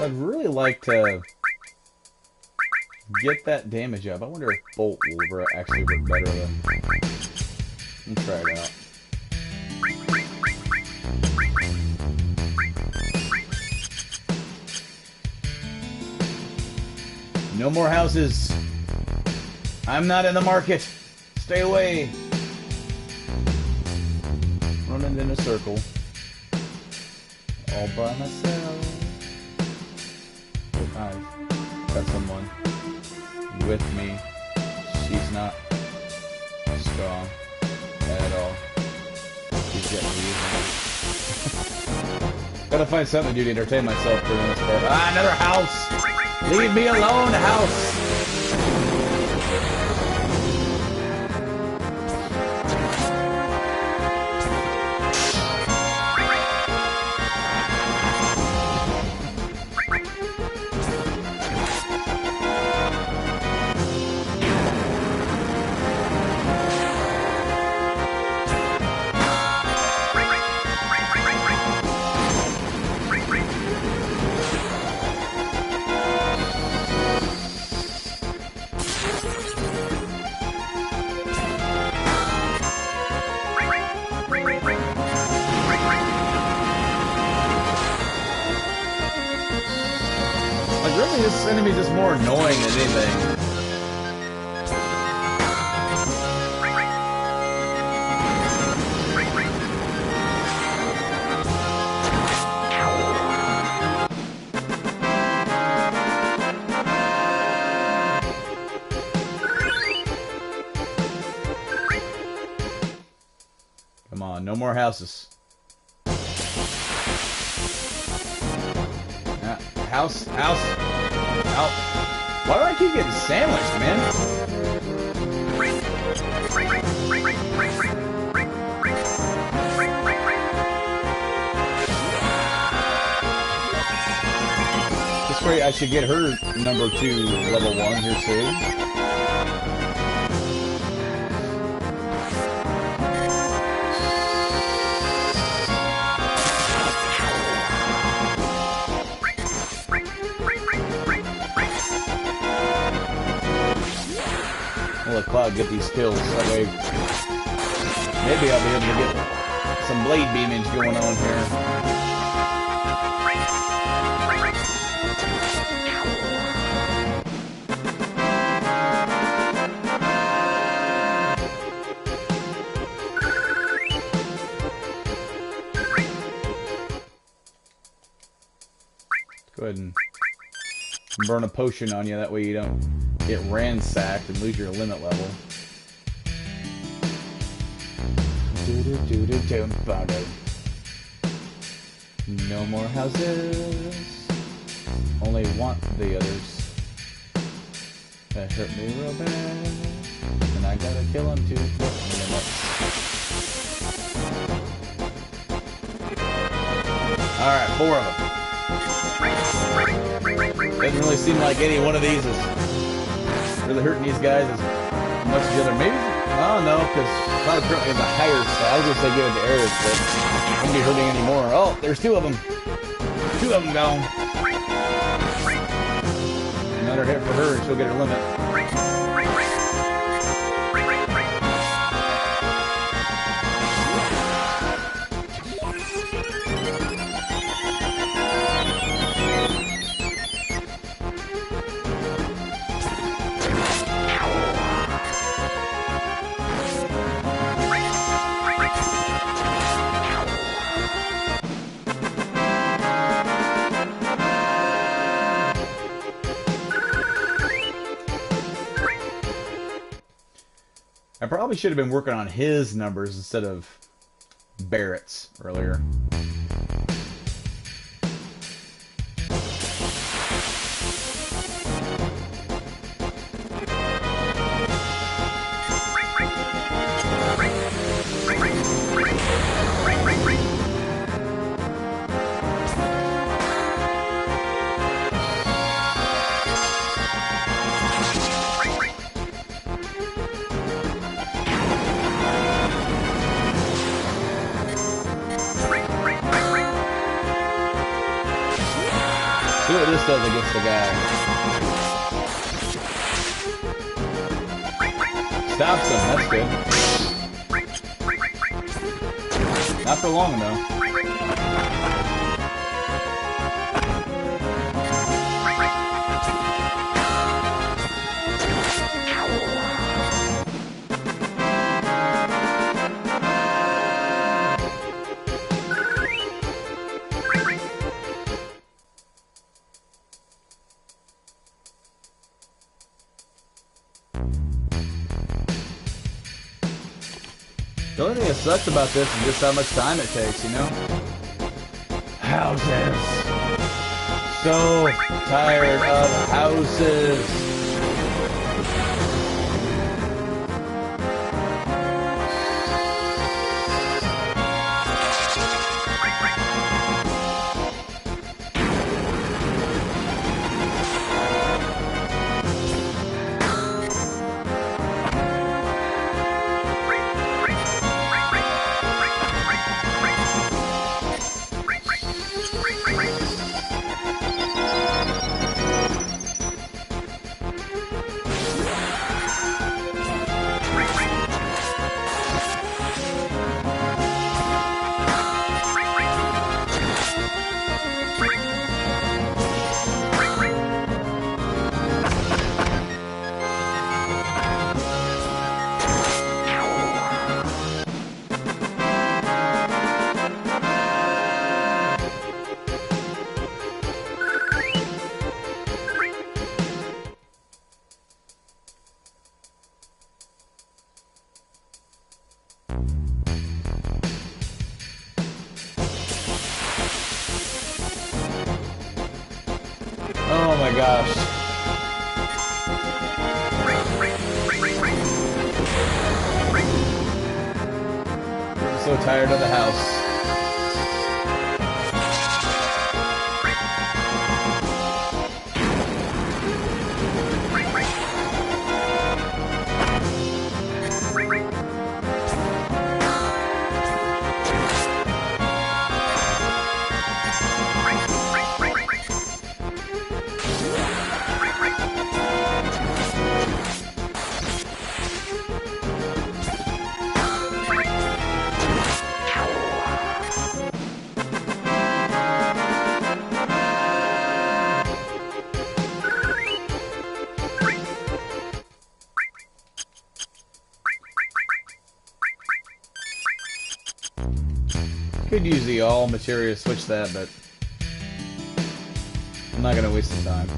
I'd really like to get that damage up. I wonder if Bolt will actually work better than. Let's try it out. No more houses. I'm not in the market. Stay away. Running in a circle. All by myself. I've got someone with me. She's not strong. get me. Gotta find something to do to entertain myself during this part. Ah, another house! Leave me alone, house! Like, really, this enemy is just more annoying than anything. Come on, no more houses. House. Out. Why do I keep getting sandwiched, man? This way I should get her number 2 level 1 here soon. I'll let Cloud get these kills. That way, maybe I'll be able to get some blade beamage going on here. Go ahead and burn a potion on you. That way you don't get ransacked and lose your limit level. No more houses. Only want the others. That hurt me real bad. And I gotta kill them to put limits. Alright, 4 of them. Doesn't really seem like any one of these is really hurting these guys as much as the other. Maybe, I don't know, because Cloud currently has a higher stat. I was going to say give it to Aerith, but it won't be hurting anymore. Oh, there's 2 of them. 2 of them gone. Another hit for her and she'll get her limit. I probably should have been working on his numbers instead of Barrett's earlier. See what this does against the guy. Stops him, that's good. Not for long though. The only thing that sucks about this is just how much time it takes, you know? Houses. So tired of houses. Oh my gosh. I'm so tired of the house. Could use the all materia to switch that, but I'm not gonna waste the time.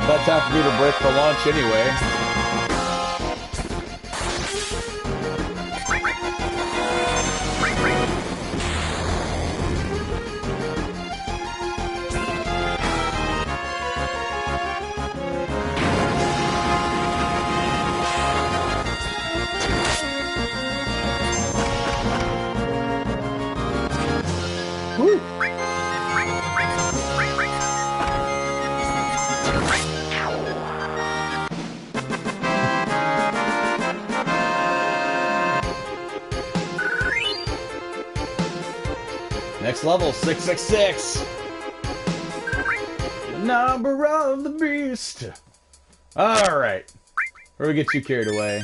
About time for me to break for launch anyway. Woo! Next level, 666. The number of the beast. Alright. Where we get you carried away.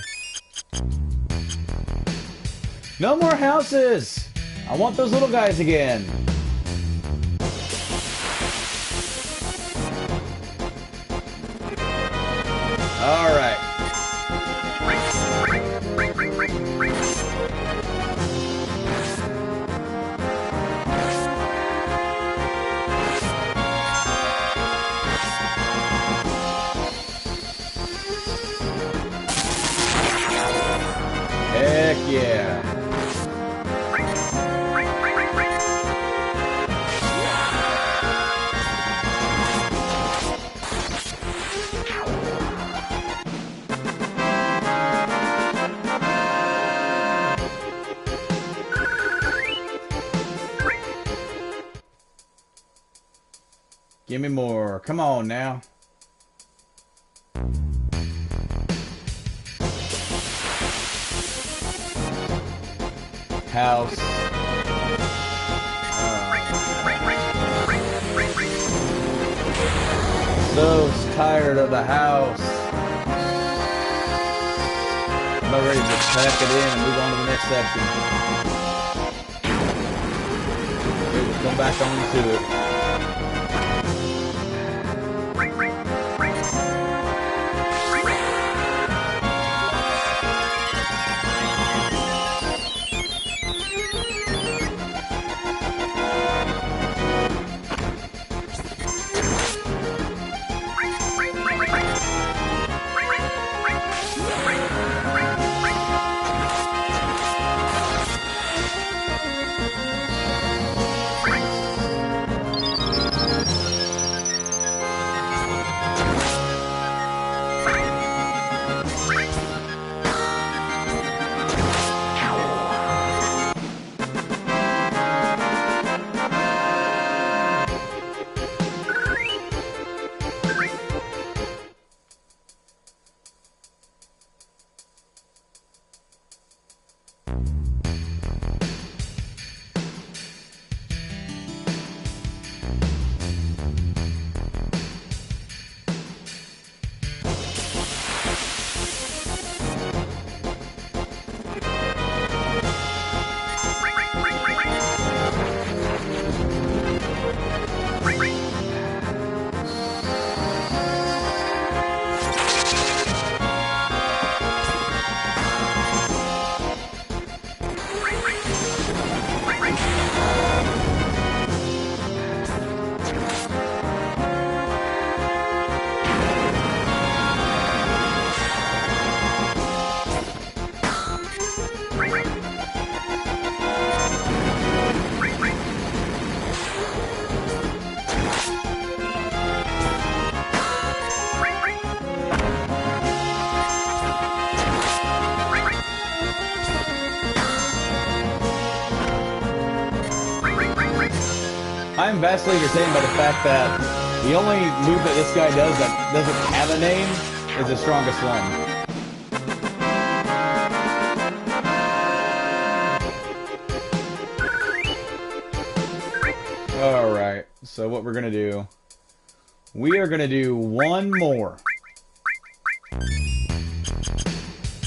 No more houses! I want those little guys again. Alright. Heck yeah. Give me more. Come on now. House. So tired of the house. I'm about ready to pack it in and move on to the next section. We'll come back on to it. I'm vastly entertained by the fact that the only move that this guy does that doesn't have a name is the strongest one. Alright, so what we're gonna do, we are gonna do one more.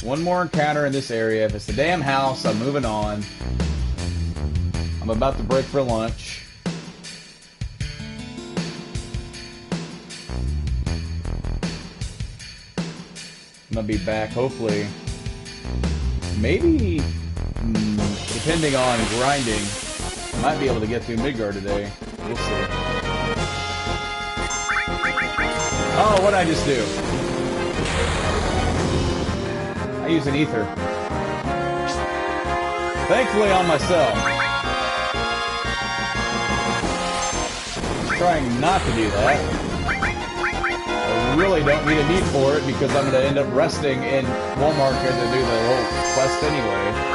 One more encounter in this area. If it's the damn house, I'm moving on. I'm about to break for lunch. I'm gonna be back, hopefully. Maybe, depending on grinding, I might be able to get through Midgard today. We'll see. Oh, what'd I just do? I use an ether. Thankfully on myself. Trying not to do that. I really don't need a need for it because I'm going to end up resting in Walmart to do the whole quest anyway.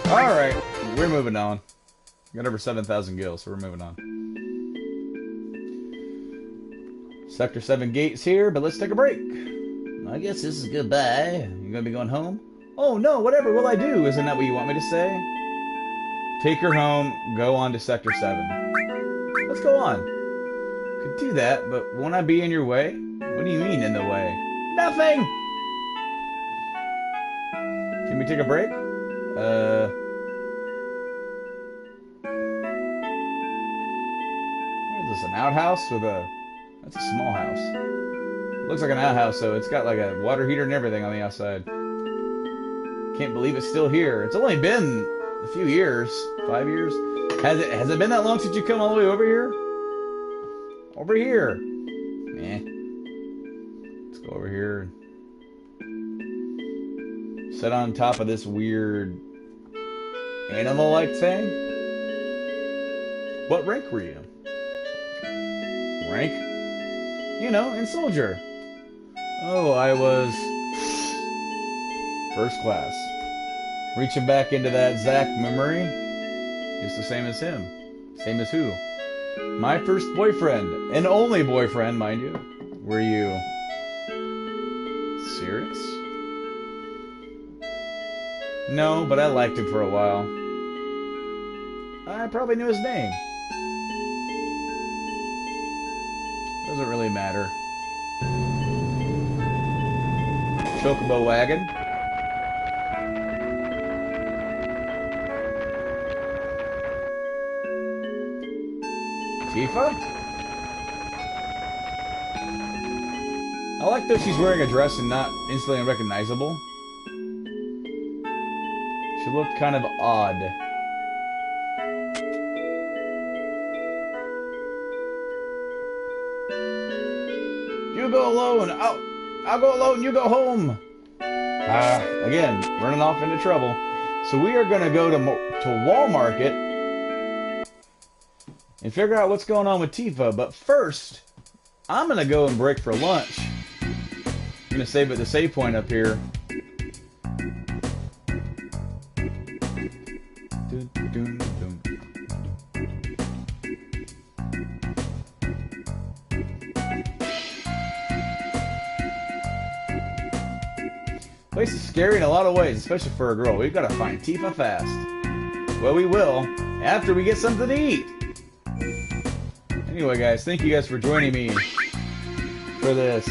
Alright, we're moving on. Got over 7,000 gills, so we're moving on. Sector 7 gates here, but let's take a break. I guess this is goodbye. You gonna be going home? Oh no, whatever will I do? Isn't that what you want me to say? Take her home, go on to Sector 7. Let's go on. Could do that, but won't I be in your way? What do you mean in the way? Nothing! Can we take a break? What is this, an outhouse with a... That's a small house. Looks like an outhouse, so it's got like a water heater and everything on the outside. Can't believe it's still here. It's only been a few years. 5 years? Has it been that long since you come all the way over here? Over here. Eh. Let's go over here. Sit on top of this weird animal-like thing. What rank were you? Rank? You know, in soldier. Oh, I was first class. Reaching back into that Zach memory. Just the same as him. Same as who? My first boyfriend. And only boyfriend, mind you. Were you serious? No, but I liked him for a while. I probably knew his name. Doesn't really matter. Chocobo wagon. Tifa? I like that she's wearing a dress and not instantly unrecognizable. She looked kind of odd. You go alone. I'll go alone. You go home. Again, running off into trouble. So we are going to go to Walmart and figure out what's going on with Tifa. But first, I'm going to go and break for lunch. I'm going to save at the save point up here. Place is scary in a lot of ways, especially for a girl. We've got to find Tifa fast. Well, we will, after we get something to eat. Anyway, guys, thank you guys for joining me for this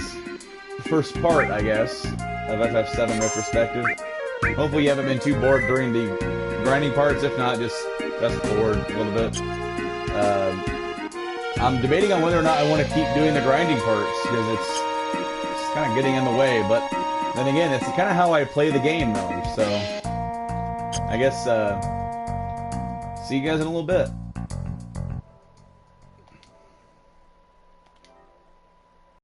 first part, I guess, of FF7 Retrospective. Hopefully you haven't been too bored during the grinding parts. If not, just bored a little bit. I'm debating on whether or not I want to keep doing the grinding parts because it's kind of getting in the way. But then again, it's kind of how I play the game, though. So I guess see you guys in a little bit.